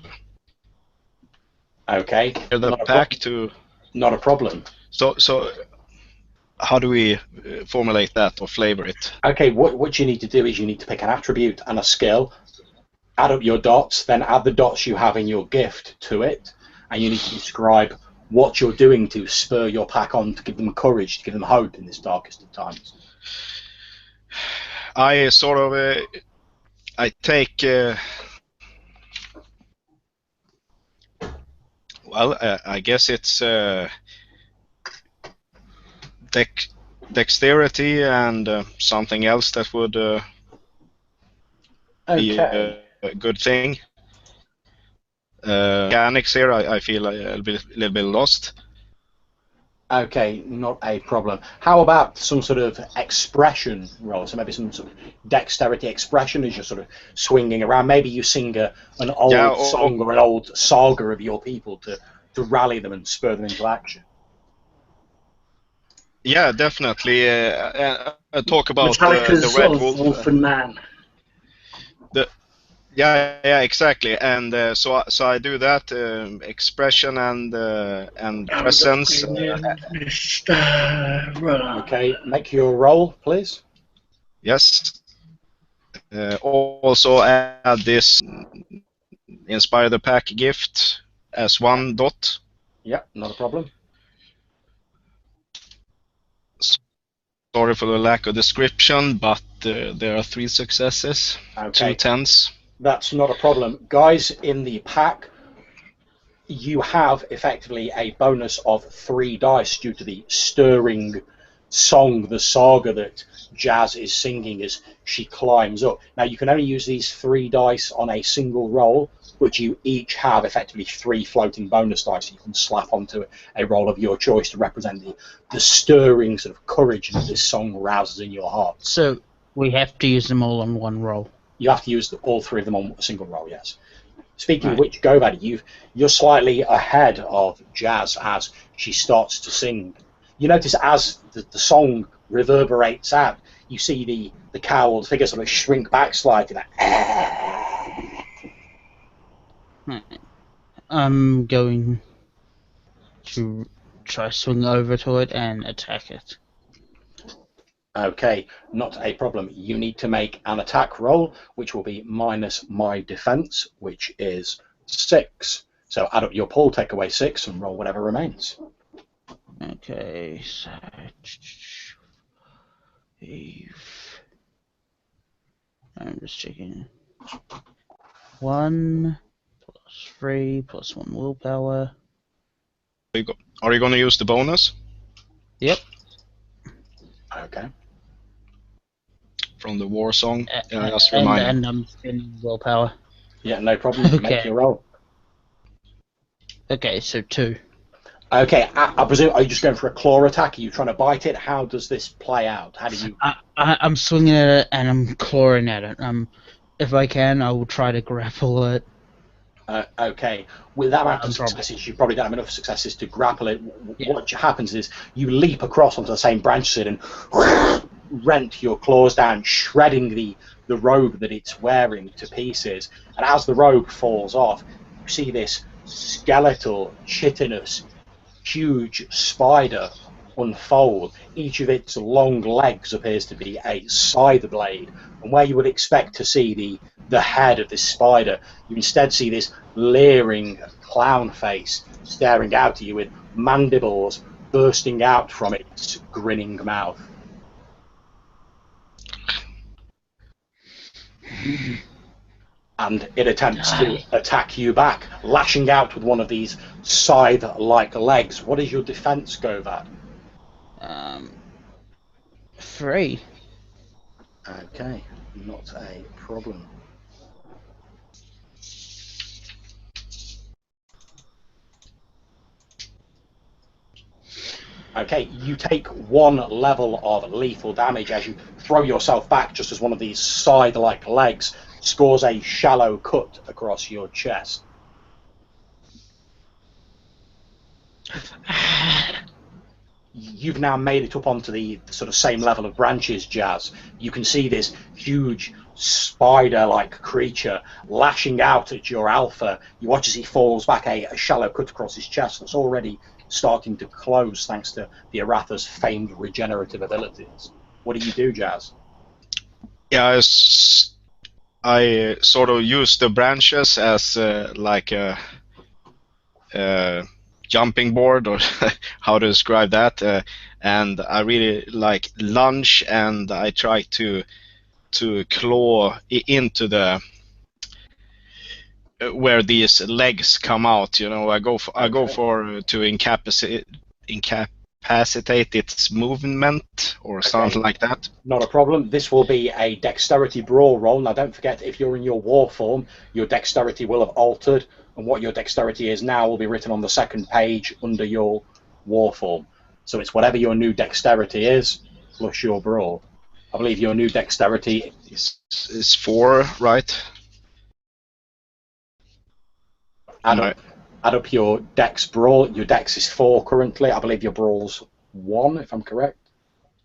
Speaker 1: Okay.
Speaker 3: The pack to.
Speaker 1: Not a problem.
Speaker 3: So how do we formulate that or flavor it?
Speaker 1: Okay, what you need to do is you need to pick an attribute and a skill, add up your dots, then add the dots you have in your gift to it, and you need to describe what you're doing to spur your pack on, to give them courage, to give them hope in this darkest of times.
Speaker 3: I sort of I take well, I guess it's dexterity and something else that would be a good thing. Mechanics here, I feel a little bit lost.
Speaker 1: Okay, not a problem. How about some sort of expression roll? So maybe some sort of dexterity expression as you're sort of swinging around. Maybe you sing an old song or an old saga of your people to rally them and spur them into action.
Speaker 3: Yeah, definitely. Talk about the Red Wolf
Speaker 2: and Man.
Speaker 3: Yeah, exactly. And so I do that expression and presence.
Speaker 1: Okay, make your roll, please.
Speaker 3: Yes. Also add this inspire the pack gift as 1 dot.
Speaker 1: Yeah, not a problem.
Speaker 3: Sorry for the lack of description, but there are 3 successes,
Speaker 1: okay.
Speaker 3: 2 10s.
Speaker 1: That's not a problem. Guys in the pack, you have effectively a bonus of 3 dice due to the stirring song, the saga that Jazz is singing as she climbs up. Now, you can only use these 3 dice on a single roll, but you each have effectively 3 floating bonus dice you can slap onto a roll of your choice to represent the stirring sort of courage that this song rouses in your heart.
Speaker 4: So we have to use them all on one roll.
Speaker 1: You have to use all 3 of them on a single roll, yes. Speaking of which, Govad, you're slightly ahead of Jazz as she starts to sing. You notice as the song reverberates out, you see the cowled figure sort of shrink back slightly.
Speaker 4: I'm going to try swing over to it and attack it.
Speaker 1: Okay, not a problem. You need to make an attack roll, which will be minus my defense, which is 6. So add up your pull, take away 6, and roll whatever remains.
Speaker 4: Okay, so I'm just checking. 1 plus 3 plus 1 willpower.
Speaker 3: Are you going to use the bonus?
Speaker 4: Yep.
Speaker 1: Okay.
Speaker 3: From the war song. Just remind
Speaker 4: and I'm spending willpower.
Speaker 1: Yeah, no problem.
Speaker 4: Okay.
Speaker 1: Make your roll.
Speaker 4: Okay, so 2.
Speaker 1: Okay, I presume, are you just going for a claw attack? Are you trying to bite it? How does this play out? How do you...
Speaker 4: I'm swinging at it and I'm clawing at it. If I can, I will try to grapple it.
Speaker 1: Okay, with that amount of successes, you probably don't have enough successes to grapple it. Yeah. What happens is you leap across onto the same branch as it and rent your claws down, shredding the robe that it's wearing to pieces. And as the robe falls off, you see this skeletal, chitinous, huge spider unfold. Each of its long legs appears to be a scythe blade, and where you would expect to see the head of this spider, you instead see this leering clown face staring out at you with mandibles bursting out from its grinning mouth. And it attempts to attack you back, lashing out with one of these scythe-like legs. What is your defense, Govad?
Speaker 4: 3.
Speaker 1: Okay, not a problem. Okay, you take 1 level of lethal damage as you throw yourself back just as one of these scythe-like legs scores a shallow cut across your chest. you've now made it up onto the sort of same level of branches, Jazz. You can see this huge spider-like creature lashing out at your alpha. You watch as he falls back, a shallow cut across his chest that's already starting to close thanks to the Uratha's famed regenerative abilities. What do you do, Jazz?
Speaker 3: Yeah, I sort of use the branches as like a jumping board, or how to describe that, and I really like lunge, and I try to claw into the where these legs come out. I go for to incapacitate its movement or something like that.
Speaker 1: Not a problem. This will be a dexterity brawl roll. Now, don't forget, if you're in your war form, your dexterity will have altered, and what your dexterity is now will be written on the second page under your war form. So it's whatever your new dexterity is plus your brawl. I believe your new dexterity
Speaker 3: is 4, right?
Speaker 1: Add up your dex brawl. Your dex is 4 currently. I believe your brawl's 1, if I'm correct.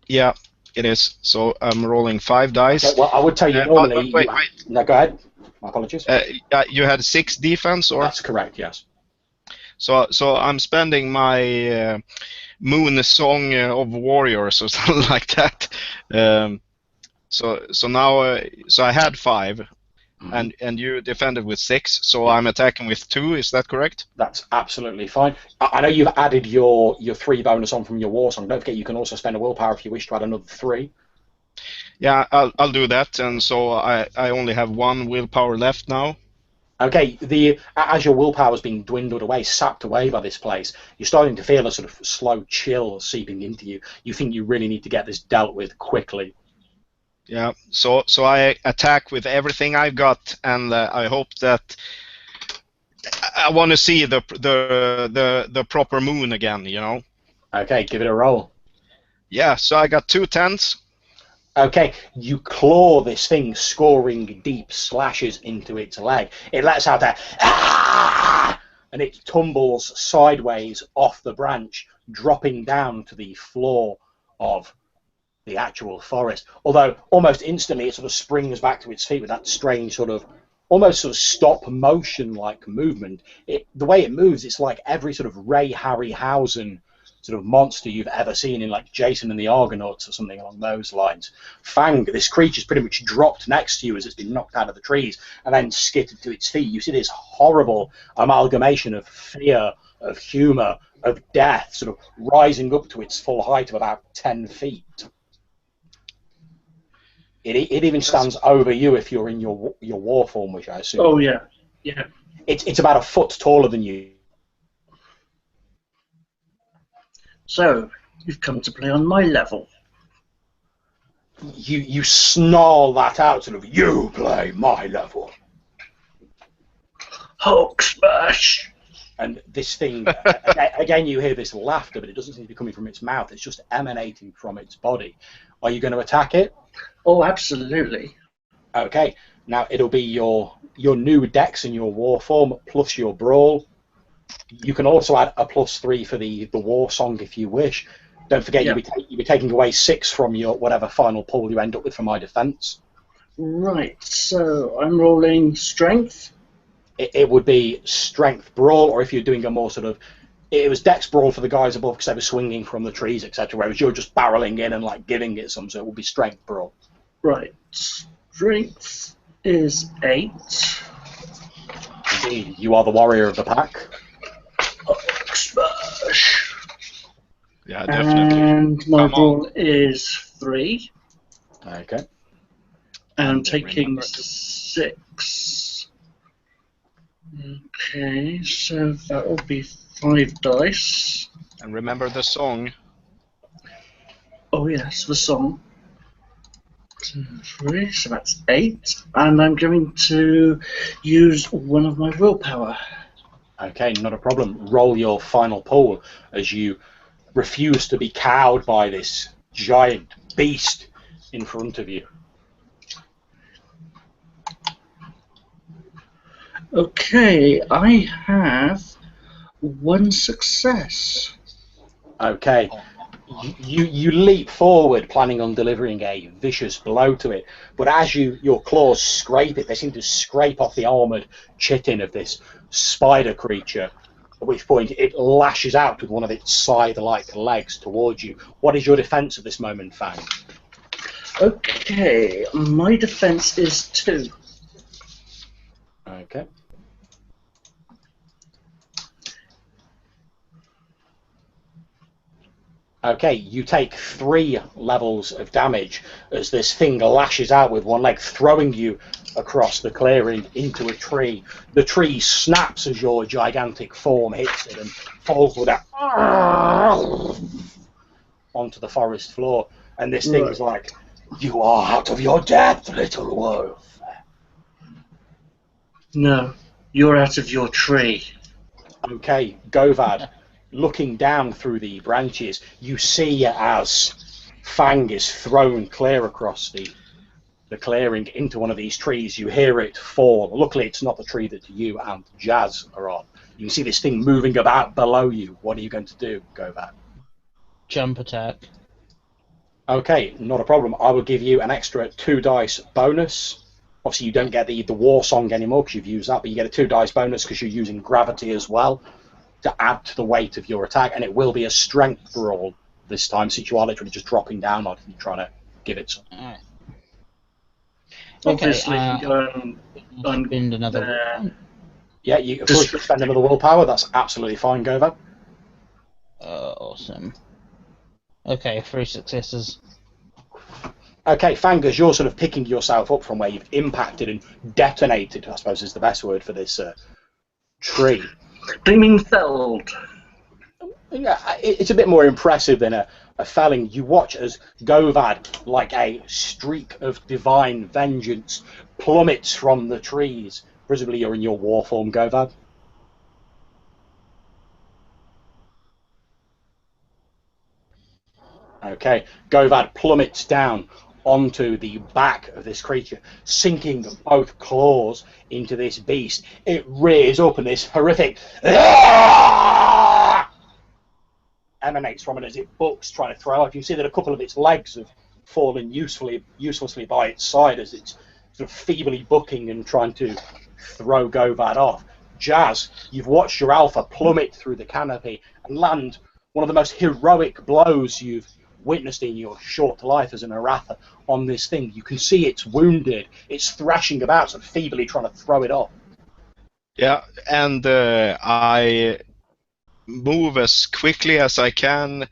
Speaker 3: Yeah, it is. So I'm rolling 5 dice.
Speaker 1: Okay, well, I would tell you normally.
Speaker 3: Wait.
Speaker 1: No, go ahead. My apologies.
Speaker 3: You had 6 defense, or?
Speaker 1: That's correct. Yes.
Speaker 3: So I'm spending my Moon Song of Warriors or something like that. So now so I had 5. And you defended with 6, so I'm attacking with 2. Is that correct?
Speaker 1: That's absolutely fine. I know you've added your 3 bonus on from your war song. Don't forget, you can also spend a willpower if you wish to add another 3.
Speaker 3: Yeah, I'll do that. And so I only have 1 willpower left now.
Speaker 1: Okay, as your willpower is being dwindled away, sapped away by this place, you're starting to feel a sort of slow chill seeping into you. You think you really need to get this dealt with quickly.
Speaker 3: Yeah, so I attack with everything I've got, and I hope that I want to see the proper moon again.
Speaker 1: Okay, give it a roll.
Speaker 3: Yeah, so I got 2 10s.
Speaker 1: Okay, you claw this thing, scoring deep slashes into its leg. It lets out a ah, and it tumbles sideways off the branch, dropping down to the floor of the actual forest. Although almost instantly it sort of springs back to its feet with that strange sort of almost sort of stop motion like movement. The way it moves, it's like every sort of Ray Harryhausen sort of monster you've ever seen in like Jason and the Argonauts or something along those lines. Fang, this creature's pretty much dropped next to you as it's been knocked out of the trees and then skittered to its feet. You see this horrible amalgamation of fear, of humour, of death, sort of rising up to its full height of about 10 feet. It even stands over you if you're in your war form, which I assume.
Speaker 2: Oh yeah.
Speaker 1: It's about a foot taller than you.
Speaker 2: So you've come to play on my level.
Speaker 1: You snarl that out, sort of. You play my level.
Speaker 2: Hulk smash.
Speaker 1: And this thing, again, you hear this laughter, but it doesn't seem to be coming from its mouth. It's just emanating from its body. Are you going to attack it?
Speaker 2: Oh, absolutely.
Speaker 1: Okay. Now it'll be your new dex in your war form plus your brawl. You can also add a +3 for the war song if you wish. Don't forget, you'll be taking away 6 from your whatever final pool you end up with for my defense.
Speaker 2: Right. So I'm rolling strength.
Speaker 1: It would be strength brawl, or if you're doing a more sort of, it was dex brawl for the guys above because they were swinging from the trees, etc. Whereas you're just barreling in and like giving it some, so it would be strength brawl.
Speaker 2: Right. Strength is 8.
Speaker 1: Indeed, you are the warrior of the pack.
Speaker 2: Smash.
Speaker 3: Yeah, definitely.
Speaker 2: And my brawl is 3.
Speaker 1: Okay.
Speaker 2: And I'm taking 6. Okay, so that will be 5 dice.
Speaker 3: And remember the song.
Speaker 2: Oh yes, the song. 2, 3, so that's 8. And I'm going to use one of my willpower.
Speaker 1: Okay, not a problem. Roll your final pull as you refuse to be cowed by this giant beast in front of you.
Speaker 2: Okay, I have 1 success.
Speaker 1: Okay, You leap forward, planning on delivering a vicious blow to it, but as your claws scrape it, they seem to scrape off the armoured chitin of this spider creature, at which point it lashes out with one of its scythe-like legs towards you. What is your defence at this moment, Fang?
Speaker 2: Okay, my defense is 2.
Speaker 1: Okay. Okay, you take 3 levels of damage as this thing lashes out with one leg, throwing you across the clearing into a tree. The tree snaps as your gigantic form hits it and falls with a onto the forest floor. And this thing's like, "You are out of your depth, little wolf."
Speaker 2: No, you're out of your tree.
Speaker 1: Okay, Govad, looking down through the branches, you see as Fang is thrown clear across the clearing into one of these trees. You hear it fall. Luckily, it's not the tree that you and Jazz are on. You can see this thing moving about below you. What are you going to do, Govad?
Speaker 4: Jump attack.
Speaker 1: Okay, not a problem. I will give you an extra 2 dice bonus. Obviously, you don't get the war song anymore because you've used that, but you get a 2 dice bonus because you're using gravity as well to add to the weight of your attack, and it will be a strength brawl this time, since you are literally just dropping down on it and trying to give it some.
Speaker 4: Alright.
Speaker 2: Obviously,
Speaker 4: spend another one.
Speaker 1: Yeah, you of course spend another willpower. That's absolutely fine, Govan.
Speaker 4: Awesome. Okay, 3 successes.
Speaker 1: Okay, Fangas, you're sort of picking yourself up from where you've impacted and detonated, I suppose is the best word for this tree.
Speaker 2: Gleaming felled.
Speaker 1: Yeah, it's a bit more impressive than a felling. You watch as Govad, like a streak of divine vengeance, plummets from the trees. Presumably you're in your war form, Govad. Okay, Govad plummets down onto the back of this creature, sinking both claws into this beast. It rears up and this horrific emanates from it as it bucks, trying to throw off. You see that a couple of its legs have fallen uselessly by its side as it's sort of feebly bucking and trying to throw Govad off. Jazz, you've watched your alpha plummet through the canopy and land one of the most heroic blows you've witnessed in your short life as an Uratha on this thing. You can see it's wounded. It's thrashing about, sort of feebly trying to throw it off.
Speaker 3: Yeah, and I move as quickly as I can.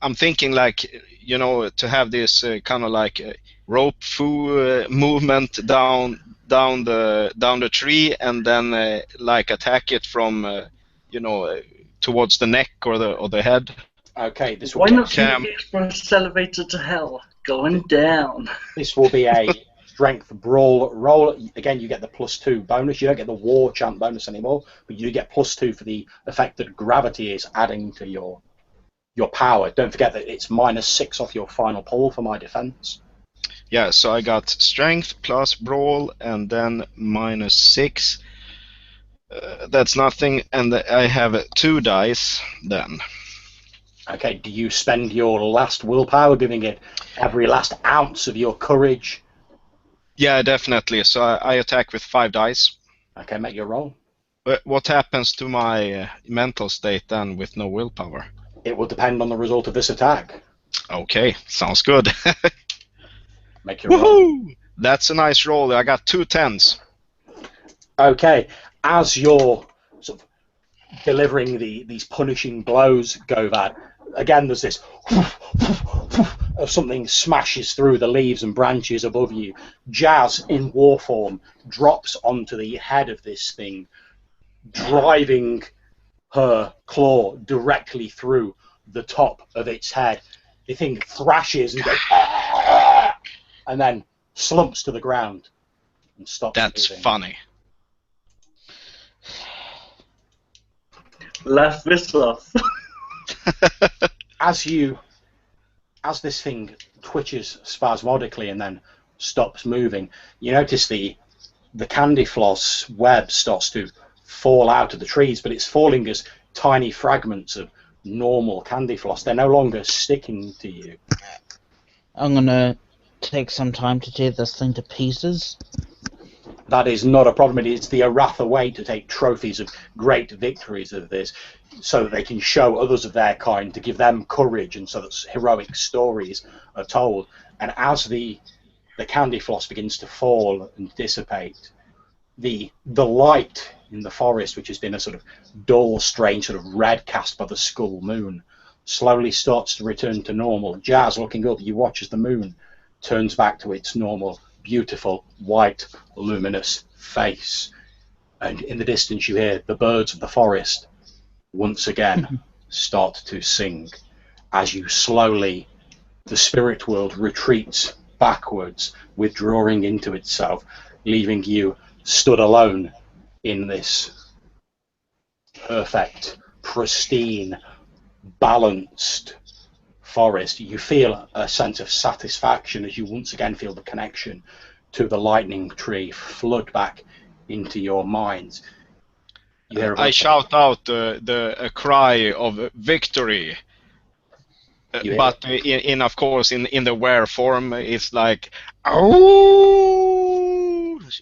Speaker 3: I'm thinking, like, you know, to have this kind of like rope foo movement down the tree, and then like attack it from you know, towards the neck or the head.
Speaker 1: Okay, this will
Speaker 2: Why not take the express elevator to hell? Going down.
Speaker 1: This will be a strength brawl roll. Again, you get the +2 bonus. You don't get the war chant bonus anymore, but you get +2 for the effect that gravity is adding to your power. Don't forget that it's -6 off your final pull for my defense.
Speaker 3: Yeah, so I got strength plus brawl and then -6. That's nothing, and I have 2 dice then.
Speaker 1: Okay, do you spend your last willpower, giving it every last ounce of your courage?
Speaker 3: Yeah, definitely. So I attack with 5 dice.
Speaker 1: Okay, make your roll.
Speaker 3: What happens to my mental state then with no willpower?
Speaker 1: It will depend on the result of this attack.
Speaker 3: Okay, sounds good.
Speaker 1: Make your roll.
Speaker 3: Woohoo! That's a nice roll. I got 2 10s.
Speaker 1: Okay, as you're sort of delivering these punishing blows, Govad, again there's this of something smashes through the leaves and branches above you. Jazz, in war form, drops onto the head of this thing, driving her claw directly through the top of its head. The thing thrashes and goes, and then slumps to the ground and stops
Speaker 3: That's
Speaker 1: moving.
Speaker 3: funny.
Speaker 2: Laugh this off.
Speaker 1: As this thing twitches spasmodically and then stops moving, you notice the candy floss web starts to fall out of the trees, but it's falling as tiny fragments of normal candy floss. They're no longer sticking to you.
Speaker 4: I'm gonna take some time to tear this thing to pieces.
Speaker 1: That is not a problem. It's the Uratha way to take trophies of great victories of this, so that they can show others of their kind, to give them courage, and so that heroic stories are told. And as the candy floss begins to fall and dissipate, the light in the forest, which has been a sort of dull, strange sort of red cast by the skull moon, slowly starts to return to normal. Jazz, looking up, you watch as the moon turns back to its normal, beautiful, white, luminous face. And in the distance you hear the birds of the forest once again start to sing as you slowly, the spirit world retreats backwards, withdrawing into itself, leaving you stood alone in this perfect, pristine, balanced forest. You feel a sense of satisfaction as you once again feel the connection to the lightning tree flood back into your minds.
Speaker 3: I shout out a cry of victory. But in of course in the were form it's like, oh.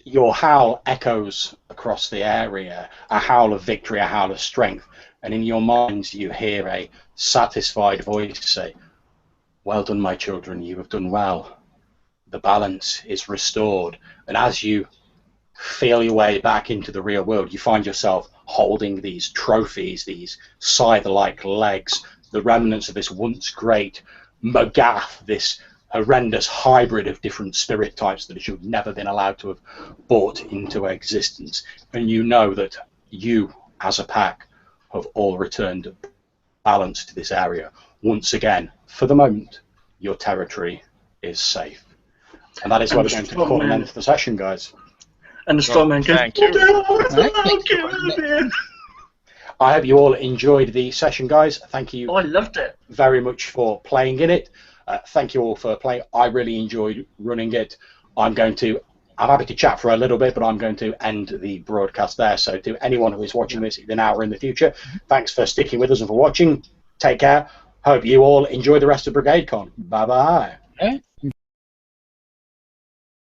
Speaker 1: Your howl echoes across the area, a howl of victory, a howl of strength, and in your minds you hear a satisfied voice say, "Well done, my children, you have done well. The balance is restored." And as you feel your way back into the real world, you find yourself holding these trophies, these scythe-like legs, the remnants of this once great Magath, this horrendous hybrid of different spirit types that should never been allowed to have brought into existence. And you know that you, as a pack, have all returned balance to this area. Once again, for the moment, your territory is safe. And that is where we're going to call an end to the session, guys.
Speaker 2: And the strong man goes,
Speaker 3: thank you.
Speaker 1: I hope you all enjoyed the session, guys. Thank you.
Speaker 2: Oh, I loved it.
Speaker 1: Very much for playing in it. Thank you all for playing. I really enjoyed running it. I'm happy to chat for a little bit, but I'm going to end the broadcast there. So to anyone who is watching this in an hour in the future, thanks for sticking with us and for watching. Take care. Hope you all enjoy the rest of BrigadeCon. Bye-bye.
Speaker 4: Okay.